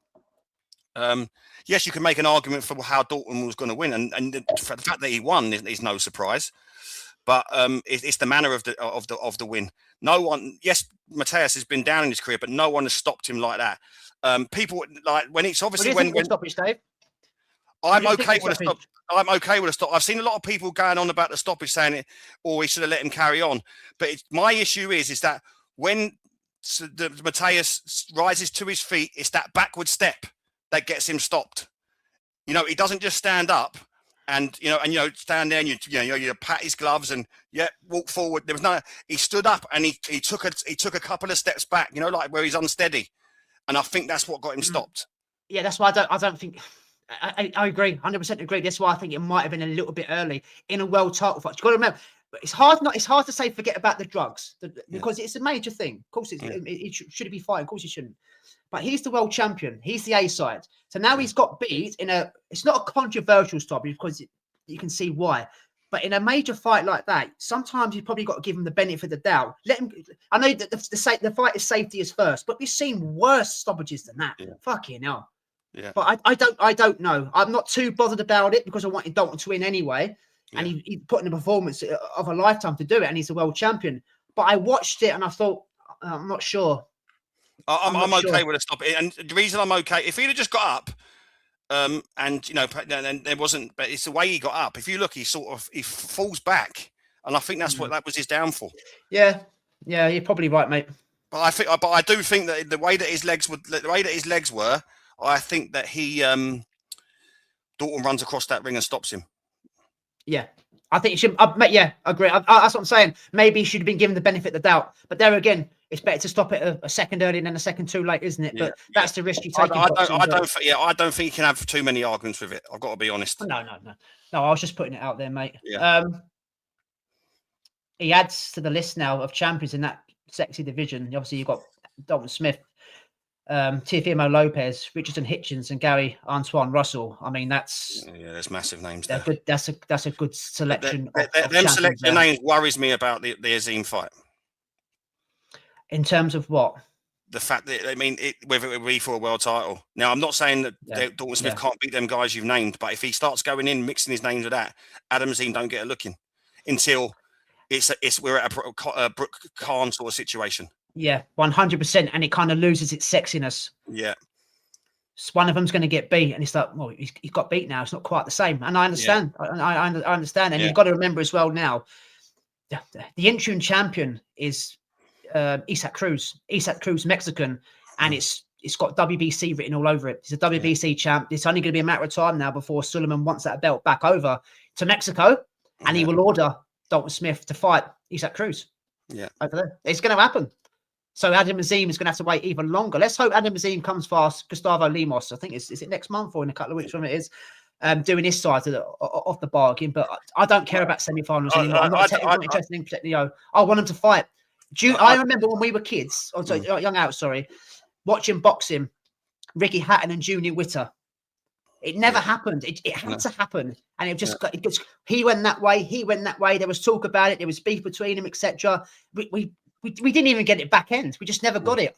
Yes, you can make an argument for how Dalton was going to win. And for the fact that he won is no surprise. But it's the manner of the win. No one, yes, Mateus has been down in his career, but no one has stopped him like that. People like when it's obviously when stoppage, Dave. I'm okay with a stop. I'm okay with a stop. I've seen a lot of people going on about the stoppage, saying it, or we should have let him carry on. But my issue is that when Mateus rises to his feet, it's that backward step that gets him stopped. He doesn't just stand up. And stand there and you pat his gloves and walk forward. There was no. He stood up and he took a couple of steps back. Like where he's unsteady, and I think that's what got him stopped. Yeah, that's why I don't think. I agree, 100% agree. That's why I think it might have been a little bit early in a world title fight. You've got to remember, it's hard to say forget about the drugs because it's a major thing. Of course, should he be fighting? Of course, he shouldn't. But he's the world champion. He's the A side. So now he's got beat it's not a controversial stoppage because you can see why. But in a major fight like that, sometimes you've probably got to give him the benefit of the doubt. Let him. I know that the fight is safety is first, but we've seen worse stoppages than that. Yeah. Fucking hell. Yeah. But I don't know. I'm not too bothered about it because I wanted Dalton to win anyway, and he put in a performance of a lifetime to do it, and he's a world champion. But I watched it and I thought, I'm not sure. I'm okay with a stop. And the reason I'm okay, if he'd have just got up, and then there wasn't, but it's the way he got up. If you look, he falls back, and I think that's what that was his downfall. Yeah, you're probably right, mate. But I do think that the way that his legs were, I think that Dalton runs across that ring and stops him. Yeah. I think he should. I agree. That's what I'm saying. Maybe he should have been given the benefit of the doubt. But there again, it's better to stop it a second early than a second too late, isn't it? But that's the risk you take. I don't think you can have too many arguments with it. I've got to be honest. No. I was just putting it out there, mate. Yeah. He adds to the list now of champions in that sexy division. Obviously, you've got Dalton Smith, Teofimo Lopez, Richardson Hitchens, and Gary Antoine Russell. I mean, that's there's massive names there. Good. That's a good selection. Them selection names worries me about the Azim fight. In terms of what? The fact that whether it would be for a world title. Now, I'm not saying that Dalton Smith can't beat them guys you've named, but if he starts going in mixing his names with that, Adam Azim don't get a look in until we're at a Brooke Khan sort of situation. Yeah, 100%, and it kind of loses its sexiness. Yeah, so one of them's going to get beat, and it's like, well, he's got beat now. It's not quite the same, and I understand. Yeah. I understand, and you've got to remember as well now, the interim champion is Isaac Cruz, Mexican, and it's got WBC written all over it. He's a WBC champ. It's only going to be a matter of time now before Sullivan wants that belt back over to Mexico, and he will order Dalton Smith to fight Isaac Cruz. Yeah, over there. It's going to happen. So Adam Azim is going to have to wait even longer. Let's hope Adam Azim comes fast. Gustavo Lemos, I think is it next month or in a couple of weeks when it is, doing his side of the bargain. But I don't care about semi-finals anymore. I'm not interested in I want them to fight. I remember when we were kids, young out, watching boxing, Ricky Hatton and Junior Witter. It never happened. It had to happen, and it just he went that way. He went that way. There was talk about it. There was beef between them, etc. We didn't even get it back end. We just never got it.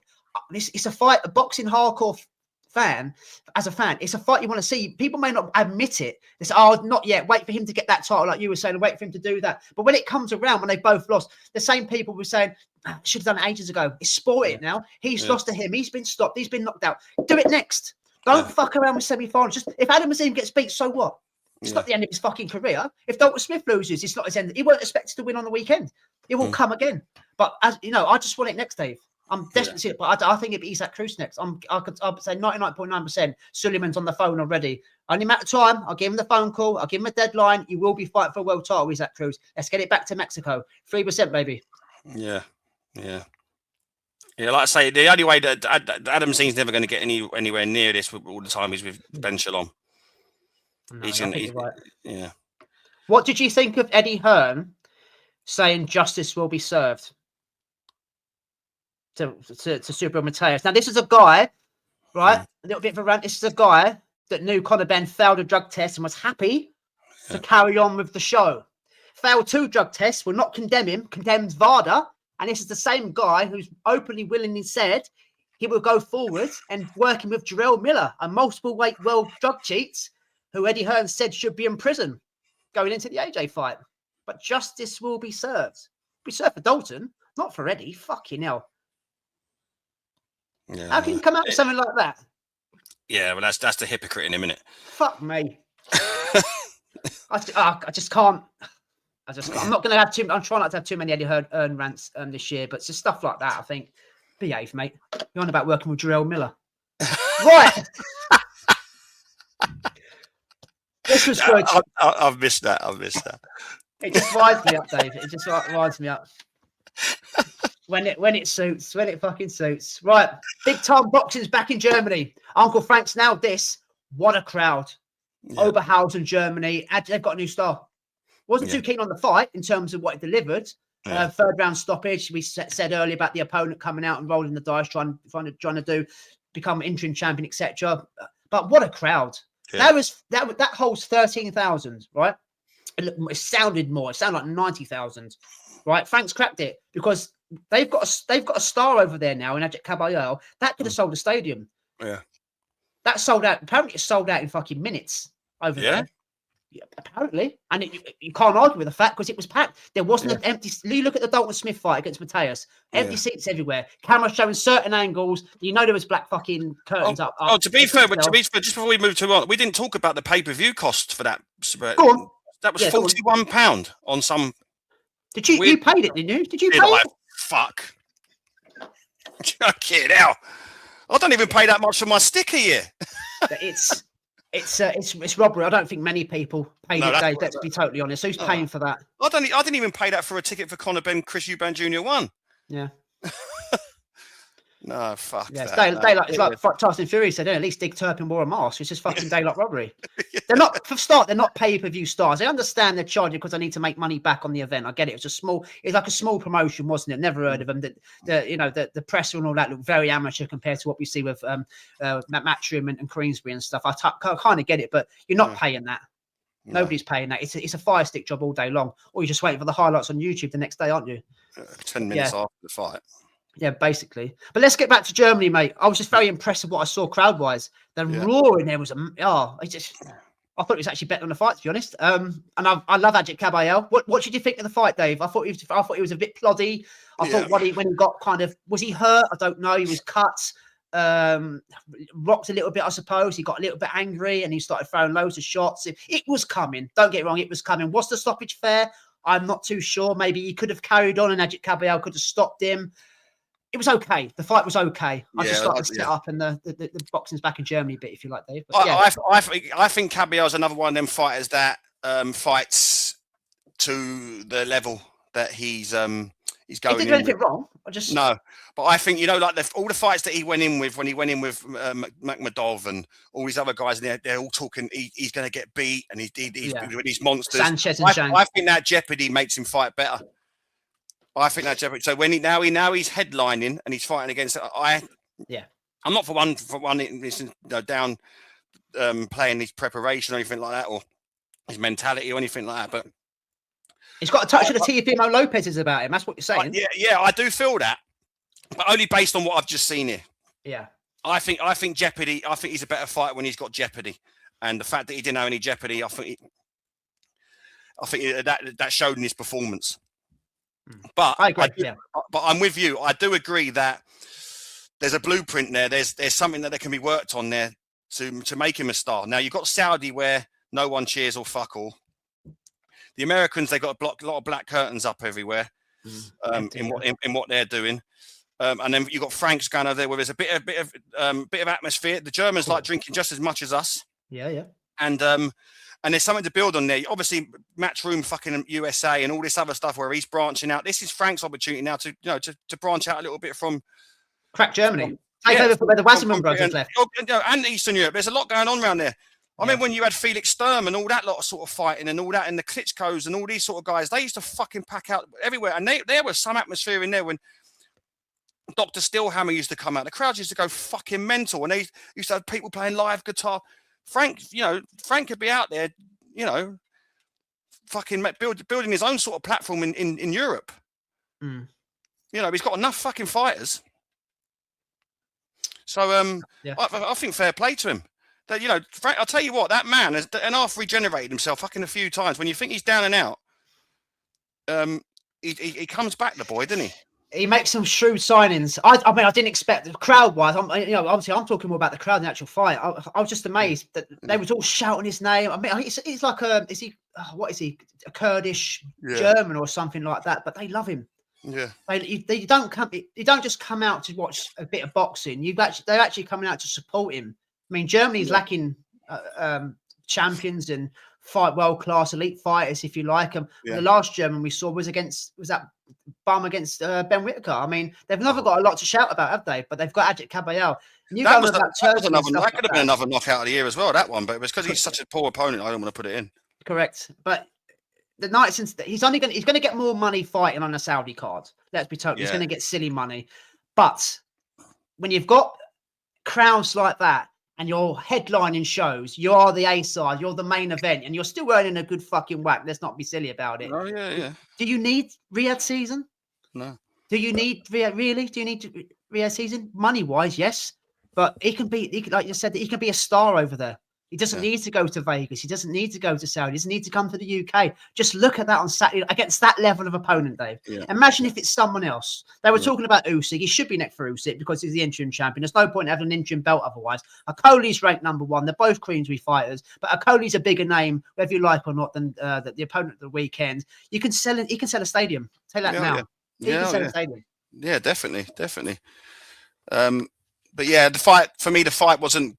It's a fight. A boxing hardcore fan, as a fan, it's a fight you want to see. People may not admit it. They say, "Oh, not yet. Wait for him to get that title," like you were saying. Wait for him to do that. But when it comes around, when they both lost, the same people were saying, "Should have done it ages ago." It's sported now. He's lost to him. He's been stopped. He's been knocked out. Do it next. Don't fuck around with semi-finals. Just if Adam Azim gets beat, so what? It's not the end of his fucking career. If Dalton Smith loses, it's not his end. He won't expect to win on the weekend. It will come again. But as you know, I just want it next, Dave. I'm desperate to see it, but I think it'd be Isaac Cruz next. I'd say 99.9%. Sullivan's on the phone already. Only matter of time. I'll give him the phone call. I'll give him a deadline. You will be fighting for a world title, Isaac Cruz. Let's get it back to Mexico. 3%, baby. Yeah. Like I say, the only way that Adam Z's never going to get anywhere near this all the time is with Ben Shalom. Right. Yeah. What did you think of Eddie Hearn saying justice will be served to Super Mateus? Now, this is a guy, right? A little bit of a rant. This is a guy that knew Conor Benn failed a drug test and was happy to carry on with the show. Failed 2 drug tests, will not condemn him, condemns VADA. And this is the same guy who's openly, willingly said he will go forward and working with Jarrell Miller, a multiple weight world drug cheat, who Eddie Hearn said should be in prison going into the AJ fight. But justice will be served. Be served for Dalton, not for Eddie. Fucking hell. Yeah. How can you come out with something like that? Yeah, well, that's the hypocrite in him, innit? Fuck me. I just can't. I'm not going to have too. I'm trying not to have too many Eddie Hearn rants this year, but it's just stuff like that. I think, behave, mate. You're on about working with Jarrell Miller, right? This was good. I've missed that. It just winds me up, Dave. It just winds me up. When it suits, when it fucking suits. Right, big time boxing's back in Germany. Uncle Frank's now this. What a crowd! Yeah. Oberhausen, Germany. They've got a new star. Wasn't too keen on the fight in terms of what it delivered. Yeah. Third round stoppage. We said earlier about the opponent coming out and rolling the dice, trying to become interim champion, etc. But what a crowd! Yeah. That holds 13,000, right? It sounded more. It sounded like 90,000. Right? Frank's cracked it because they've got a star over there now in Agit Kabayel that could have sold the stadium. Yeah. That sold out. Apparently, it sold out in fucking minutes over there. Yeah, apparently, and you can't argue with the fact because it was packed. There wasn't an empty. You look at the Dalton Smiths fight against Mateus. Empty seats everywhere. Cameras showing certain angles. You know there was black fucking curtains up. To be fair, just before we move on, we didn't talk about the pay-per-view cost for that. Go on. That was £41 on some. Did you paid it? Didn't you? Did you pay it? Fuck. Fucking hell. I don't even pay that much for my sticker here. It's robbery. I don't think many people paid it, Dave. Let's be totally honest. Who's paying for that? I didn't even pay that for a ticket for Conor Benn, Chris Eubank Jr. 1. Yeah. No, fuck. Yeah, that. It's like Tyson Fury said, at least Dick Turpin wore a mask. It's just fucking daylight robbery. They're not, for start, they're not pay-per-view stars. They understand they're charging because they need to make money back on the event. I get it. It's like a small promotion, wasn't it? Never heard of them. The press and all that look very amateur compared to what we see with Matchroom and Queensbury and stuff. I kind of get it, but you're not paying that. No. Nobody's paying that. It's a fire stick job all day long. Or you're just waiting for the highlights on YouTube the next day, aren't you? 10 minutes after the fight. Yeah, basically. But let's get back to Germany, mate. I was just very impressed with what I saw crowd-wise. The roar in there was, I thought it was actually better than the fight, to be honest. And I love Agit Kabayel. What did you think of the fight, Dave? I thought he was a bit ploddy. I thought when he got was he hurt? I don't know. He was cut, rocked a little bit, I suppose. He got a little bit angry and he started throwing loads of shots. It was coming. Don't get me wrong, it was coming. Was the stoppage fair? I'm not too sure. Maybe he could have carried on and Agit Kabayel could have stopped him. It was okay. The fight was okay. I just like the setup and the boxing's back in Germany bit, if you like, Dave. But, I think Kabayel's another one of them fighters that fights to the level that he's going. He didn't do anything wrong. No, but I think like all the fights that he went in with when he went in with Makhmudov and all these other guys, and they're all talking. He's going to get beat, and he's with these monsters. Sanchez and I think that jeopardy makes him fight better. I think that jeopardy. So when now he's headlining and he's fighting against. I'm not for one down playing his preparation or anything like that, or his mentality or anything like that. But he's got a touch of the Teofimo Lopez about him. That's what you're saying. Yeah, I do feel that, but only based on what I've just seen here. Yeah, I think jeopardy. I think he's a better fighter when he's got jeopardy, and the fact that he didn't have any jeopardy, I think that showed in his performance. But I agree. But I'm with you. I do agree that there's a blueprint there. There's something that can be worked on there to make him a star. Now you've got Saudi where no one cheers or fuck all. The Americans, they got a lot of black curtains up everywhere in what they're doing. And then you've got Frank's going over there where there's a bit of atmosphere. The Germans like drinking just as much as us. Yeah. And there's something to build on there. Obviously, Matchroom fucking USA and all this other stuff where he's branching out. This is Frank's opportunity now to branch out a little bit from crack Germany. Take over from where the Wasserman brothers left. And Eastern Europe. There's a lot going on around there. I remember when you had Felix Sturm and all that lot of sort of fighting and all that, and the Klitschko's and all these sort of guys, they used to fucking pack out everywhere. And there was some atmosphere in there when Dr. Stillhammer used to come out. The crowds used to go fucking mental, and they used to have people playing live guitar. Frank could be out there, fucking building his own sort of platform in Europe. He's got enough fucking fighters. So I think fair play to him. That Frank, I'll tell you what, that man has half regenerated himself fucking a few times. When you think he's down and out, he comes back, the boy, doesn't he? He makes some shrewd signings. I mean, I didn't expect crowd-wise. Obviously, I'm talking more about the crowd in the actual fight. I was just amazed that they were all shouting his name. I mean, he's like what is he? A Kurdish German or something like that? But they love him. Yeah. They don't just come out to watch a bit of boxing. They're actually coming out to support him. I mean, Germany's lacking champions and world-class elite fighters, if you like. The last German we saw was that bum against Ben Whittaker. I mean, they've never got a lot to shout about, have they? But they've got Agit Kabayel. That could have been another knockout of the year as well, that one. But it was because he's such a poor opponent, I don't want to put it in. Correct. But the night since he's going to get more money fighting on a Saudi card. Let's be told. He's going to get silly money. But when you've got crowds like that, and you're headlining shows, you're the A-side, you're the main event, and you're still earning a good fucking whack. Let's not be silly about it. Oh, yeah. Do you need Riyadh season? No. Do you need Riyadh, really? Do you need Riyadh season? Money-wise, yes. But he can be, like you said, he can be a star over there. He doesn't need to go to Vegas. He doesn't need to go to Saudi. He doesn't need to come to the UK. Just look at that on Saturday against that level of opponent, Dave. Yeah. Imagine if it's someone else. They were talking about Usyk. He should be next for Usyk because he's the interim champion. There's no point having an interim belt otherwise. Akoli's ranked number 1. They're both Queensberry fighters, but Akoli's a bigger name, whether you like or not, than the opponent of the weekend. You can sell it. He can sell a stadium. Tell that now. He can sell a stadium. Yeah, definitely. But yeah, the fight wasn't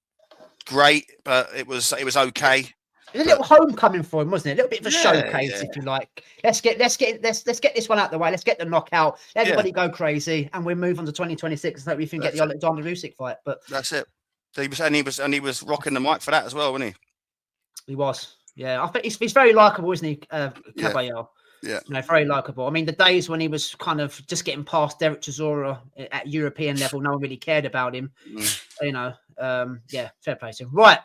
great, but it was okay. It was a little homecoming for him, wasn't it? A little bit of a showcase, if you like. Let's get this one out of the way. Let's get the knockout. Everybody go crazy, and we move on to 2026. So we can get the Alexander Usyk fight. But that's it. He was rocking the mic for that as well, wasn't he? He was. Yeah, I think he's very likable, isn't he, Kabayel? Yeah. Very likable. I mean, the days when he was kind of just getting past Derek Chisora at European level, no one really cared about him. Fair play to him. Right,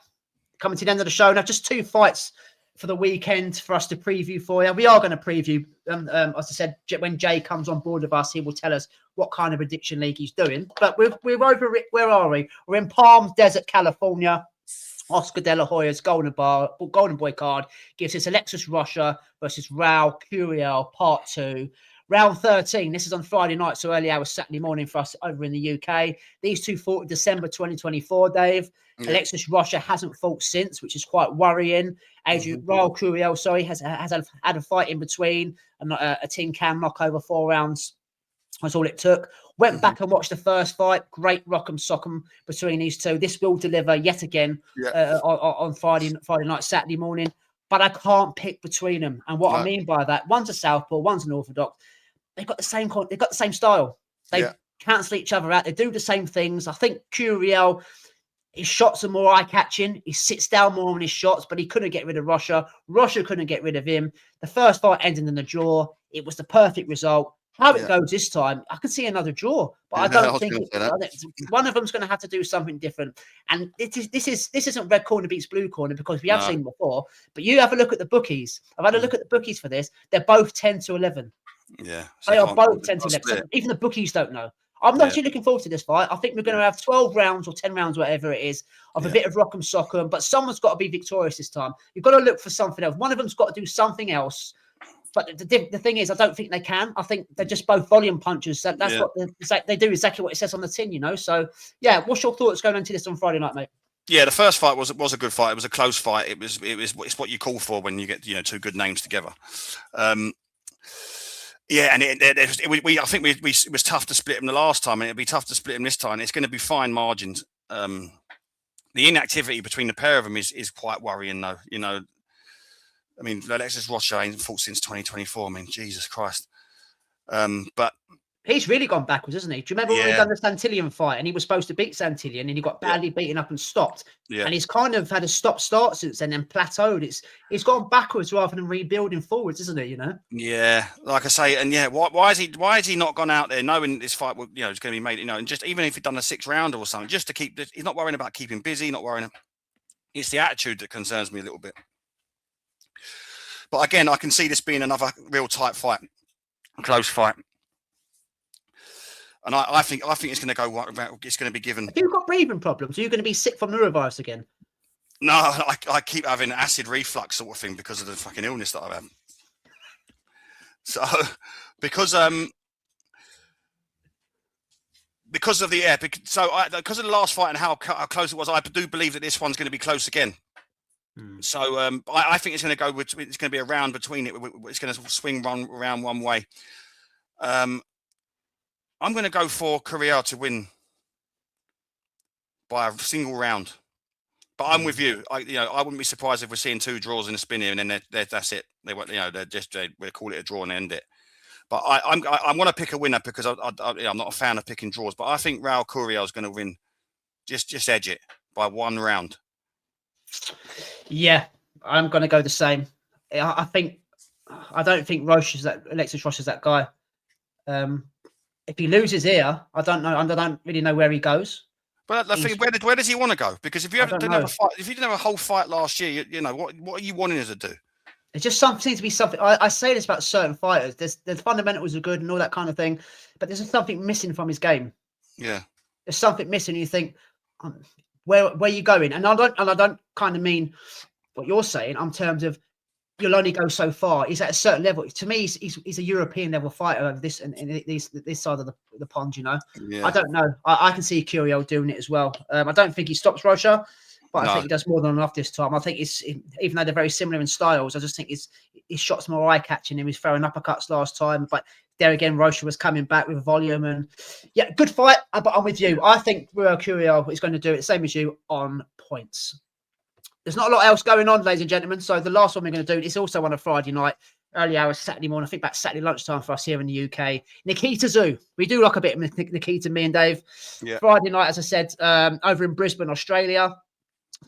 coming to the end of the show now. Just 2 fights for the weekend for us to preview for you. We are going to preview. As I said, when Jay comes on board with us, he will tell us what kind of prediction league he's doing. But we're over. Where are we? We're in Palm Desert, California. Oscar De La Hoya's Golden Boy card gives us Alexis Rocha versus Raul Curiel, part 2. Round 13. This is on Friday night, so early hours Saturday morning for us over in the UK. These 2 fought in December 2024, Dave. Yeah. Alexis Rocha hasn't fought since, which is quite worrying. Raul Curiel, has had a fight in between, a tin can knockover, 4 rounds. That's all it took. Went back and watched the first fight. Great rock'em sock'em between these two. This will deliver yet again on Friday night, Saturday morning. But I can't pick between them. And what I mean by that, one's a southpaw, one's an orthodox. They've got the same style. They cancel each other out. They do the same things. I think Curiel, his shots are more eye-catching. He sits down more on his shots, but he couldn't get rid of Rocha. Rocha couldn't get rid of him. The first fight ended in the draw. It was the perfect result. How it goes this time, I can see another draw, but I don't think one of them's going to have to do something different. And this isn't red corner beats blue corner because we have seen before. But you have a look at the bookies. I've had a look at the bookies for this. They're both 10-11. Yeah, they are both 10-11. Even the bookies don't know. I'm not actually looking forward to this fight. I think we're going to have 12 rounds or 10 rounds, whatever it is, of a bit of rock'em sock'em. But someone's got to be victorious this time. You've got to look for something else. One of them's got to do something else. But the thing is, I don't think they can. I think they're just both volume punchers. That's what they do, exactly what it says on the tin, So, what's your thoughts going into this on Friday night, mate? Yeah, the first fight was a good fight. It was a close fight. It's what you call for when you get 2 good names together. And I think it was tough to split them the last time, and it'll be tough to split them this time. It's going to be fine margins. The inactivity between the pair of them is quite worrying, though. I mean, Alexis Rocha ain't fought since 2024. I mean, Jesus Christ. But he's really gone backwards, hasn't he? Do you remember when we done the Santillan fight and he was supposed to beat Santillan and he got badly beaten up and stopped? Yeah. And he's kind of had a stop-start since then and plateaued. He's gone backwards rather than rebuilding forwards, isn't it? Yeah, like I say, and why has he not gone out there knowing this fight is going to be made? And just even if he'd done a 6 rounder or something, just to keep. He's not worrying about keeping busy. Not worrying. It's the attitude that concerns me a little bit. But again, I can see this being another real tight fight, close fight, and I think it's going to go. It's going to be given. Have you got breathing problems? Are you going to be sick from norovirus again? No, I keep having acid reflux sort of thing because of the fucking illness that I've had. So because of the last fight and how close it was, I do believe that this one's going to be close again. So I think it's going to go. It's going to be a round between it. It's going to swing around one way. I'm going to go for Curiel to win by a single round. But I'm with you. I wouldn't be surprised if we're seeing 2 draws in a spin here, and then that's it. They we'll call it a draw and end it. But I want to pick a winner because I'm not a fan of picking draws. But I think Raul Curiel is going to win. Just edge it by 1 round. Yeah, I'm going to go the same. I don't think Alexis Rocha's that guy. If he loses here, I don't know. I don't really know where he goes. But the thing, where does he want to go? Because if you didn't have a fight, if you didn't have a whole fight last year, you know what are you wanting us to do? It's just seems to be something. I say this about certain fighters. The fundamentals are good and all that kind of thing, but there's just something missing from his game. Yeah, there's something missing. You think, where are you going? And I don't kind of mean what you're saying in terms of you'll only go so far. He's at a certain level. To me, he's a European level fighter over this and this side of the pond. You know, I don't know. I can see Curiel doing it as well. I don't think he stops Rocha, but I think he does more than enough this time. I think even though they're very similar in styles, I just think his shots more eye catching. He was throwing uppercuts last time, but there again, Rocha was coming back with volume and good fight. But I'm with you. I think Raul Curiel is going to do it same as you on points. There's not a lot else going on, ladies and gentlemen. So the last one we're going to do is also on a Friday night, early hours, Saturday morning. I think about Saturday lunchtime for us here in the UK. Nikita Tszyu. We do like a bit of Nikita, me and Dave. Yeah. Friday night, as I said, over in Brisbane, Australia.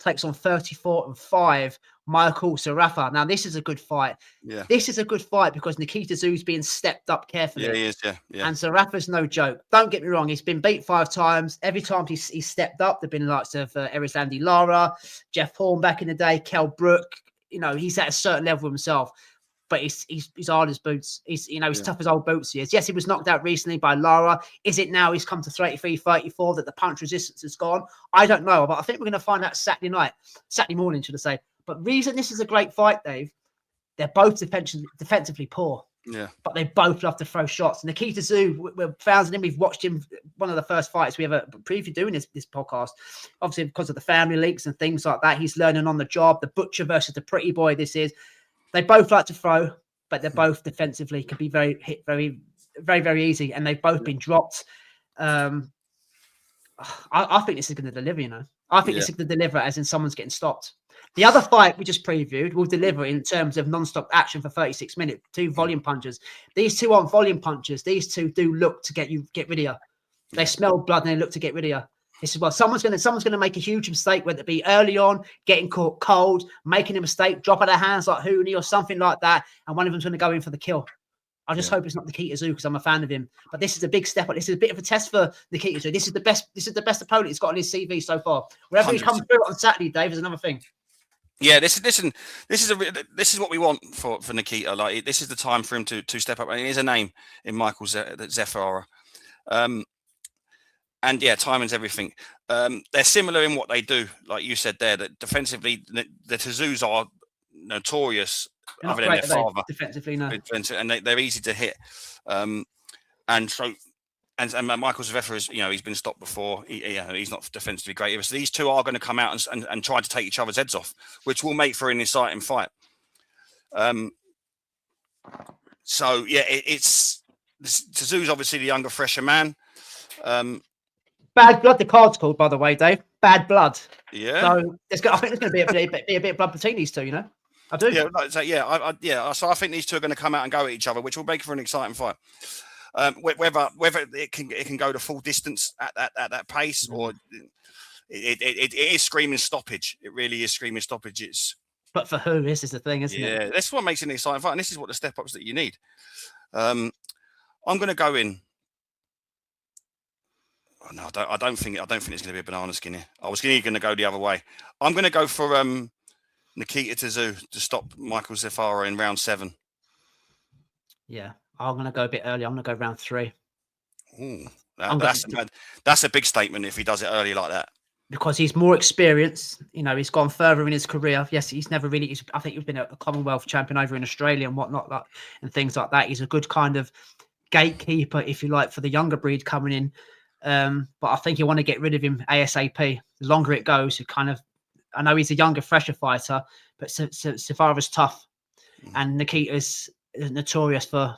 Takes on 34-5 Michael Zerafa. Now, this is a good fight. Yeah. This is a good fight because Nikita Tszyu is being stepped up carefully. Yeah, he is, yeah. And Zerafa's no joke. Don't get me wrong. He's been beat 5 times. Every time he's stepped up, there have been likes of Erislandy Lara, Jeff Horn back in the day, Kell Brook. You know, he's at a certain level himself. But he's hard as boots. He's tough as old boots he is. Yes, he was knocked out recently by Lara. Is it now he's come to 33, 34 that the punch resistance is gone? I don't know, but I think we're going to find out Saturday morning, should I say. But reason this is a great fight, Dave, they're both defensively poor. Yeah. But they both love to throw shots. Nikita Tszyu, we're fans of him. We've watched him, one of the first fights we ever previewed doing this podcast. Obviously, because of the family links and things like that, he's learning on the job. The butcher versus the pretty boy, this is. They both like to throw, but they're both defensively can be very, very, very easy. And they've both been dropped. I think this is going to deliver, you know. I think this is going to deliver as in someone's getting stopped. The other fight we just previewed will deliver in terms of non-stop action for 36 minutes. 2 volume punches. These two aren't volume punches. These two do look to get rid of you. They smell blood and they look to get rid of you. This is what someone's going to make a huge mistake, whether it be early on, getting caught cold, making a mistake, dropping their hands like Hooney or something like that, and one of them's going to go in for the kill. I just hope it's not Nikita Tszyu because I'm a fan of him. But this is a big step up. This is a bit of a test for Nikita Tszyu. This is the best opponent he's got on his CV so far. Wherever he comes through on Saturday, Dave, is another thing. Yeah, this is what we want for Nikita. Like this is the time for him to step up. And he has a name in Michael Zerafa. And yeah, timing's everything. They're similar in what they do, like you said there. That defensively, the Tszyu are notorious. Other than their father, defensively, no. And they're easy to hit. And Michael Zerafa is, he's been stopped before. He's not defensively great either. So these two are going to come out and try to take each other's heads off, which will make for an exciting fight. So yeah, Tszyu's obviously the younger, fresher man. Bad blood, the card's called, by the way, Dave. Bad blood. Yeah. So I think there's going to be a bit of blood between these two, you know? I do. Yeah, so I think these two are going to come out and go at each other, which will make for an exciting fight. Whether it can go the full distance at that pace, or it is screaming stoppage. It really is screaming stoppage. But for who? This is the thing, isn't it? Yeah, that's what makes it an exciting fight, and this is what the step ups that you need. I'm going to go in. Oh, no, I don't think it's going to be a banana skin here. I was going to go the other way. I'm going to go for Nikita Tszyu to stop Michael Zerafa in round 7. Yeah, I'm going to go a bit early. I'm going to go round 3. Ooh, that's a big statement if he does it early like that. Because he's more experienced. He's gone further in his career. Yes, he's never really. I think he's been a Commonwealth champion over in Australia and whatnot, and things like that. He's a good kind of gatekeeper, if you like, for the younger breed coming in. But I think you want to get rid of him ASAP. The longer it goes, I know he's a younger, fresher fighter, but Zerafa's tough, and Nikita's notorious for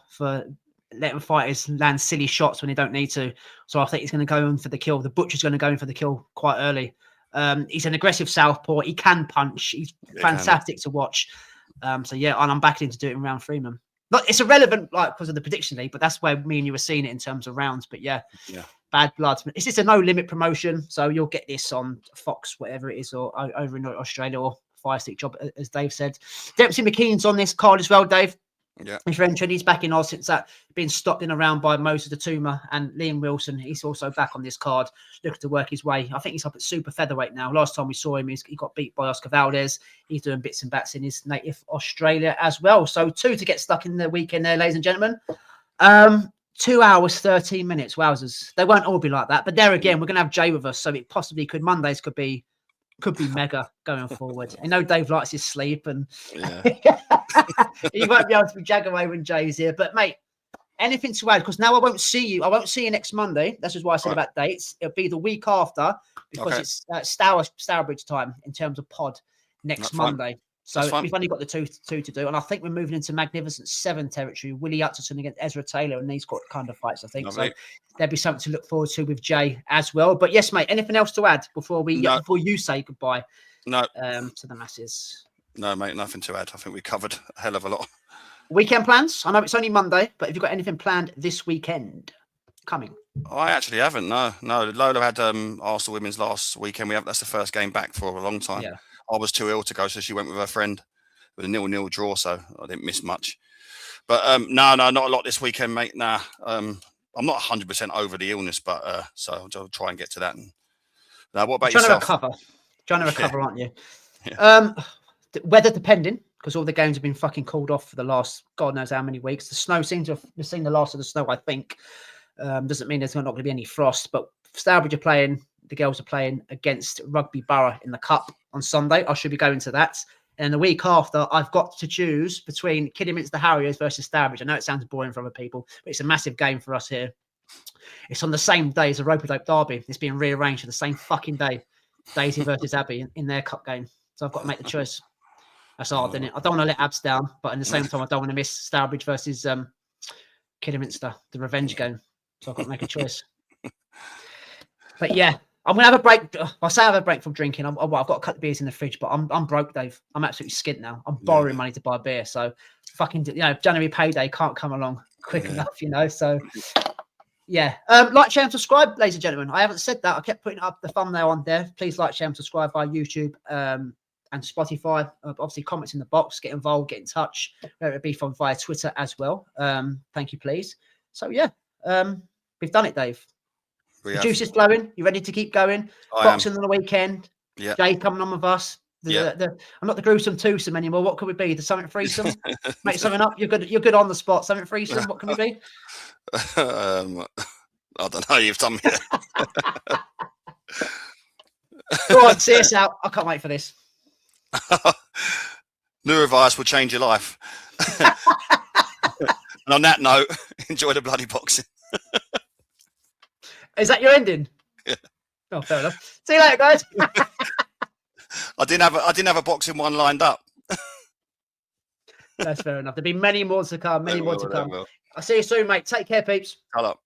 letting fighters land silly shots when they don't need to. So I think he's going to go in for the kill. The butcher's going to go in for the kill quite early. He's an aggressive southpaw. He can punch. He's fantastic to watch. So yeah, and I'm backing him to do it in round 3, man. It's irrelevant, because of the prediction league, but that's where me and you were seeing it in terms of rounds. But yeah. Bad blood. It's just a no limit promotion, so you'll get this on Fox, whatever it is, or over in Australia, or Fire Stick Job, as Dave said. Dempsey McKean's on this card as well, Dave. Yeah. If you're entering, he's back in Oz since that being stopped in around by Moses Datuma and Liam Wilson. He's also back on this card, looking to work his way. I think he's up at super featherweight now. Last time we saw him, he got beat by Oscar Valdez. He's doing bits and bats in his native Australia as well. So 2 to get stuck in the weekend there, ladies and gentlemen. 2 hours, 13 minutes. Wowzers. They won't all be like that. But there again, we're going to have Jay with us. So it possibly could, Mondays could be mega going forward. I know Dave likes his sleep and he won't be able to be jag away when Jay's here. But mate, anything to add? Because now I won't see you. I won't see you next Monday. That's just why I said about dates. It'll be the week after because it's Stourbridge time in terms of pod next Monday. So we've only got the two to do, and I think we're moving into Magnificent 7 territory. Willie Hutchinson against Ezra Taylor, and these got kind of fights, I think. Lovely. So there'll be something to look forward to with Jay as well. But yes, mate. Anything else to add before you say goodbye? No. To the masses. No, mate. Nothing to add. I think we covered a hell of a lot. Weekend plans? I know it's only Monday, but have you got anything planned this weekend coming? I actually haven't. No. Lola had Arsenal women's last weekend. That's the first game back for a long time. Yeah. I was too ill to go, so she went with her friend with a 0-0 draw, so I didn't miss much. But no, not a lot this weekend, mate. Nah, I'm not 100% over the illness, but so I'll try and get to that. And now, what about yourself? Trying to recover, aren't you? Yeah. Weather depending, because all the games have been fucking called off for the last God knows how many weeks. The snow seems to have seen the last of the snow, I think. Doesn't mean there's not going to be any frost, but Stourbridge are playing. The girls are playing against Rugby Borough in the Cup on Sunday. I should be going to that. And the week after, I've got to choose between Kidderminster Harriers versus Stourbridge. I know it sounds boring for other people, but it's a massive game for us here. It's on the same day as the Rope-a-Dope Derby. It's being rearranged for the same fucking day. Daisy versus Abbey in their cup game. So I've got to make the choice. That's hard, isn't it? I don't want to let Abs down, but at the same time, I don't want to miss Stourbridge versus Kidderminster, the revenge game. So I've got to make a choice. But yeah, I'm going to have a break. I say I have a break from drinking. I've got a couple of beers in the fridge, but I'm broke, Dave. I'm absolutely skint now. I'm borrowing money to buy beer. So fucking, January payday can't come along quick enough, So yeah. Like, share and subscribe, ladies and gentlemen. I haven't said that. I kept putting up the thumbnail on there. Please like, share and subscribe via YouTube and Spotify. Obviously, comments in the box. Get involved. Get in touch. Whether it be from via Twitter as well. Thank you, please. So yeah, we've done it, Dave. The juice is flowing. You ready to keep going? Boxing on the weekend. Yeah. Jay coming on with us. I'm not the gruesome twosome anymore. What could we be? The something threesome? Make something up. You're good on the spot. Something threesome. What can we be? I don't know. You've done me. Go on, see us out. I can't wait for this. New advice will change your life. And on that note, enjoy the bloody boxing. Is that your ending? Yeah. Oh, fair enough. See you later, guys. I didn't have a boxing one lined up. That's fair enough. There'll be many more to come. I'll see you soon, mate. Take care, peeps. Hold up.